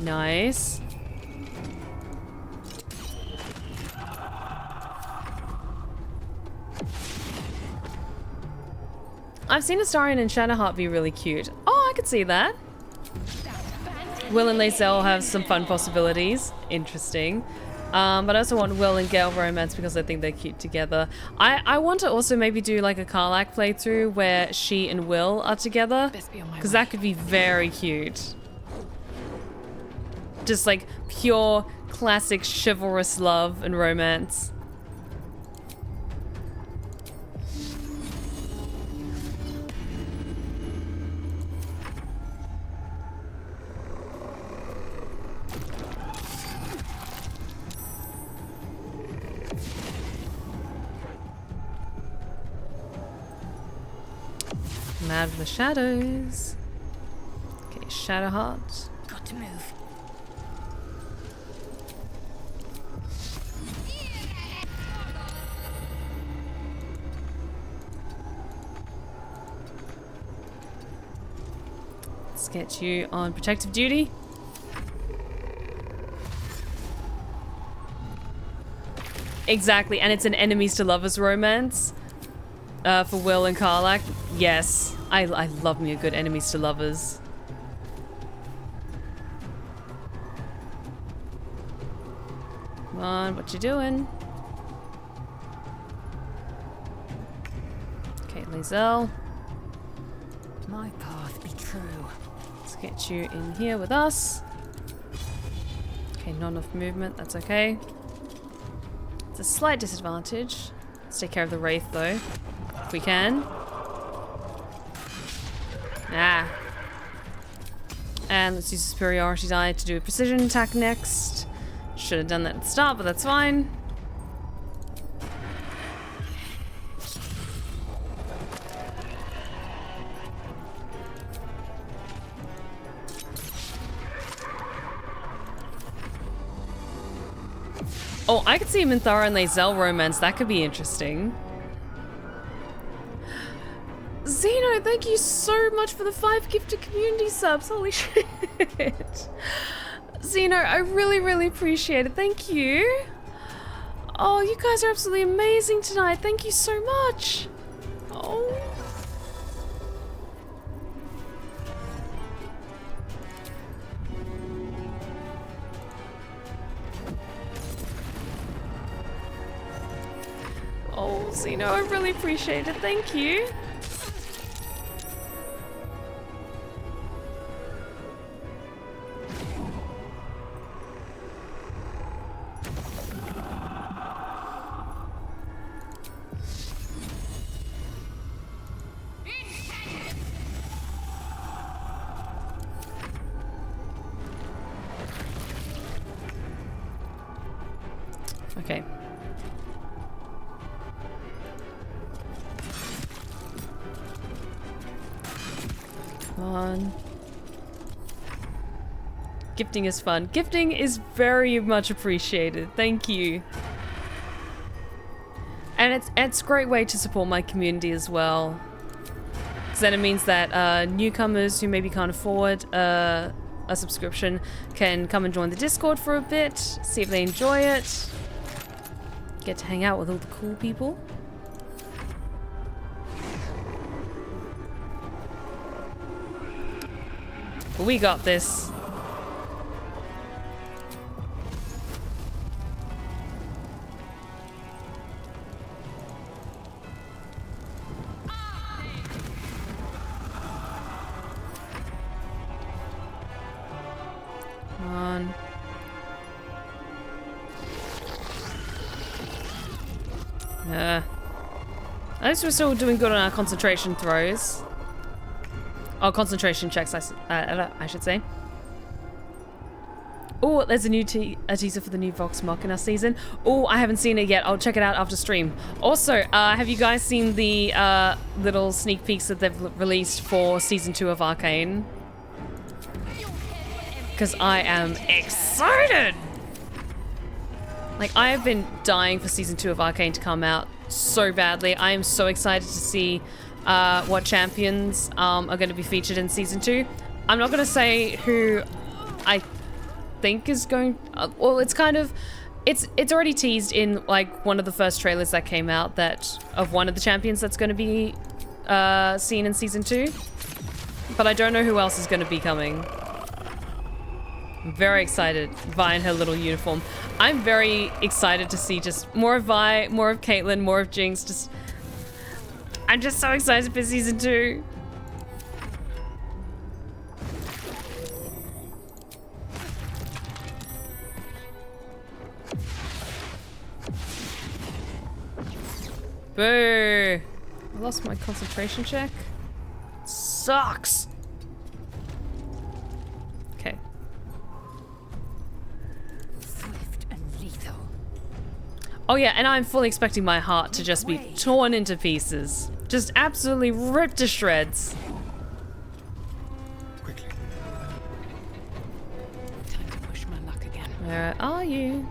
Nice. I've seen Astarion and Shadowheart be really cute. Oh, I could see that. Will and Lae'zel have some fun possibilities. Interesting. But I also want Will and Gale romance because I think they're cute together. I want to also maybe do like a Karlach playthrough where she and Will are together. Because that could be very cute. Just like pure classic chivalrous love and romance. Mad with the shadows. Okay, Shadowheart.
Got to move.
Let's get you on protective duty. Exactly, and it's an enemies to lovers romance for Will and Karlach. Yes, I love me a good enemies to lovers. Come on, what you doing? Okay, Lae'zel.
My path be true.
Let's get you in here with us. Okay, not enough movement, that's okay. It's a slight disadvantage. Let's take care of the Wraith though, if we can. Ah. And let's use the superiority die to do a precision attack next. Should have done that at the start, but that's fine. Oh, I could see him in Thara and Lae'zel romance. That could be interesting. Zeno, thank you so much for the 5 gifted community subs. Holy shit. Zeno, I really, really appreciate it. Thank you. Oh, you guys are absolutely amazing tonight. Thank you so much. Oh. Oh, Zeno, I really appreciate it. Thank you. Okay. Come on. Gifting is fun. Gifting is very much appreciated. Thank you. And it's a great way to support my community as well. Because then it means that newcomers who maybe can't afford a subscription can come and join the Discord for a bit, see if they enjoy it, get to hang out with all the cool people. But we got this. Come on. At least we're still doing good on our concentration throws. Oh, concentration checks, I should say. Oh, there's a new teaser for the new Vox Machina season. Oh, I haven't seen it yet. I'll check it out after stream. Also, have you guys seen the little sneak peeks that they've released for season 2 of Arcane? Because I am excited! Like, I have been dying for season 2 of Arcane to come out so badly. I am so excited to see what champions are going to be featured in season 2. I'm not going to say who I think is going... well, it's kind of... It's already teased in, like, one of the first trailers that came out that of one of the champions that's going to be seen in season 2. But I don't know who else is going to be coming. I'm very excited. Vi in her little uniform. I'm very excited to see just more of Vi, more of Caitlyn, more of Jinx. Just... I'm just so excited for season 2. Boo! I lost my concentration check. Sucks! Okay.
Swift and lethal.
Oh yeah, and I'm fully expecting my heart to just be torn into pieces. Just absolutely ripped to shreds.
Quickly.
Time to push my luck again.
Where are you?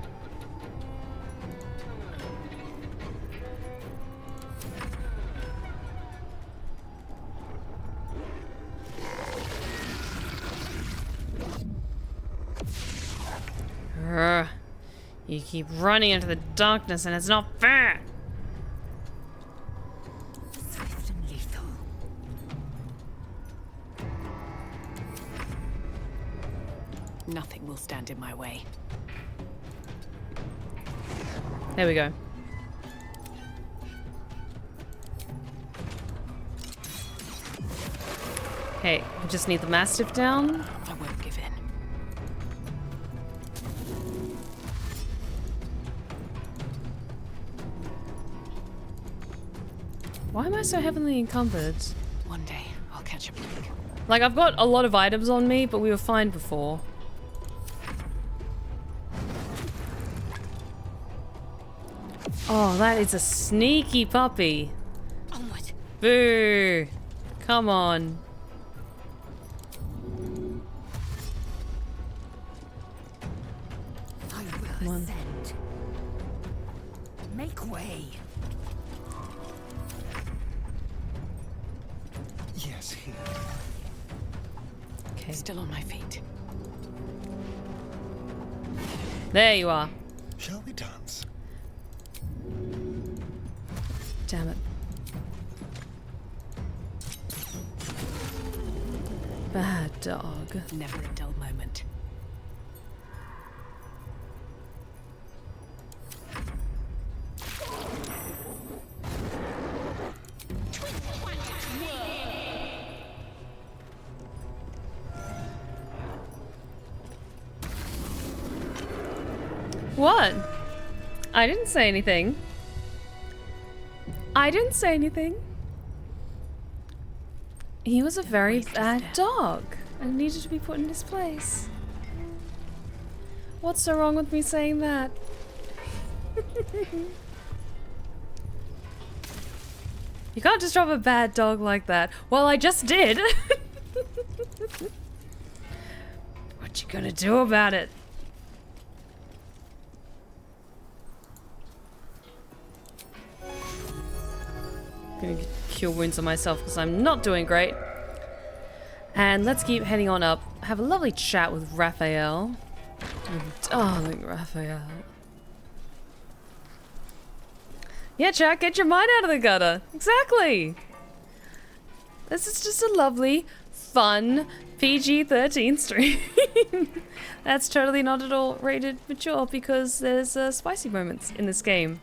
You keep running into the darkness and it's not fair!
Swift and lethal. Nothing will stand in my way.
There we go. Okay, we just need the Mastiff down.
I won't give in.
Why am I so heavily encumbered?
One day, I'll catch a break.
Like, I've got a lot of items on me, but we were fine before. Oh, that is a sneaky puppy.
Onward.
Boo! Come on.
I will ascend. Make way.
Yes, here.
Okay.
Still on my feet.
There you are.
Shall we dance?
Damn it. Bad dog.
Never a dull moment.
What? I didn't say anything. I didn't say anything. He was a very bad dog and needed to be put in his place. What's so wrong with me saying that? You can't just drop a bad dog like that. Well, I just did. What you gonna do about it? Gonna cure wounds on myself because I'm not doing great. And let's keep heading on up. Have a lovely chat with Raphael. Darling Raphael. Yeah, chat, get your mind out of the gutter. Exactly. This is just a lovely, fun, PG-13 stream. That's totally not at all rated mature because there's spicy moments in this game.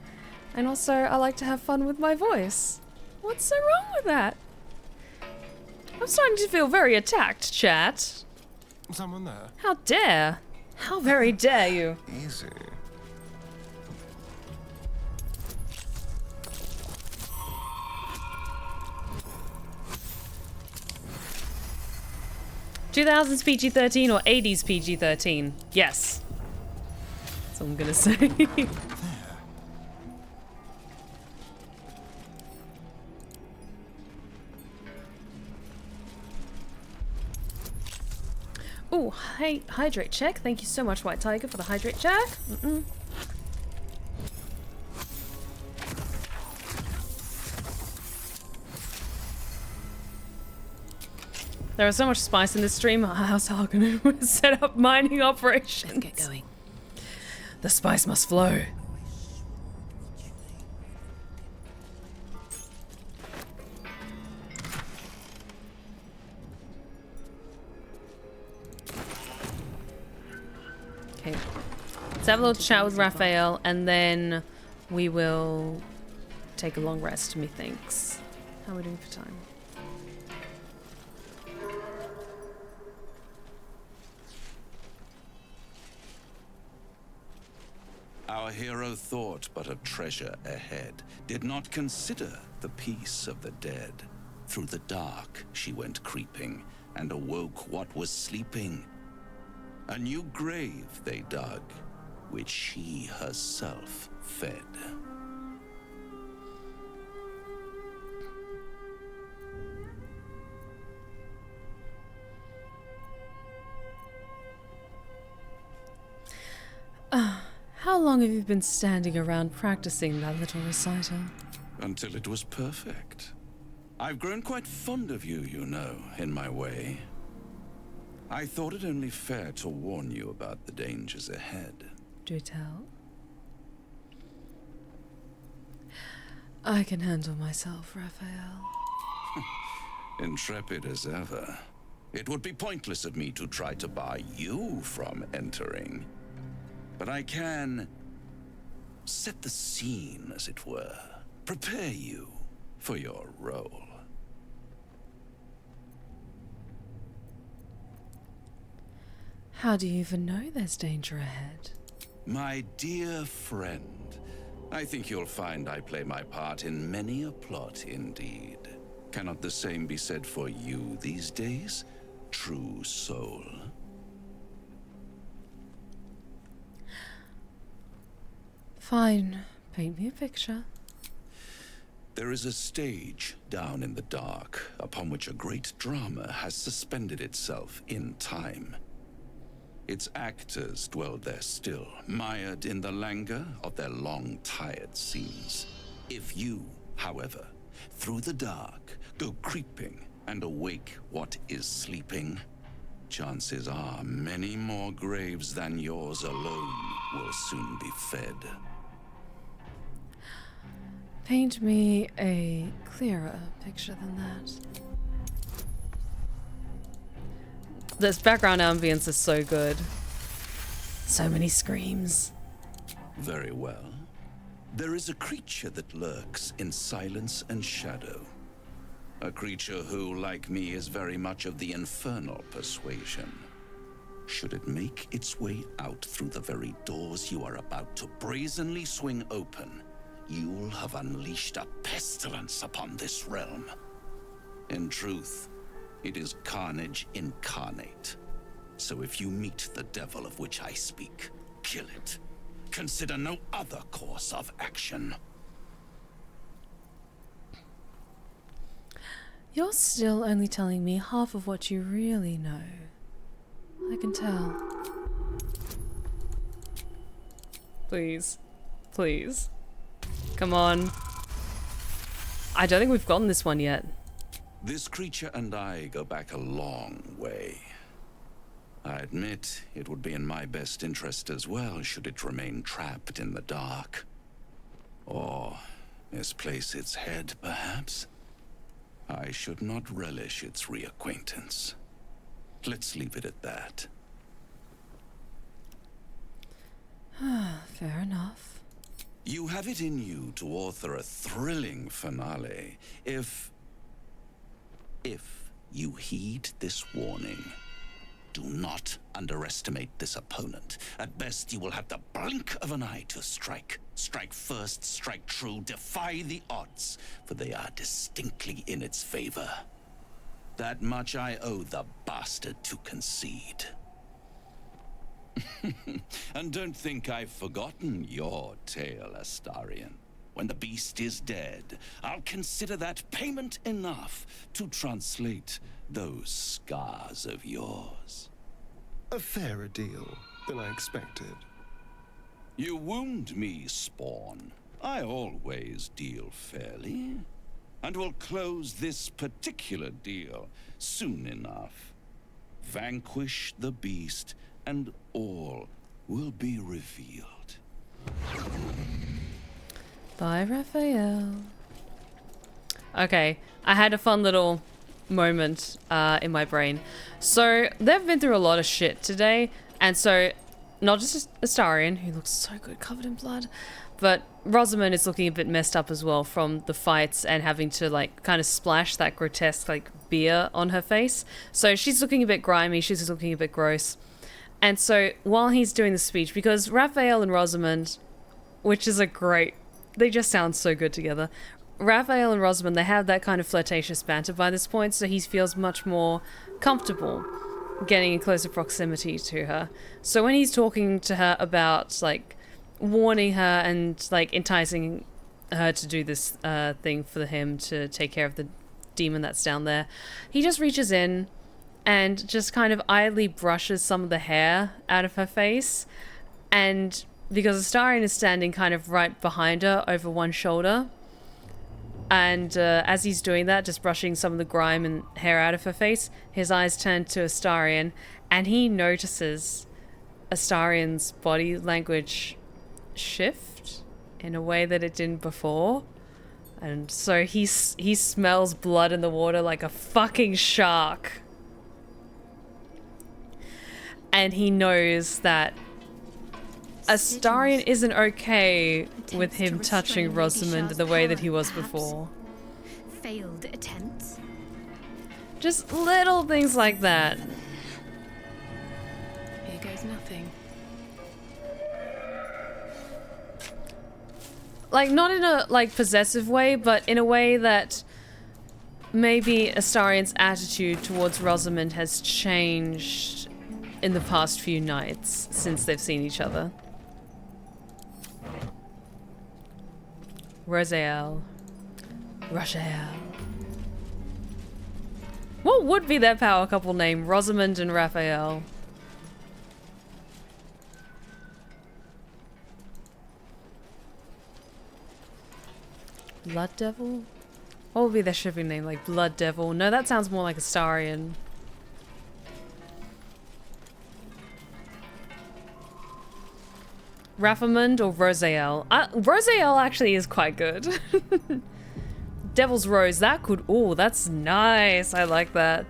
And also, I like to have fun with my voice. What's so wrong with that? I'm starting to feel very attacked, chat.
Someone there?
How dare? How very dare you?
Easy.
$2000s PG-13 or $80s PG-13? Yes. That's what I'm gonna say. Oh, hey, hydrate check. Thank you so much, White Tiger, for the hydrate check. There is so much spice in this stream. I was going to set up mining operations.
Let's get going.
The spice must flow. Okay. Let's have a little chat with Raphael and then we will take a long rest, methinks. How are we doing for time?
Our hero thought but of treasure ahead, did not consider the peace of the dead. Through the dark she went creeping, and awoke what was sleeping. A new grave they dug, which she herself fed.
How long have you been standing around practicing that little recital?
Until it was perfect. I've grown quite fond of you, you know, in my way. I thought it only fair to warn you about the dangers ahead.
Do tell. I can handle myself, Raphael.
Intrepid as ever. It would be pointless of me to try to bar you from entering. But I can set the scene, as it were. Prepare you for your role.
How do you even know there's danger ahead?
My dear friend, I think you'll find I play my part in many a plot indeed. Cannot the same be said for you these days, true soul?
Fine. Paint me a picture.
There is a stage down in the dark upon which a great drama has suspended itself in time. Its actors dwell there still, mired in the languor of their long, tired scenes. If you, however, through the dark, go creeping and awake what is sleeping, chances are many more graves than yours alone will soon be fed.
Paint me a clearer picture than that. This background ambience is so good. So many screams.
Very well. There is a creature that lurks in silence and shadow. A creature who, like me, is very much of the infernal persuasion. Should it make its way out through the very doors you are about to brazenly swing open, you'll have unleashed a pestilence upon this realm. In truth, it is carnage incarnate. So if you meet the devil of which I speak, kill it. Consider no other course of action.
You're still only telling me half of what you really know. I can tell. Please. Please. Come on. I don't think we've gotten this one yet.
This creature and I go back a long way. I admit it would be in my best interest as well should it remain trapped in the dark. Or misplace its head, perhaps? I should not relish its reacquaintance. Let's leave it at that.
Fair enough.
You have it in you to author a thrilling finale if you heed this warning. Do not underestimate this opponent. At best, you will have the blink of an eye to strike. Strike first, strike true, defy the odds, for they are distinctly in its favor. That much I owe the bastard to concede. And don't think I've forgotten your tale, Astarion. When the beast is dead, I'll consider that payment enough to translate those scars of yours.
A fairer deal than I expected.
You wound me, Spawn. I always deal fairly. And will close this particular deal soon enough. Vanquish the beast, and all will be revealed.
Bye, Raphael. Okay, I had a fun little moment in my brain. So, they've been through a lot of shit today, and so, not just Astarion, who looks so good covered in blood, but Rosamund is looking a bit messed up as well from the fights and having to, like, kind of splash that grotesque, like, beer on her face. So, she's looking a bit grimy, she's looking a bit gross. And so, while he's doing the speech, because Raphael and Rosamund, which is a great... They just sound so good together. Raphael and Rosamund, they have that kind of flirtatious banter by this point, so he feels much more comfortable getting in closer proximity to her. So when he's talking to her about, like, warning her and, like, enticing her to do this thing for him to take care of the demon that's down there, he just reaches in and just kind of idly brushes some of the hair out of her face, and because Astarion is standing kind of right behind her over one shoulder. And as he's doing that, just brushing some of the grime and hair out of her face, his eyes turn to Astarion, and he notices Astarion's body language shift in a way that it didn't before. And so he smells blood in the water like a fucking shark. And he knows that Astarion isn't okay with him touching Rosamund the way that he was before.
Failed attempts.
Just little things like that.
Here goes nothing.
Like, not in a, like, possessive way, but in a way that maybe Astarion's attitude towards Rosamund has changed in the past few nights since they've seen each other. Raphael. What would be their power couple name? Rosamund and Raphael. Blood Devil? What would be their shipping name? Like Blood Devil? No, that sounds more like Astarion. Raphamund or Rosael? Rosael actually is quite good. Devil's Rose, that could... Oh, that's nice. I like that.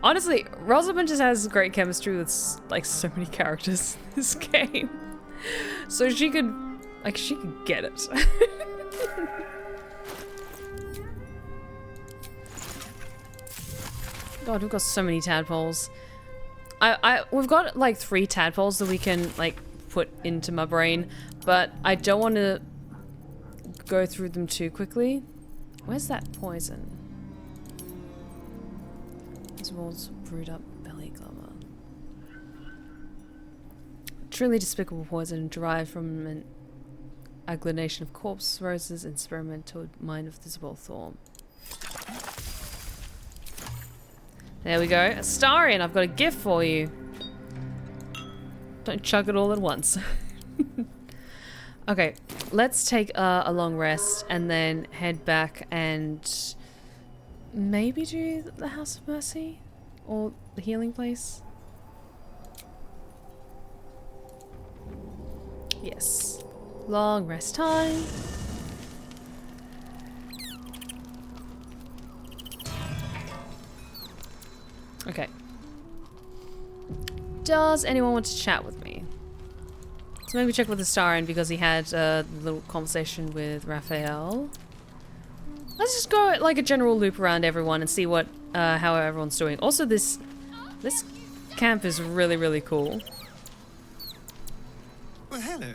Honestly, Rosamund just has great chemistry with, like, so many characters in this game. So she could... Like, she could get it. God, we've got so many tadpoles. We've got, like, 3 tadpoles that we can, like, put into my brain, but I don't want to go through them too quickly. Where's that poison? These walls brewed up belly glamour. Truly despicable poison derived from an agglomeration of corpse roses and experimental mine of visible Thorm. There we go. Astarion, I've got a gift for you. Don't chug it all at once. Okay, let's take a long rest and then head back and maybe do the House of Mercy or the healing place. Yes. Long rest time. Okay. Does anyone want to chat with me? So maybe check with the Scion because he had a little conversation with Raphael. Let's just go like a general loop around everyone and see what how everyone's doing. Also, this camp is really, really cool.
Well, hello.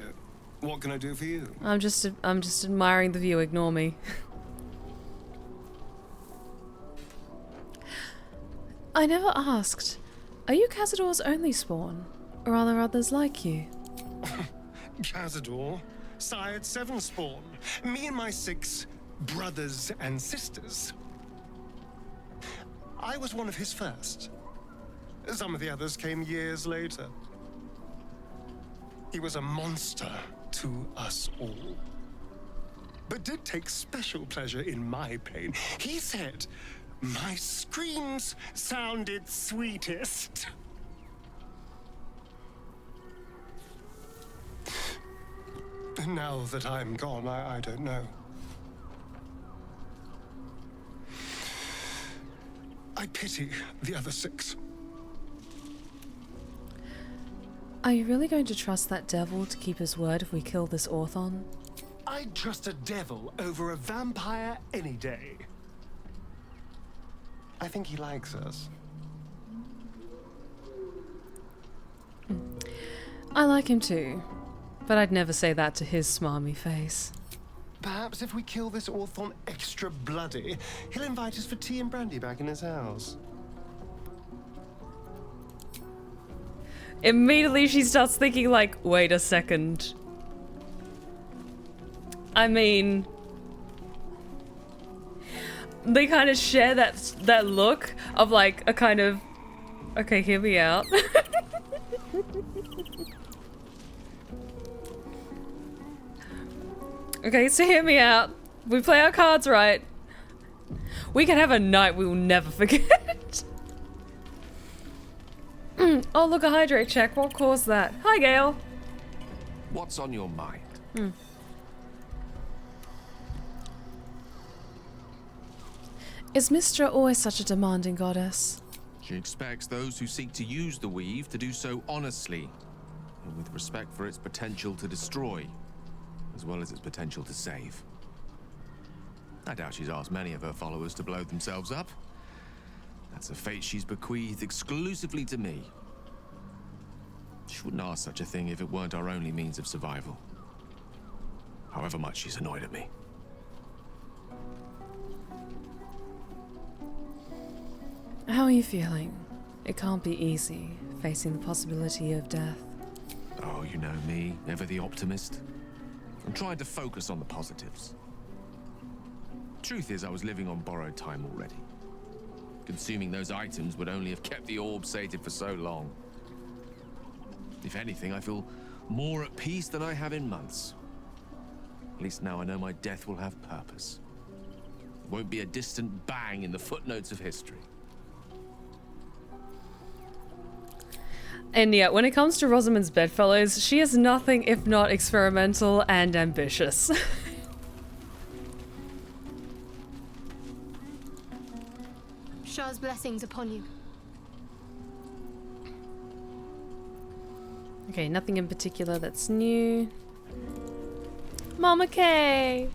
What can I do for you?
I'm just admiring the view. Ignore me. I never asked. Are you Cazador's only spawn, or are there others like you?
Cazador, sired 7 spawn. Me and my 6 brothers and sisters. I was one of his first. Some of the others came years later. He was a monster to us all, but did take special pleasure in my pain. He said my screams sounded sweetest. Now that I'm gone, I don't know. I pity the other 6.
Are you really going to trust that devil to keep his word if we kill this Orthon?
I'd trust a devil over a vampire any day. I think he likes us.
I like him too, but I'd never say that to his smarmy face.
Perhaps if we kill this Orthon extra bloody, he'll invite us for tea and brandy back in his house.
Immediately she starts thinking like, wait a second. I mean, they kind of share that look of like a kind of, okay, hear me out. Okay, so hear me out. We play our cards right. We can have a night we will never forget. Oh, look, a hydrate check. What caused that? Hi, Gale.
What's on your mind?
Is Mystra always such a demanding goddess?
She expects those who seek to use the weave to do so honestly, and with respect for its potential to destroy, as well as its potential to save. I doubt she's asked many of her followers to blow themselves up. That's a fate she's bequeathed exclusively to me. She wouldn't ask such a thing if it weren't our only means of survival. However much she's annoyed at me.
How are you feeling? It can't be easy, facing the possibility of death.
Oh, you know me, never the optimist. I'm trying to focus on the positives. Truth is, I was living on borrowed time already. Consuming those items would only have kept the orb sated for so long. If anything, I feel more at peace than I have in months. At least now I know my death will have purpose. It won't be a distant bang in the footnotes of history.
And yeah, when it comes to Rosamund's bedfellows, she is nothing if not experimental and ambitious.
Shah's blessings upon you.
Okay, nothing in particular that's new. Mama Kay!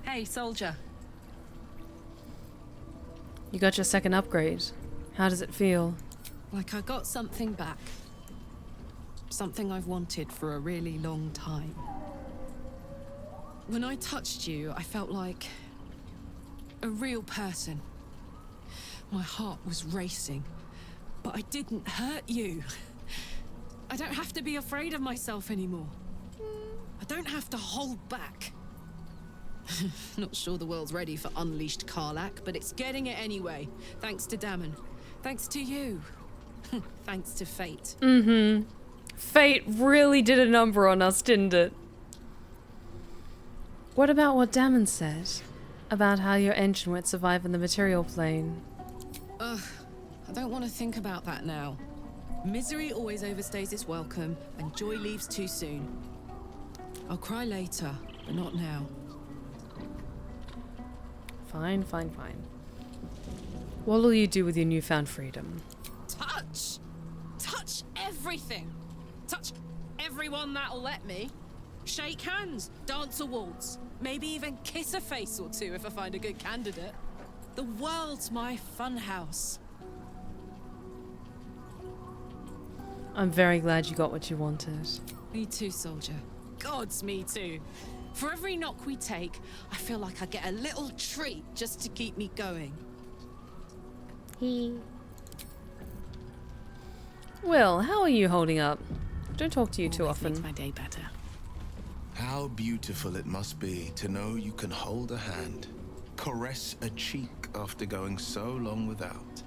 Hey, soldier.
You got your second upgrade. How does it feel?
Like I got something back. Something I've wanted for a really long time. When I touched you, I felt like a real person. My heart was racing, but I didn't hurt you. I don't have to be afraid of myself anymore. I don't have to hold back. Not sure the world's ready for unleashed Karlach, but it's getting it anyway. Thanks to Dammon. Thanks to you. Thanks to fate.
Fate really did a number on us, didn't it? What about what Damon said? About how your engine won't survive in the material plane?
Ugh, I don't want to think about that now. Misery always overstays its welcome, and joy leaves too soon. I'll cry later, but not now.
Fine, fine, fine. What will you do with your newfound freedom?
Touch! Touch everything! Touch everyone that'll let me. Shake hands, dance a waltz, maybe even kiss a face or two if I find a good candidate. The world's my funhouse.
I'm very glad you got what you wanted.
Me too, soldier. Gods, me too. For every knock we take, I feel like I get a little treat just to keep me going.
Will, how are you holding up? Don't talk to you too often.
Makes my day better.
How beautiful it must be to know you can hold a hand, caress a cheek after going so long without.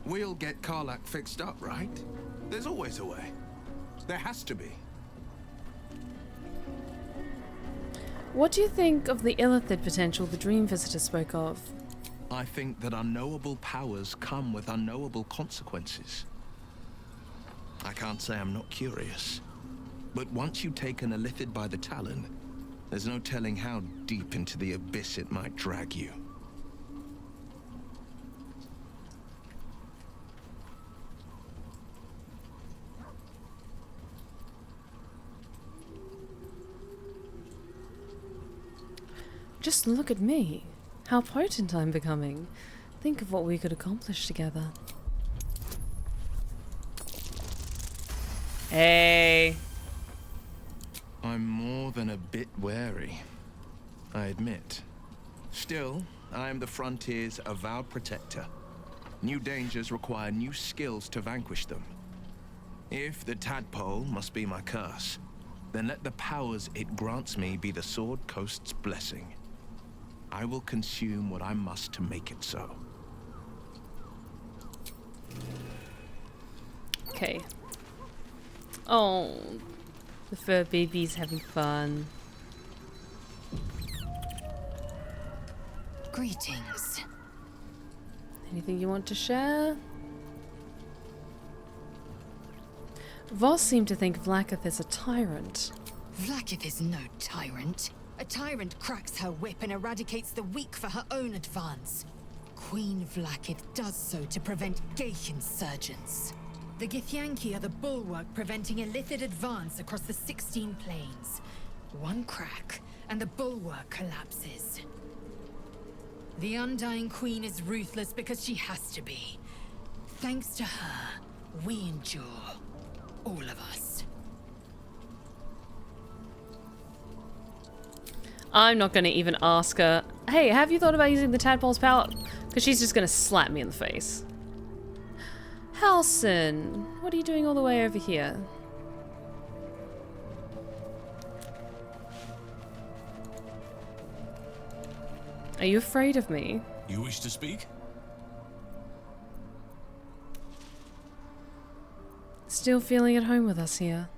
We'll get Karlach fixed up, right? There's always a way. There has to be.
What do you think of the illithid potential the Dream Visitor spoke of?
I think that unknowable powers come with unknowable consequences. I can't say I'm not curious. But once you take an illithid by the talon, there's no telling how deep into the abyss it might drag you.
Just look at me. How potent I'm becoming. Think of what we could accomplish together. Hey.
I'm more than a bit wary, I admit. Still, I am the frontier's avowed protector. New dangers require new skills to vanquish them. If the tadpole must be my curse, then let the powers it grants me be the Sword Coast's blessing. I will consume what I must to make it so.
Okay. Oh, the fur baby's having fun.
Greetings.
Anything you want to share? Voss seemed to think Vlaakith is a tyrant.
Vlaakith is no tyrant. A tyrant cracks her whip and eradicates the weak for her own advance. Queen Vlaakith does so to prevent Geich insurgents. The Githyanki are the bulwark preventing illithid advance across the 16 plains. One crack, and the bulwark collapses. The Undying Queen is ruthless because she has to be. Thanks to her, we endure. All of us.
I'm not going to even ask her, hey, have you thought about using the tadpole's power? Because she's just going to slap me in the face. Halson, what are you doing all the way over here? Are you afraid of me?
You wish to speak?
Still feeling at home with us here.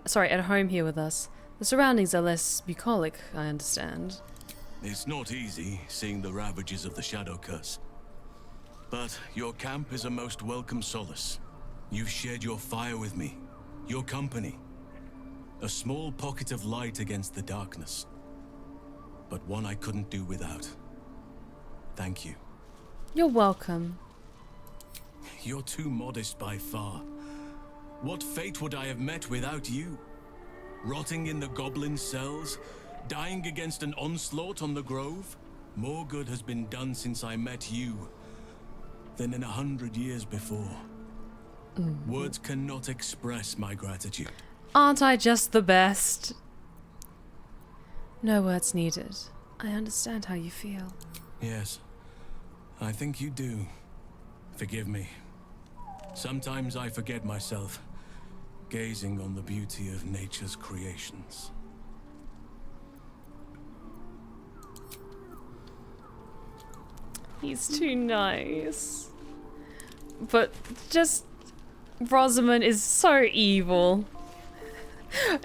Sorry, at home here with us. The surroundings are less bucolic, I understand.
It's not easy, seeing the ravages of the Shadow Curse. But your camp is a most welcome solace. You've shared your fire with me, your company. A small pocket of light against the darkness. But one I couldn't do without. Thank you.
You're welcome.
You're too modest by far. What fate would I have met without you? Rotting in the goblin cells? Dying against an onslaught on the grove? More good has been done since I met you than in 100 years before. Words cannot express my gratitude.
Aren't I just the best? No words needed. I understand how you feel.
Yes, I think you do. Forgive me. Sometimes I forget myself, gazing on the beauty of nature's creations.
He's too nice. But just... Rosamund is so evil.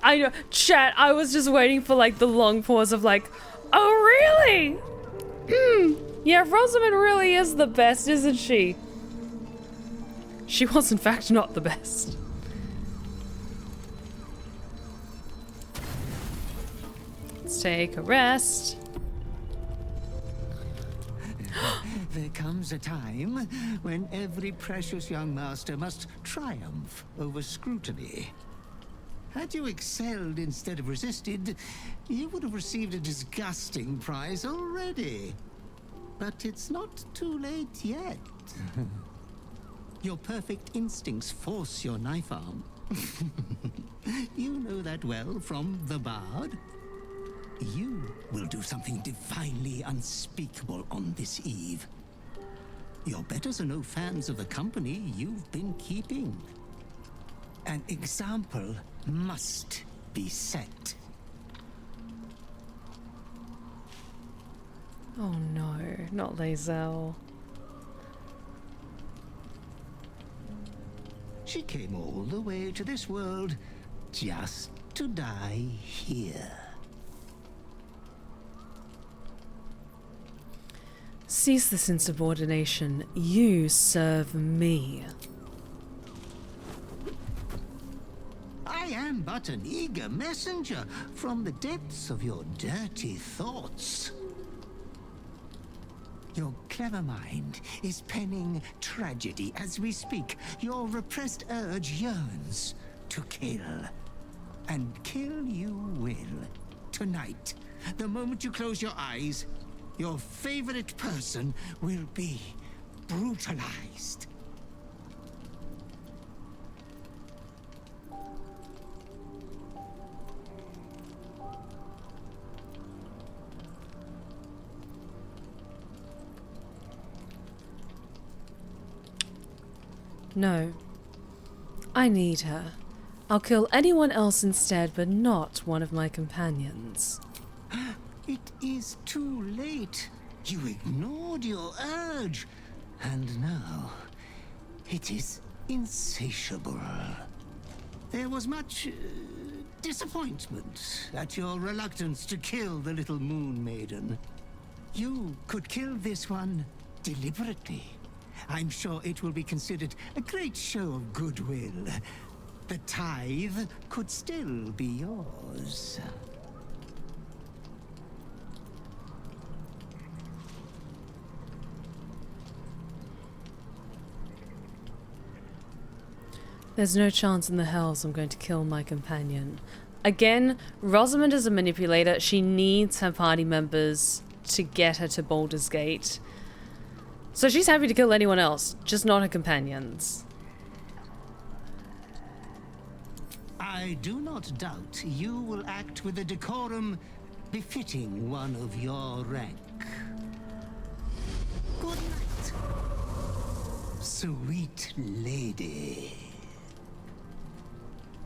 I know, chat, I was just waiting for like the long pause of like, oh really? Yeah, Rosamund really is the best, isn't she? She was in fact not the best. Let's take a rest.
There comes a time when every precious young master must triumph over scrutiny. Had you excelled instead of resisted, you would have received a disgusting prize already. But it's not too late yet. Your perfect instincts force your knife arm. You know that well from the Bard. You will do something divinely unspeakable on this eve. Your betters are no fans of the company you've been keeping. An example must be set.
Oh no, not Lae'zel.
She came all the way to this world just to die here.
Cease this insubordination. You serve me.
I am but an eager messenger from the depths of your dirty thoughts. Your clever mind is penning tragedy as we speak. Your repressed urge yearns to kill. And kill you will. Tonight, the moment you close your eyes, your favorite person will be brutalized.
No. I need her. I'll kill anyone else instead, but not one of my companions.
It is too late. You ignored your urge. And now, it is insatiable. There was much disappointment at your reluctance to kill the little moon maiden. You could kill this one deliberately. I'm sure it will be considered a great show of goodwill. The tithe could still be yours.
There's no chance in the hells I'm going to kill my companion. Again, Rosamund is a manipulator. She needs her party members to get her to Baldur's Gate. So she's happy to kill anyone else, just not her companions.
I do not doubt you will act with a decorum befitting one of your rank. Good night, sweet lady.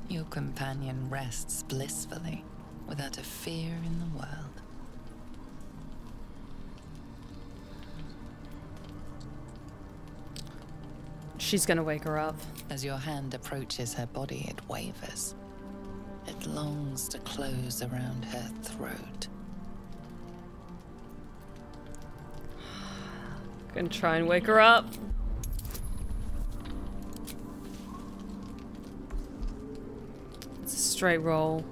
Your companion rests blissfully, without a fear in the world.
She's gonna wake her up.
As your hand approaches her body, it wavers. It longs to close around her throat.
Gonna try and wake her up. It's a straight roll.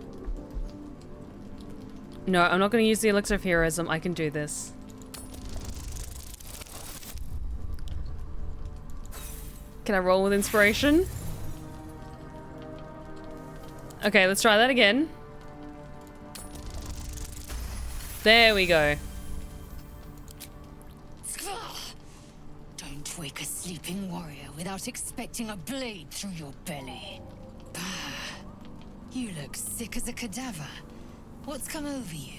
No, I'm not gonna use the elixir of heroism. I can do this. Can I roll with inspiration? Okay, let's try that again. There we go.
Don't wake a sleeping warrior without expecting a blade through your belly. You look sick as a cadaver. What's come over you?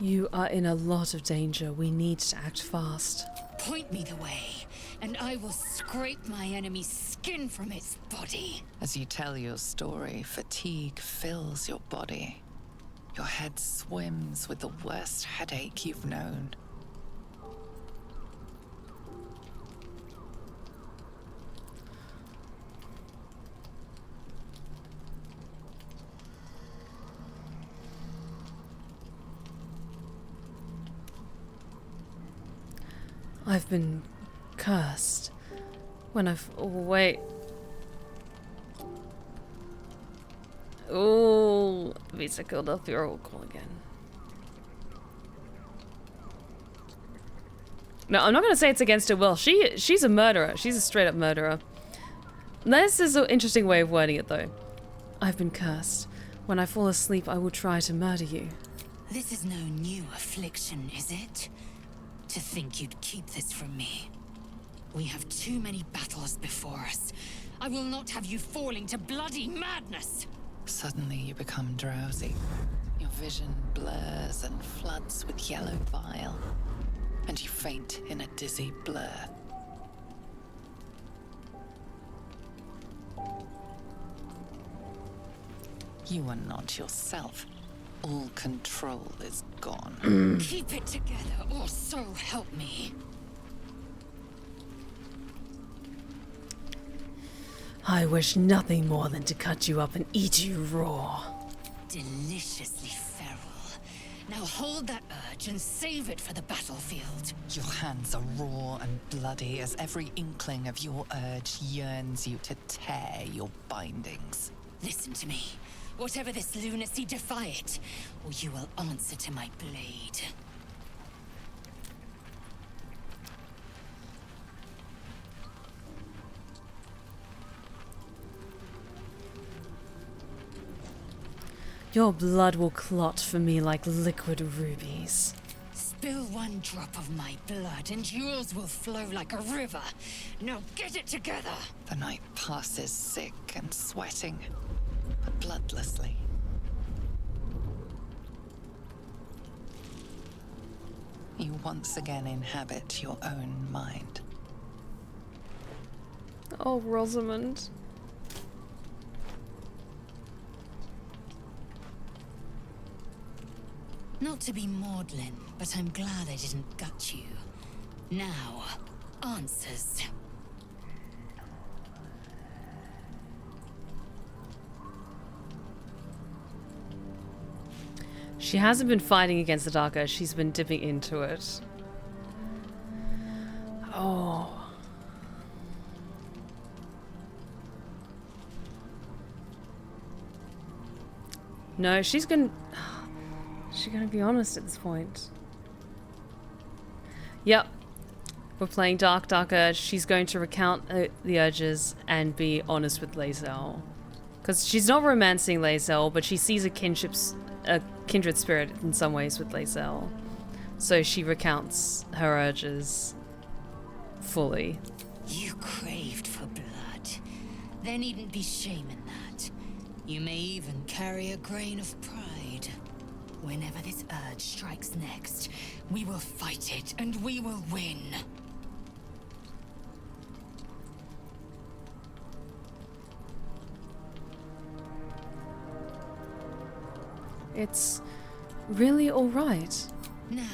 You are in a lot of danger. We need to act fast.
Point me the way, and I will scrape my enemy's skin from its body.
As you tell your story, fatigue fills your body. Your head swims with the worst headache you've known.
I've been cursed when I've... Oh, wait. Oh, Visa killed off your old call again. No, I'm not going to say it's against her will. She's a murderer. She's a straight up murderer. This is an interesting way of wording it, though. I've been cursed. When I fall asleep, I will try to murder you.
This is no new affliction, is it? To think you'd keep this from me. We have too many battles before us. I will not have you falling to bloody madness!
Suddenly you become drowsy. Your vision blurs and floods with yellow bile. And you faint in a dizzy blur. You are not yourself. All control is gone.
Keep it together, or so help me.
I wish nothing more than to cut you up and eat you raw.
Deliciously feral. Now hold that urge and save it for the battlefield.
Your hands are raw and bloody as every inkling of your urge yearns you to tear your bindings.
Listen to me. Whatever this lunacy, defy it, or you will answer to my blade.
Your blood will clot for me like liquid rubies.
Spill one drop of my blood and yours will flow like a river. Now get it together!
The night passes sick and sweating, but bloodlessly. You once again inhabit your own mind.
Oh, Rosamund.
Not to be maudlin, but I'm glad I didn't gut you. Now, answers.
She hasn't been fighting against the Dark Urge, she's been dipping into it. Oh. No, she's gonna be honest at this point. Yep. We're playing Dark Urge. She's going to recount the urges and be honest with Lae'zel. Because she's not romancing Lae'zel, but she sees a kindred spirit in some ways with Lae'zel. So she recounts her urges fully.
You craved for blood. There needn't be shame in that. You may even carry a grain of pride. Whenever this urge strikes next, we will fight it and we will win.
It's really all right.
Now,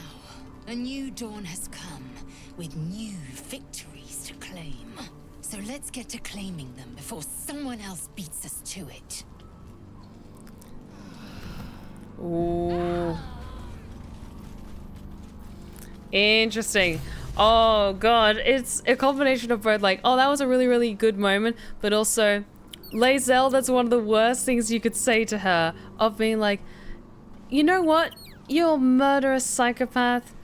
a new dawn has come with new victories to claim. So let's get to claiming them before someone else beats us to it.
Ooh. Interesting. Oh god, it's a combination of both, like, oh, that was a really, really good moment, but also, Lae'zel, that's one of the worst things you could say to her, of being like, you know what? You're a murderous psychopath,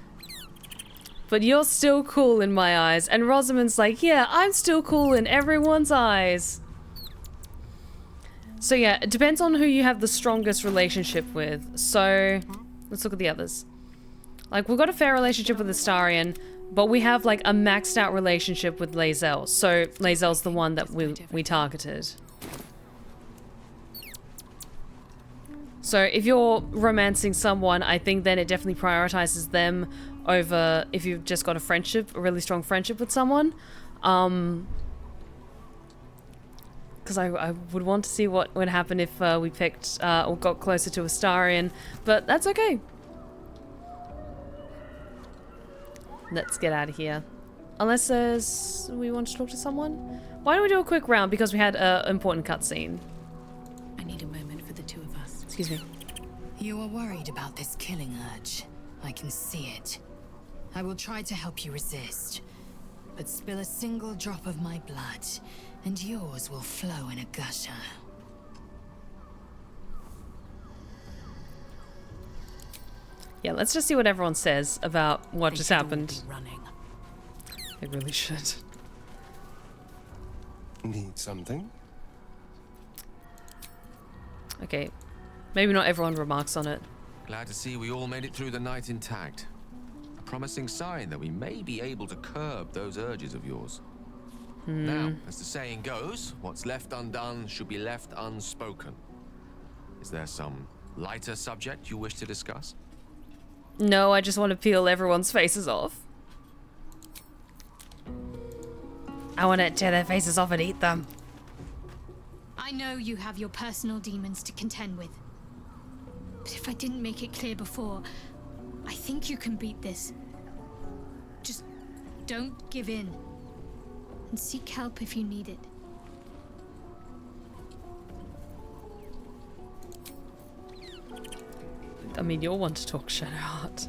but you're still cool in my eyes. And Rosamund's like, yeah, I'm still cool in everyone's eyes. So yeah, it depends on who you have the strongest relationship with. So, let's look at the others. Like, we've got a fair relationship with Astarion, but we have, like, a maxed out relationship with Lae'zel. So, Lae'zel's the one that we targeted. So, if you're romancing someone, I think then it definitely prioritizes them over if you've just got a friendship, a really strong friendship with someone. Because I would want to see what would happen if we picked or got closer to Astarion, but that's okay. Let's get out of here. Unless we want to talk to someone? Why don't we do a quick round because we had an important cutscene.
I need a moment for the two of us.
Excuse me.
You are worried about this killing urge. I can see it. I will try to help you resist. But spill a single drop of my blood, and yours will flow in a gusher.
Yeah, let's just see what everyone says about what just happened. They really should.
Need something?
Okay. Maybe not everyone remarks on it.
Glad to see we all made it through the night intact. A promising sign that we may be able to curb those urges of yours. Now, as the saying goes, what's left undone should be left unspoken. Is there some lighter subject you wish to discuss?
No, I just want to peel everyone's faces off. I want to tear their faces off and eat them.
I know you have your personal demons to contend with. But if I didn't make it clear before, I think you can beat this. Just don't give in. And seek help if you need it.
I mean, you'll want to talk, Shadowheart.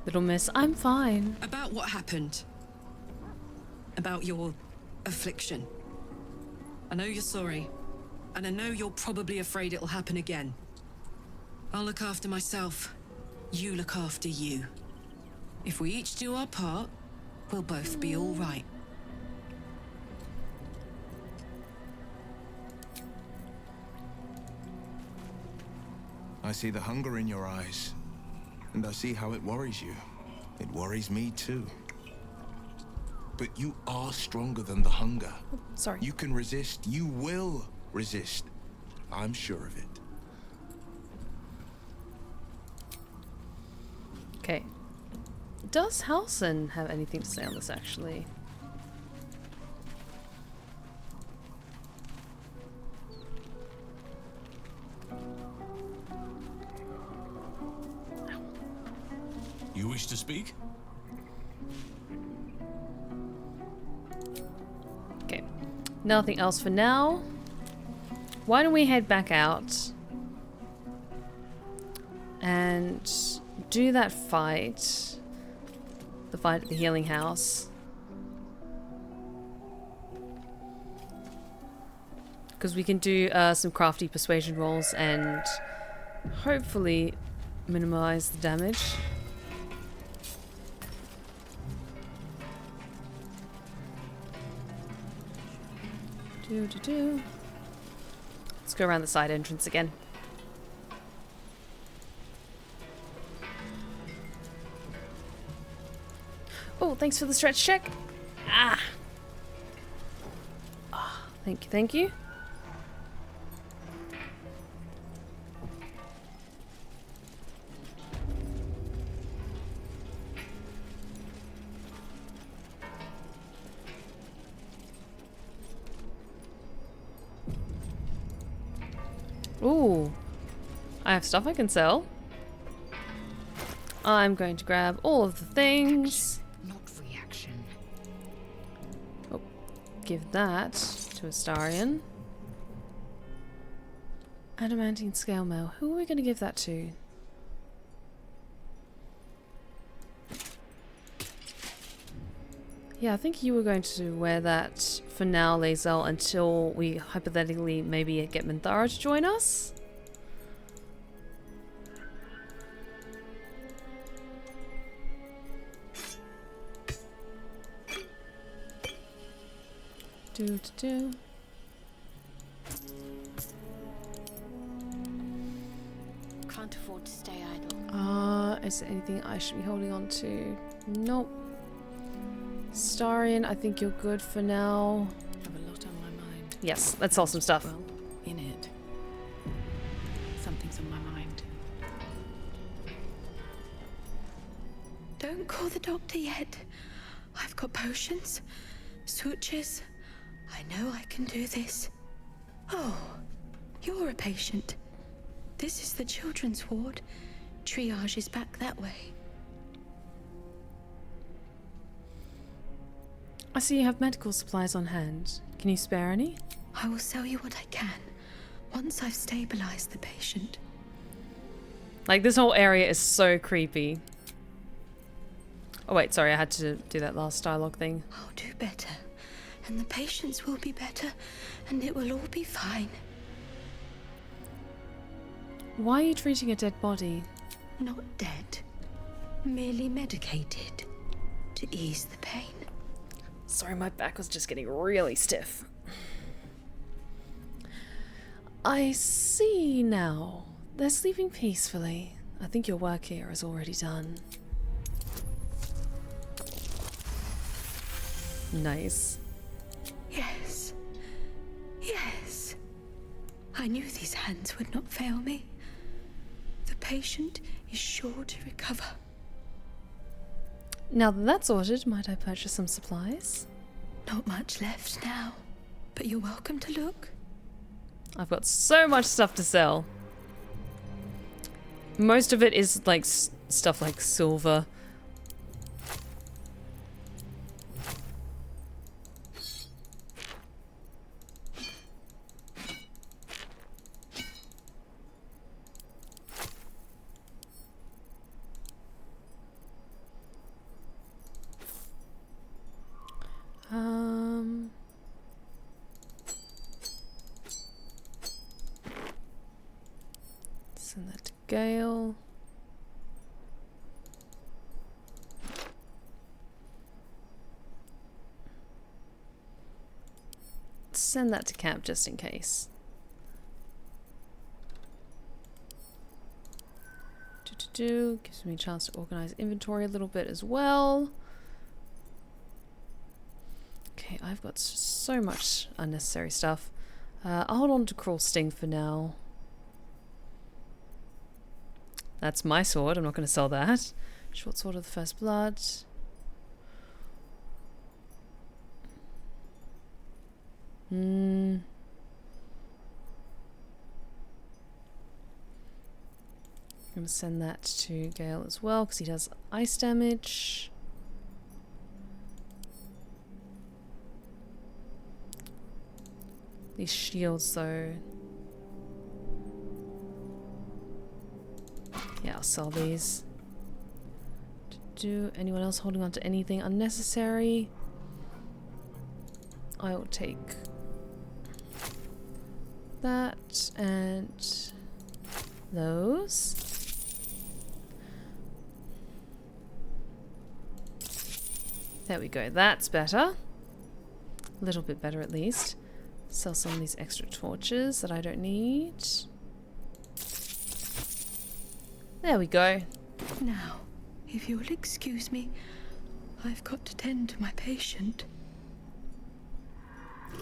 Little miss, I'm fine.
About what happened. About your affliction. I know you're sorry. And I know you're probably afraid it'll happen again. I'll look after myself. You look after you. If we each do our part, we'll both be all right.
I see the hunger in your eyes, and I see how it worries you. It worries me too. But you are stronger than the hunger.
Sorry.
You can resist. You will resist. I'm sure of it.
Okay. Does Halson have anything to say on this, actually?
You wish to speak?
Okay. Nothing else for now. Why don't we head back out and do that fight. The fight at the healing house. Because we can do some crafty persuasion rolls and hopefully minimize the damage. Let's go around the side entrance again. Oh, thanks for the stretch check. Ah. Oh, thank you, thank you. Ooh, I have stuff I can sell. I'm going to grab all of the things.
Not reaction.
Oh, give that to Astarion. Adamantine scale mail. Who are we going to give that to? Yeah, I think you were going to wear that for now, Lae'zel, until we hypothetically maybe get Minthara to join us.
Can't afford to stay idle.
Is there anything I should be holding on to? Nope. Astarion, I think you're good for now.
I have a lot on my mind.
Yes, let's sell some stuff.
Well, in it. Something's on my mind.
Don't call the doctor yet. I've got potions.
Switches, I know I can do this. Oh, you're a patient. This is the children's ward. Triage is back that way.
I see you have medical supplies on hand. Can you spare any?
I will sell you what I can, once I've stabilized the patient.
Like, this whole area is so creepy. Oh wait, sorry, I had to do that last dialogue thing.
I'll do better, and the patients will be better, and it will all be fine.
Why are you treating a dead body?
Not dead, merely medicated, to ease the pain.
Sorry, my back was just getting really stiff. I see now. They're sleeping peacefully. I think your work here is already done. Nice.
Yes. Yes. I knew these hands would not fail me. The patient is sure to recover.
Now that that's sorted, might I purchase some supplies?
Not much left now, but you're welcome to look.
I've got so much stuff to sell. Most of it is like stuff like silver. Send that to Gale. Send that to Cap just in case. Gives me a chance to organize inventory a little bit as well. Okay, I've got so much unnecessary stuff. I'll hold on to Cruel Sting for now. That's my sword. I'm not going to sell that. Short Sword of the First Blood. I'm going to send that to Gale as well because he does ice damage. These shields though. Yeah, I'll sell these. Do anyone else holding on to anything unnecessary? I will take that and those. There we go, that's better. A little bit better at least. Sell some of these extra torches that I don't need. There we go.
Now, if you'll excuse me, I've got to tend to my patient.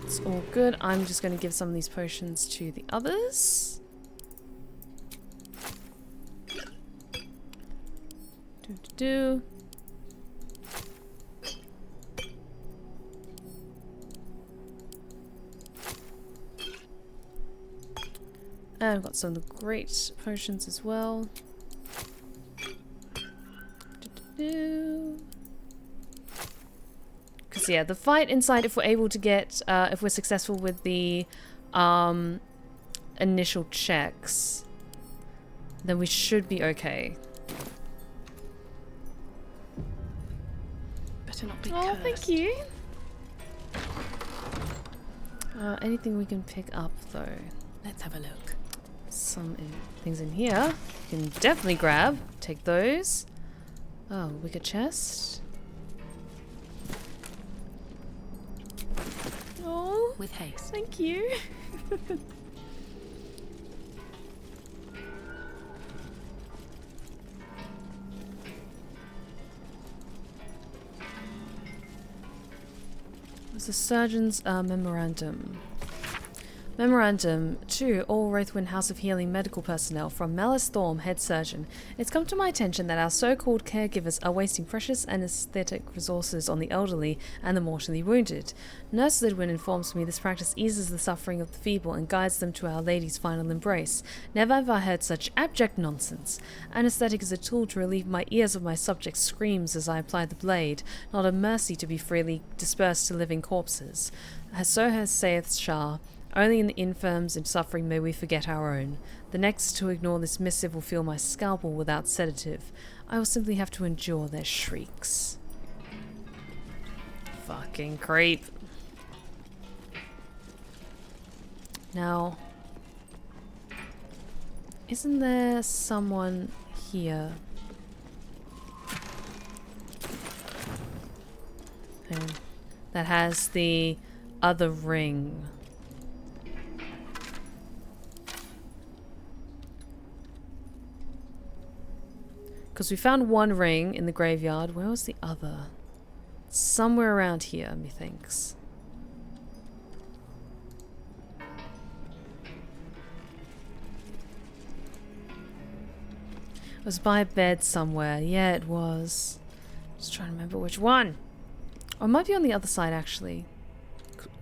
It's all good. I'm just going to give some of these potions to the others. Do. And I've got some of the great potions as well. Because yeah, the fight inside, if we're able to get, if we're successful with the initial checks, then we should be okay.
Better not be
cursed. Oh, thank you. Anything we can pick up though?
Let's have a look.
Some things in here. You can definitely grab. Take those. Oh, wicker chest. Oh,
with haste.
Thank you. There's a surgeon's memorandum. Memorandum to all Wraithwind House of Healing medical personnel from Malice Thorm, head surgeon. It's come to my attention that our so-called caregivers are wasting precious anesthetic resources on the elderly and the mortally wounded. Nurse Lidwin informs me this practice eases the suffering of the feeble and guides them to Our Lady's final embrace. Never have I heard such abject nonsense. Anesthetic is a tool to relieve my ears of my subject's screams as I apply the blade, not a mercy to be freely dispersed to living corpses. So has saith Shah. Only in the infirms and suffering may we forget our own. The next to ignore this missive will feel my scalpel without sedative. I will simply have to endure their shrieks. Fucking creep. Now, isn't there someone here? That has the other ring. Because we found one ring in the graveyard. Where was the other? Somewhere around here, methinks. It was by a bed somewhere. Yeah, it was. Just trying to remember which one. Or it might be on the other side, actually.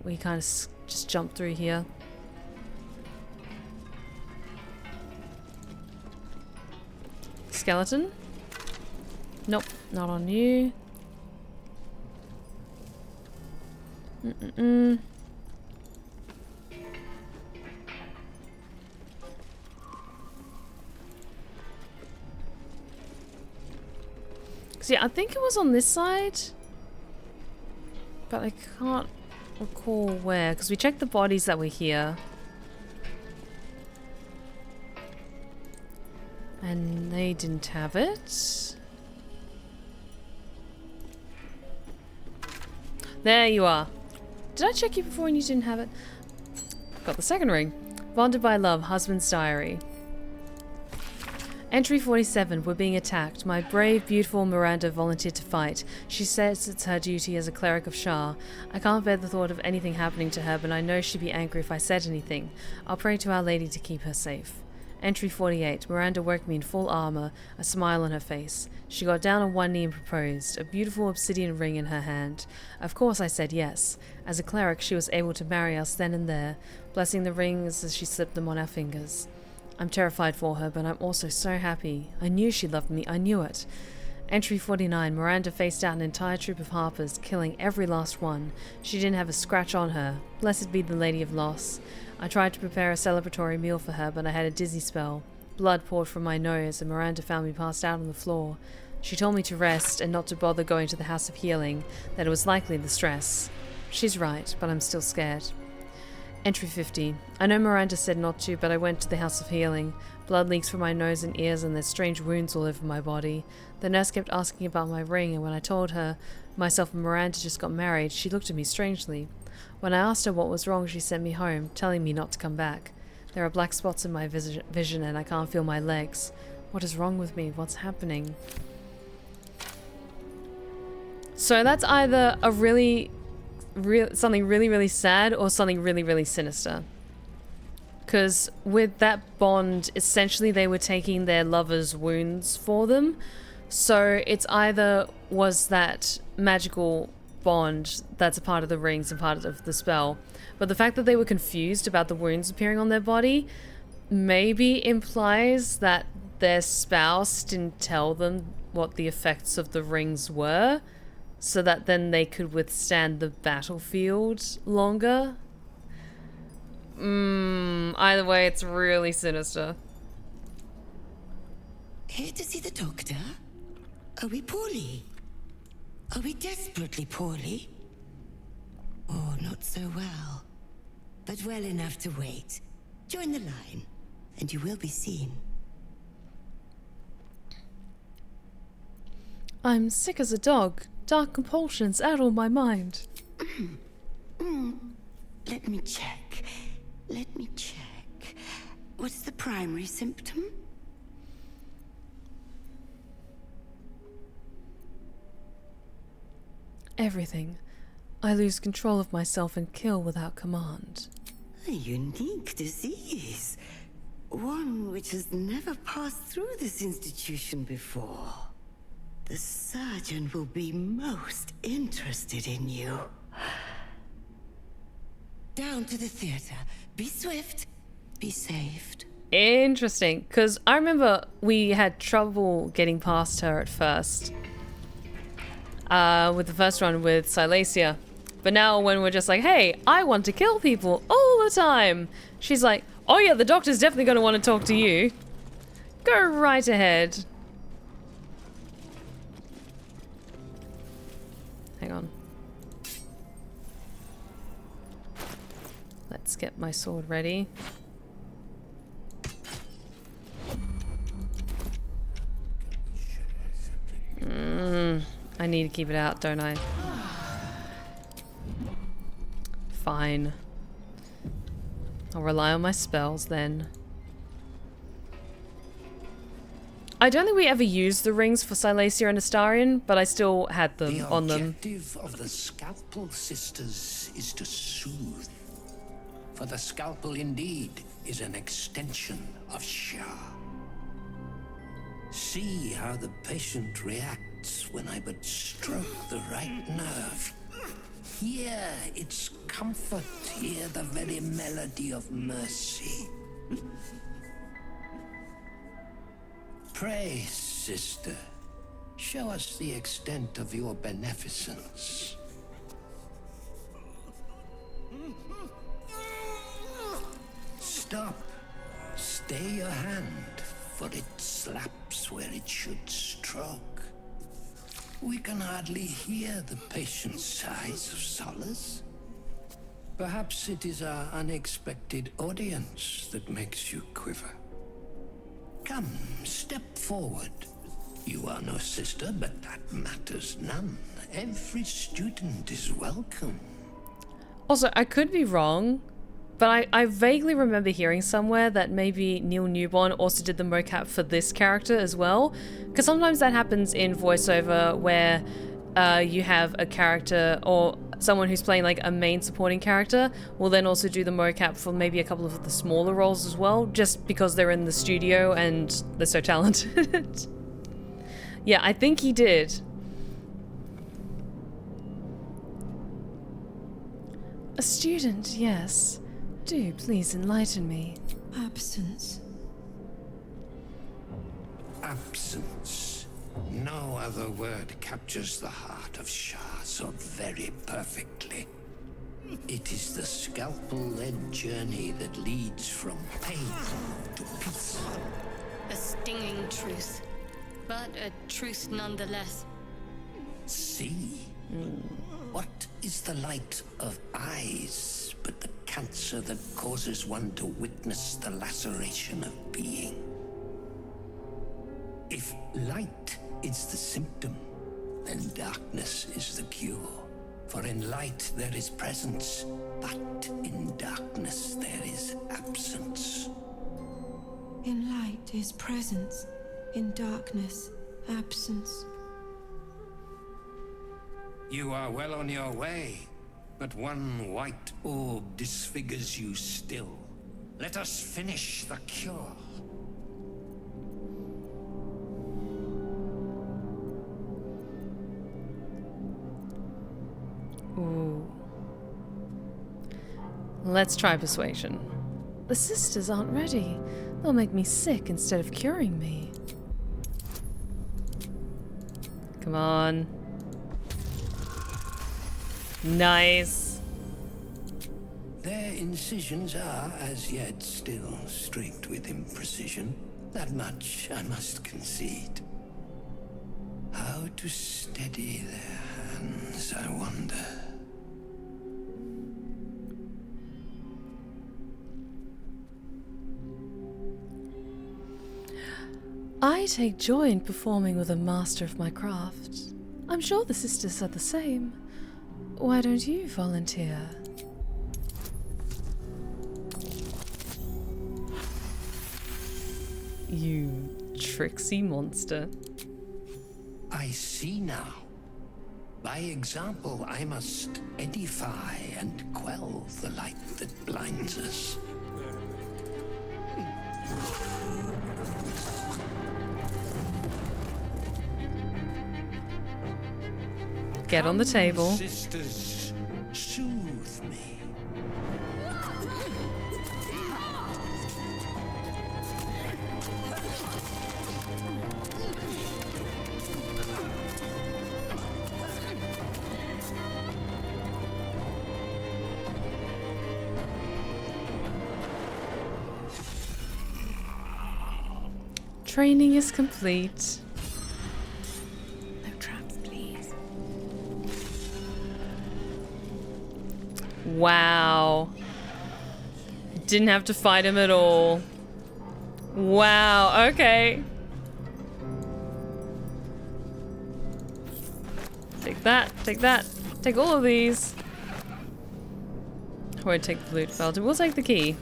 We kind of just jumped through here. Skeleton? Nope, not on you. See, I think it was on this side, but I can't recall where, because we checked the bodies that were here. And they didn't have it. There you are. Did I check you before and you didn't have it? Got the second ring. Bonded by love, husband's diary. Entry 47, we're being attacked. My brave, beautiful Miranda volunteered to fight. She says it's her duty as a cleric of Shah. I can't bear the thought of anything happening to her, but I know she'd be angry if I said anything. I'll pray to Our Lady to keep her safe. Entry 48, Miranda woke me in full armor, a smile on her face. She got down on one knee and proposed, a beautiful obsidian ring in her hand. Of course I said yes. As a cleric, she was able to marry us then and there, blessing the rings as she slipped them on our fingers. I'm terrified for her, but I'm also so happy. I knew she loved me, I knew it. Entry 49, Miranda faced out an entire troop of harpers, killing every last one. She didn't have a scratch on her. Blessed be the Lady of Loss. I tried to prepare a celebratory meal for her, but I had a dizzy spell. Blood poured from my nose, and Miranda found me passed out on the floor. She told me to rest and not to bother going to the House of Healing, that it was likely the stress. She's right, but I'm still scared. Entry 50. I know Miranda said not to, but I went to the House of Healing. Blood leaks from my nose and ears, and there's strange wounds all over my body. The nurse kept asking about my ring, and when I told her myself and Miranda just got married, she looked at me strangely. When I asked her what was wrong, she sent me home, telling me not to come back. There are black spots in my vision, and I can't feel my legs. What is wrong with me? What's happening? So that's either a something really sad or something really sinister. Because with that bond, essentially they were taking their lovers' wounds for them. So it's either was that magical bond that's a part of the rings and part of the spell. But the fact that they were confused about the wounds appearing on their body maybe implies that their spouse didn't tell them what the effects of the rings were, so that then they could withstand the battlefield longer. Either way, it's really sinister.
Here to see the doctor? Are we poorly? Are we desperately poorly? Oh, not so well. But well enough to wait. Join the line, and you will be seen.
I'm sick as a dog. Dark compulsions addle my mind.
Let me check. Let me check. What's the primary symptom?
Everything. I lose control of myself and kill without command.
A unique disease. One which has never passed through this institution before. The surgeon will be most interested in you. Down to the theater. Be swift. Be saved.
Interesting, because I remember we had trouble getting past her at first. With the first one with Silesia. But now when we're just like, hey, I want to kill people all the time. She's like, oh yeah, the doctor's definitely going to want to talk to you. Go right ahead. Hang on. Let's get my sword ready. I need to keep it out, don't I? Fine. I'll rely on my spells then. I don't think we ever used the rings for Silesia and Astarion, but I still had them on them.
The objective of the Scalpel Sisters is to soothe. For the scalpel indeed is an extension of Shah. See how the patient reacts when I but stroke the right nerve. Hear its comfort, hear the very melody of mercy. Pray, sister, show us the extent of your beneficence. Stop. Stay your hand, for it slaps where it should stroke. We can hardly hear the patient's sighs of solace. Perhaps it is our unexpected audience that makes you quiver. Come, step forward. You are no sister, but that matters none. Every student is welcome.
Also, I could be wrong, but I vaguely remember hearing somewhere that maybe Neil Newborn also did the mocap for this character as well. Because sometimes that happens in voiceover where you have a character or someone who's playing like a main supporting character will then also do the mocap for maybe a couple of the smaller roles as well, just because they're in the studio and they're so talented. Yeah, I think he did. A student, yes. Do please enlighten me.
Absence.
Absence. No other word captures the heart of Shah so very perfectly. It is the scalpel-led journey that leads from pain to peace.
A stinging truth, but a truth nonetheless.
See? What is the light of eyes but the cancer that causes one to witness the laceration of being? If light is the symptom, then darkness is the cure. For in light there is presence, but in darkness there is absence.
In light is presence, in darkness, absence.
You are well on your way, but one white orb disfigures you still. Let us finish the cure.
Ooh. Let's try persuasion. The sisters aren't ready. They'll make me sick instead of curing me. Come on. Nice.
Their incisions are, as yet, still streaked with imprecision. That much I must concede. How to steady their hands, I wonder.
I take joy in performing with a master of my craft. I'm sure the sisters are the same. Why don't you volunteer? You tricksy monster.
I see now. By example, I must edify and quell the light that blinds us.
Get on the table.
Sisters, soothe me.
Training is complete.
No traps, please.
Wow. Didn't have to fight him at all. Wow, okay. Take that, take that. Take all of these. I won't take the flute belt. We'll take the key.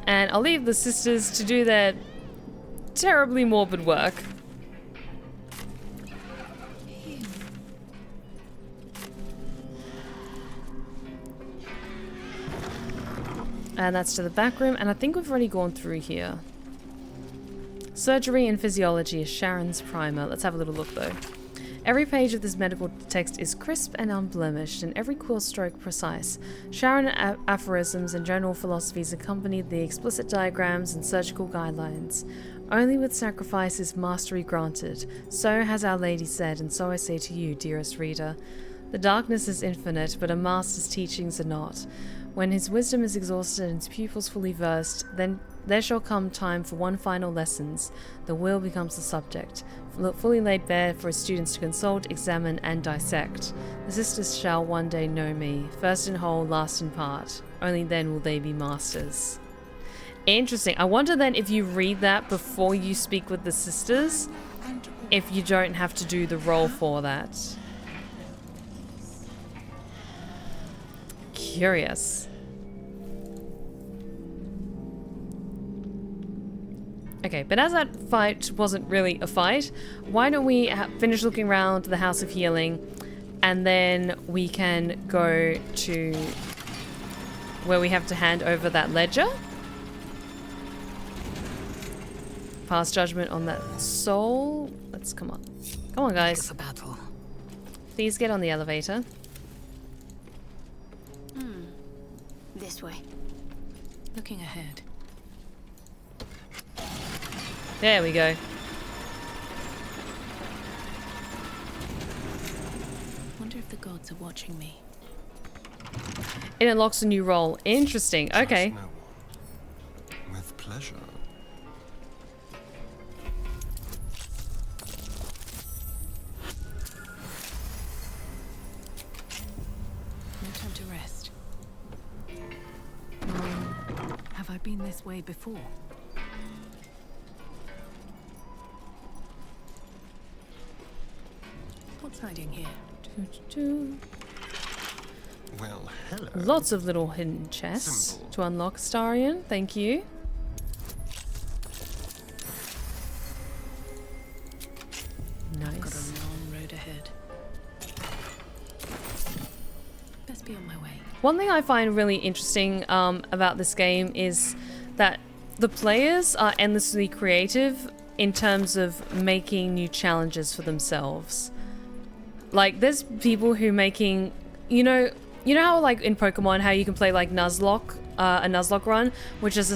And I'll leave the sisters to do their terribly morbid work. And that's to the back room, and I think we've already gone through here. Surgery and physiology is Sharon's primer. Let's have a little look though. Every page of this medical text is crisp and unblemished, and every quill stroke precise. Sharon aphorisms and general philosophies accompany the explicit diagrams and surgical guidelines. Only with sacrifice is mastery granted. So has Our Lady said, and so I say to you, dearest reader. The darkness is infinite, but a master's teachings are not. When his wisdom is exhausted and his pupils fully versed, then there shall come time for one final lessons. The will becomes the subject, fully laid bare for his students to consult, examine, and dissect. The sisters shall one day know me, first in whole, last in part. Only then will they be masters. Interesting. I wonder then if you read that before you speak with the sisters, if you don't have to do the roll for that. Curious. Okay, but as that fight wasn't really a fight, why don't we finish looking around the House of Healing, and then we can go to where we have to hand over that ledger. Pass judgment on that soul. Let's come on. Come on, guys. Please get on the elevator.
This way.
Looking ahead.
There we go.
Wonder if the gods are watching me.
It unlocks a new role. Interesting. Okay.
With pleasure.
No time to rest. Have I been this way before? What's hiding here?
Well, hello.
Lots of little hidden chests
Simple.
to unlock, Starion. Thank you. Nice.
I've got a long road ahead. Best be on my way.
One thing I find really interesting about this game is that the players are endlessly creative in terms of making new challenges for themselves. Like, there's people who making, you know how like in Pokemon, how you can play like Nuzlocke, a Nuzlocke run, which is a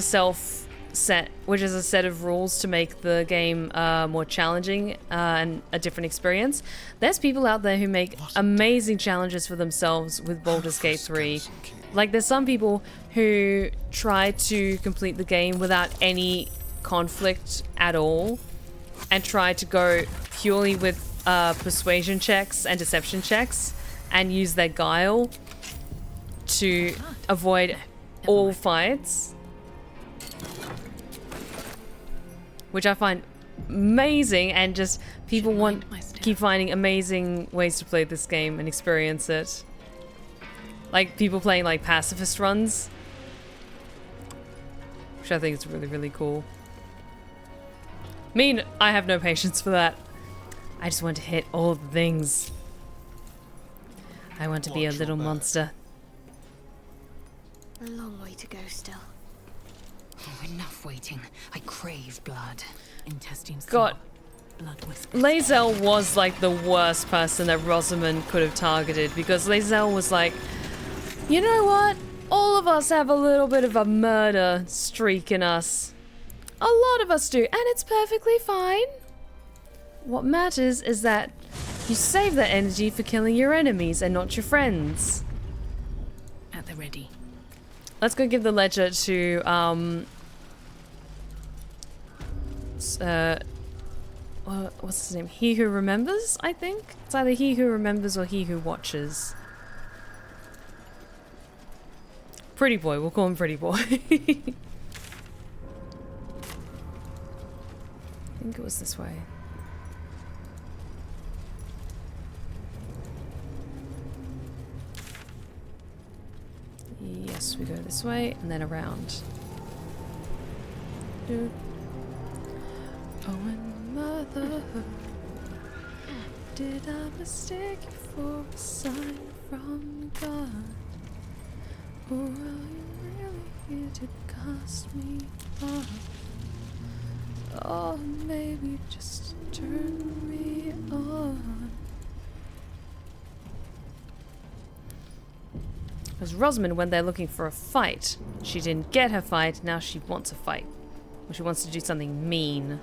set of rules to make the game more challenging and a different experience. There's people out there who make amazing challenges for themselves with Baldur's Gate 3. Like, there's some people who try to complete the game without any conflict at all and try to go purely with persuasion checks and deception checks and use their guile to avoid all fights, which I find amazing, and just people keep finding amazing ways to play this game and experience it. Like people playing like pacifist runs, which I think is really, really cool. I have no patience for that. I just want to hit all the things. I want to be a little monster.
A long way to go still.
Oh, enough waiting. I crave blood. Intestines.
God.
Blood whisper.
Lae'zel was like the worst person that Rosamund could have targeted, because Lae'zel was like, you know what? All of us have a little bit of a murder streak in us. A lot of us do, and it's perfectly fine. What matters is that you save that energy for killing your enemies and not your friends.
At the ready.
Let's go give the ledger to, what's his name? He Who Remembers, I think? It's either He Who Remembers or He Who Watches. Pretty Boy, we'll call him Pretty Boy. I think it was this way. Yes, we go this way and then around. Oh, and mother, did I mistake you for a sign from God? Or are you really here to cast me off? Or maybe just turn me on? Because Rosamund, when they're looking for a fight, she didn't get her fight, now she wants a fight. Or she wants to do something mean.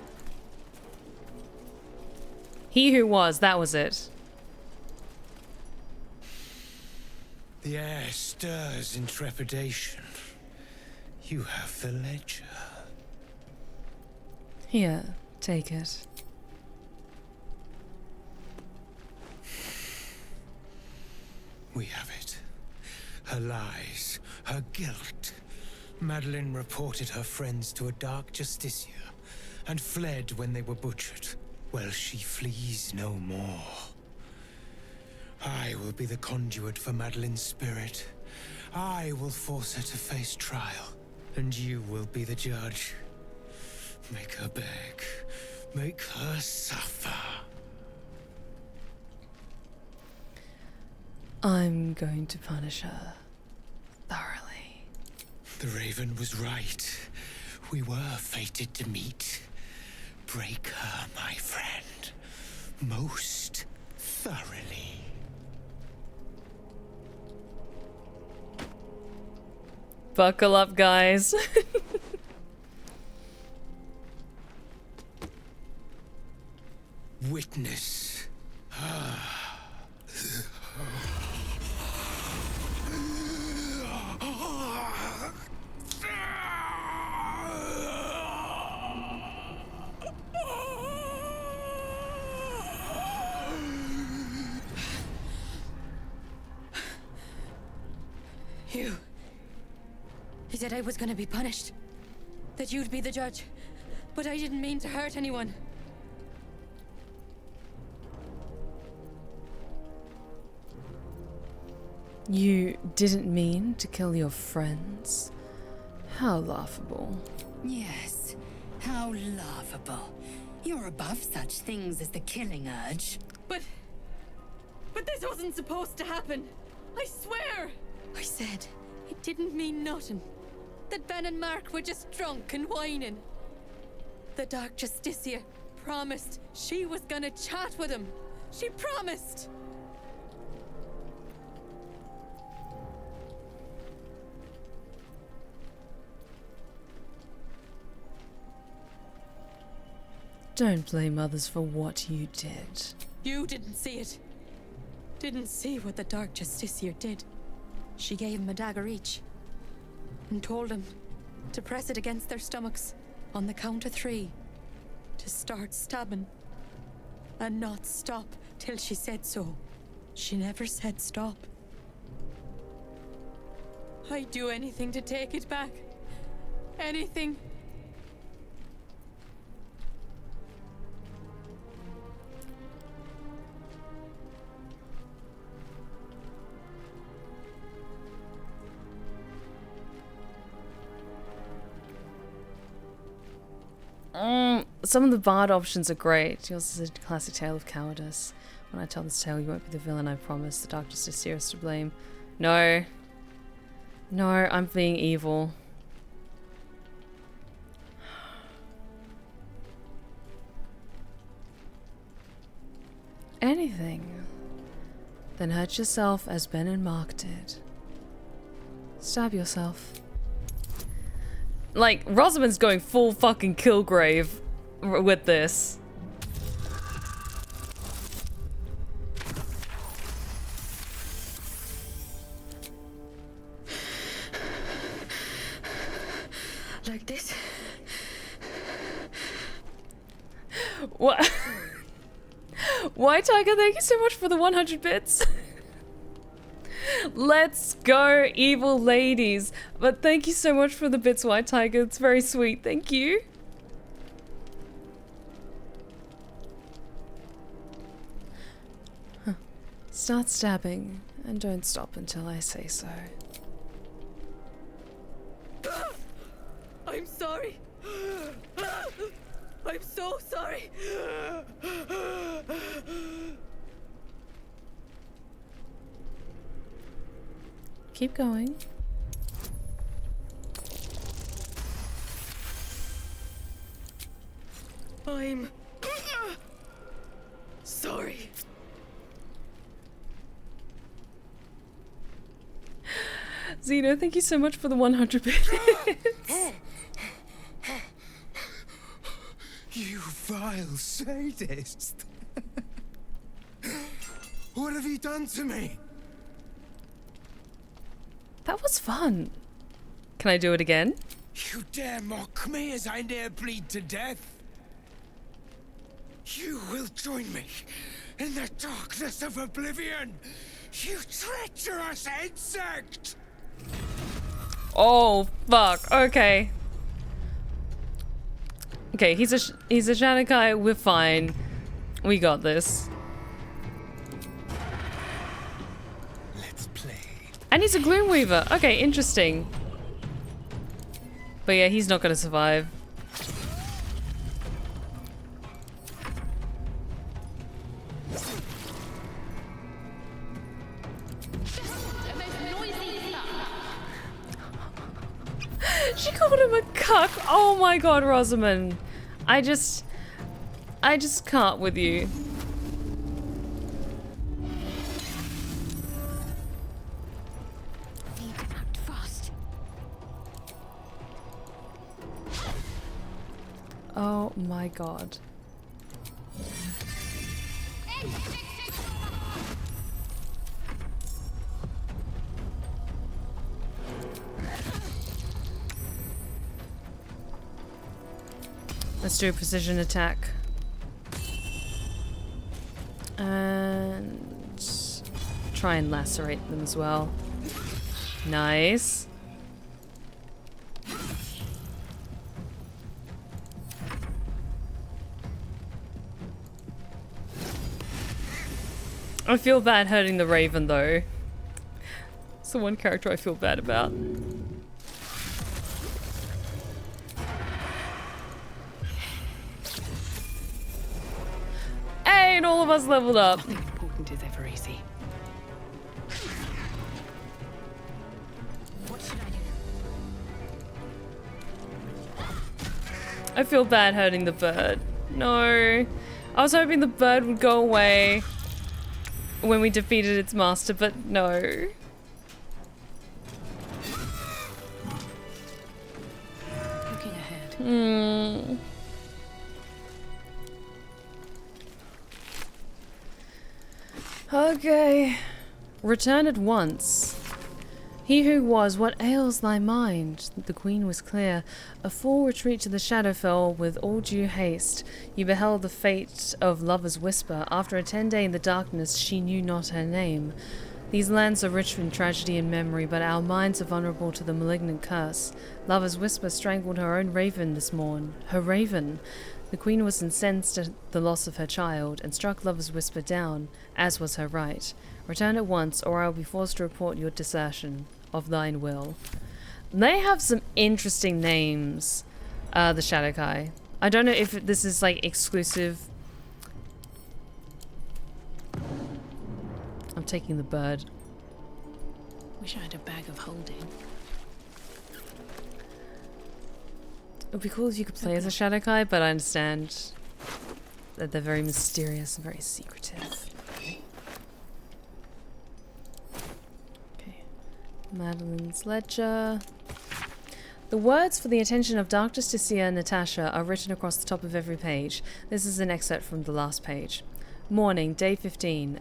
He Who Was, that was it.
The air stirs in trepidation. You have the ledger.
Here, take it.
We have it. Her lies, her guilt. Madeline reported her friends to a dark justiciar and fled when they were butchered. Well, she flees no more. I will be the conduit for Madeline's spirit. I will force her to face trial, and you will be the judge. Make her beg. Make her suffer.
I'm going to punish her thoroughly.
The Raven was right. We were fated to meet. Break her, my friend. Most thoroughly.
Buckle up, guys.
Witness.
You said I was gonna be punished. That you'd be the judge. But I didn't mean to hurt anyone.
You didn't mean to kill your friends? How laughable.
Yes, how laughable. You're above such things as the killing urge.
But this wasn't supposed to happen. I swear! I said it didn't mean nothing. That Ben and Mark were just drunk and whining. The Dark Justiciar promised she was gonna chat with him. She promised!
Don't blame others for what you did.
You didn't see it. Didn't see what the Dark Justiciar did. She gave him a dagger each. And told him to press it against their stomachs on the count of 3. To start stabbing. And not stop till she said so. She never said stop. I'd do anything to take it back. Anything.
some of the bard options are great. Yours is a classic tale of cowardice. When I tell this tale, you won't be the villain, I promise. The dark justice is to blame. No. No, I'm being evil. Anything. Then hurt yourself as Ben and Mark did. Stab yourself. Like, Rosamund's going full fucking Killgrave with this.
Like this?
What? White Tiger, thank you so much for the 100 bits. Let's go, evil ladies. But thank you so much for the bits, White Tiger. It's very sweet. Thank you. Huh. Start stabbing and don't stop until I say so.
I'm sorry. I'm so sorry.
Keep going.
I'm sorry.
Zeno, thank you so much for the 100 bits.
You vile sadist! What have you done to me?
That was fun. Can I do it again?
You dare mock me as I near bleed to death? You will join me in the darkness of oblivion, you treacherous insect!
Oh, fuck. Okay. Okay, he's a Shanakai. We're fine. We got this.
Let's play.
And he's a Gloomweaver. Okay, interesting. But yeah, he's not gonna survive. She called him a cuck. Oh my god, Rosamund. I just can't with you.
You can act fast.
Oh my god. Let's do a precision attack. And try and lacerate them as well. Nice. I feel bad hurting the Raven though. It's the one character I feel bad about. And all of us leveled up.
Nothing important is ever easy.
What should I do?
I feel bad hurting the bird. No. I was hoping the bird would go away when we defeated its master, but no.
Looking ahead.
Hmm. Okay. Return at once. He who was, what ails thy mind? The queen was clear. A full retreat to the Shadowfell with all due haste. You beheld the fate of Lover's Whisper. After a 10-day in the darkness, she knew not her name. These lands are rich in tragedy and memory, but our minds are vulnerable to the malignant curse. Lover's Whisper strangled her own raven this morn. Her raven! The queen was incensed at the loss of her child, and struck Lover's Whisper down, as was her right. Return at once, or I will be forced to report your desertion of thine will. They have some interesting names, the Shadowkai. I don't know if this is like exclusive. I'm taking the bird.
Wish I had a bag of holding.
It would be cool if you could play as a Shadowkai, but I understand that they're very mysterious and very secretive. Okay. Madeline's ledger. The words for the attention of Dark Justicia and Natasha are written across the top of every page. This is an excerpt from the last page. Morning, day 15.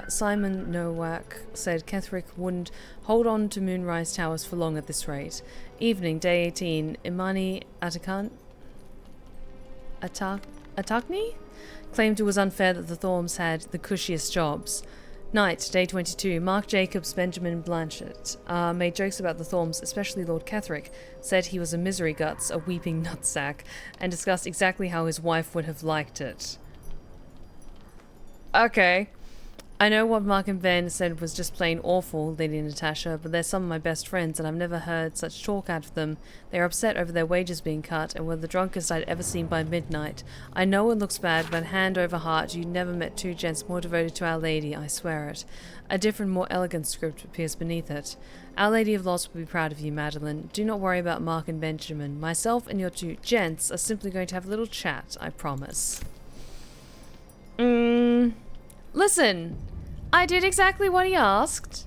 Simon Nowak said Ketheric wouldn't hold on to Moonrise Towers for long at this rate. Evening, day 18. Imani Atakni claimed it was unfair that the Thorms had the cushiest jobs. Night, day 22. Mark Jacobs, Benjamin Blanchett, made jokes about the Thorms, especially Lord Ketheric, said he was a misery guts, a weeping nutsack, and discussed exactly how his wife would have liked it. Okay. I know what Mark and Ben said was just plain awful, Lady Natasha, but they're some of my best friends and I've never heard such talk out of them. They're upset over their wages being cut and were the drunkest I'd ever seen by midnight. I know it looks bad, but hand over heart, you never met two gents more devoted to Our Lady, I swear it. A different, more elegant script appears beneath it. Our Lady of Loss will be proud of you, Madeline. Do not worry about Mark and Benjamin. Myself and your two gents are simply going to have a little chat, I promise. Listen, I did exactly what he asked.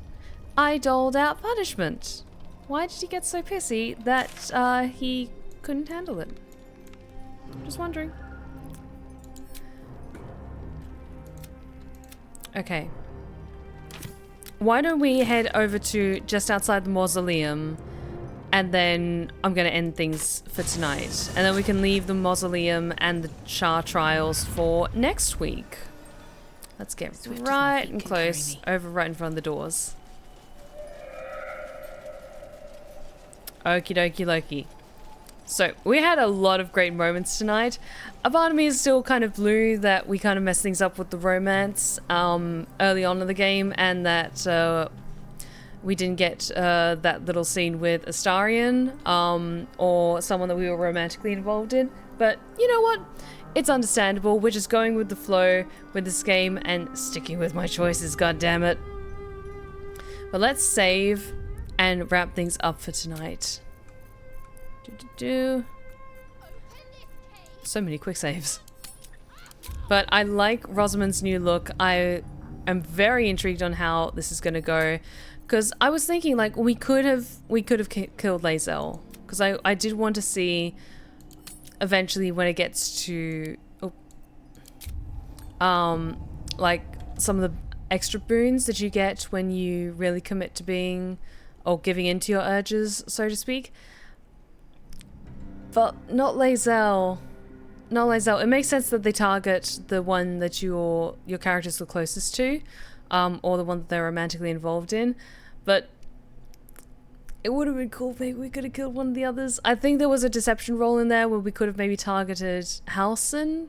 I doled out punishment. Why did he get so pissy that he couldn't handle it? Just wondering. Okay. Why don't we head over to just outside the mausoleum, and then I'm going to end things for tonight. And then we can leave the mausoleum and the Char trials for next week. Let's get right and close, over right in front of the doors. Okie dokie Loki. So, we had a lot of great moments tonight. A part of me is still kind of blue that we kind of messed things up with the romance early on in the game, and that we didn't get that little scene with Astarion or someone that we were romantically involved in. But you know what? It's understandable. We're just going with the flow with this game and sticking with my choices, goddammit. But let's save and wrap things up for tonight. So many quick saves. But I like Rosamund's new look. I am very intrigued on how this is going to go. Because I was thinking, like, we could have killed Lae'zel. Because I did want to see... eventually when it gets to like some of the extra boons that you get when you really commit to being or giving into your urges, so to speak. But not Lae'zel. Not Lae'zel. It makes sense that they target the one that your characters are closest to, or the one that they're romantically involved in. But it would have been cool if maybe we could have killed one of the others. I think there was a deception roll in there where we could have maybe targeted Halsin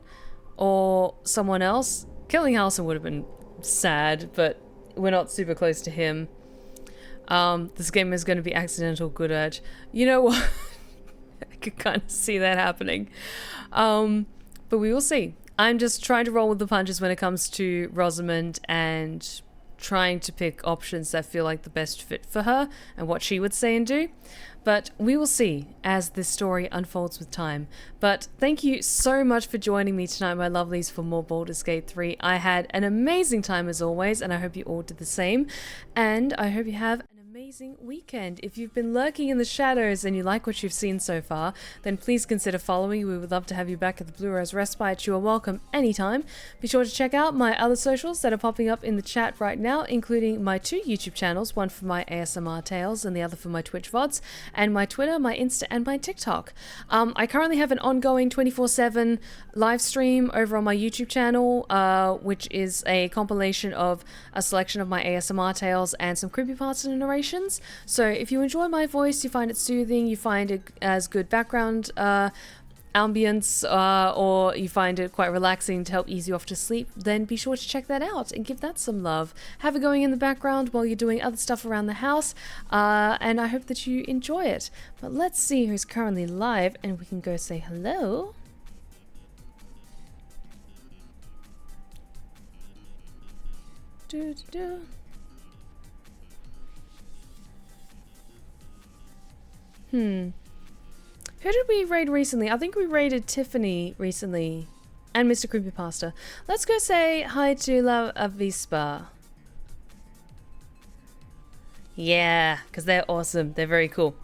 or someone else. Killing Halsin would have been sad, but we're not super close to him. This game is going to be accidental good urge. You know what? I could kind of see that happening. But we will see. I'm just trying to roll with the punches when it comes to Rosamund and trying to pick options that feel like the best fit for her and what she would say and do. But we will see as this story unfolds with time. But thank you so much for joining me tonight, my lovelies, for more Baldur's Gate 3. I had an amazing time as always, and I hope you all did the same. And I hope you have an amazing weekend. If you've been lurking in the shadows and you like what you've seen so far, then please consider following. We would love to have you back at the Blue Rose Respite. You are welcome anytime. Be sure to check out my other socials that are popping up in the chat right now, including my 2 YouTube channels, one for my ASMR tales and the other for my Twitch VODs, and my Twitter, my Insta, and my TikTok. I currently have an ongoing 24/7 live stream over on my YouTube channel, which is a compilation of a selection of my ASMR tales and some creepypasta and narrations. So if you enjoy my voice, you find it soothing, you find it as good background ambience, or you find it quite relaxing to help ease you off to sleep, then be sure to check that out and give that some love. Have it going in the background while you're doing other stuff around the house, and I hope that you enjoy it. But let's see who's currently live, and we can go say hello. Who did we raid recently? I think we raided Tiffany recently. And Mr. Creepypasta. Let's go say hi to La Avispa. Yeah, because they're awesome. They're very cool.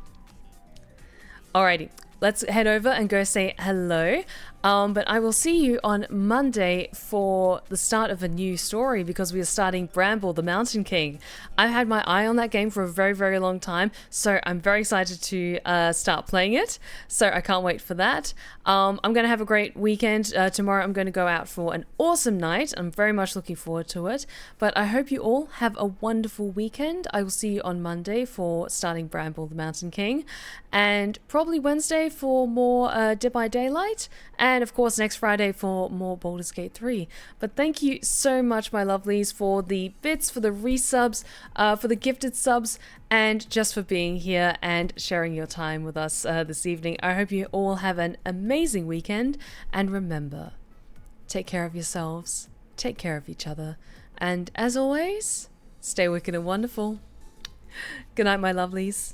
Alrighty. Let's head over and go say hello. But I will see you on Monday for the start of a new story because we are starting Bramble, the Mountain King. I've had my eye on that game for a very, very long time, so I'm very excited to start playing it. So I can't wait for that. I'm going to have a great weekend. Tomorrow I'm going to go out for an awesome night. I'm very much looking forward to it. But I hope you all have a wonderful weekend. I will see you on Monday for starting Bramble, the Mountain King. And probably Wednesday for more Dead by Daylight. And of course next Friday for more Baldur's Gate 3. But thank you so much, my lovelies, for the bits, for the resubs, for the gifted subs, and just for being here and sharing your time with us this evening. I hope you all have an amazing weekend. And remember, take care of yourselves, take care of each other, and as always, stay wicked and wonderful. Good night, my lovelies.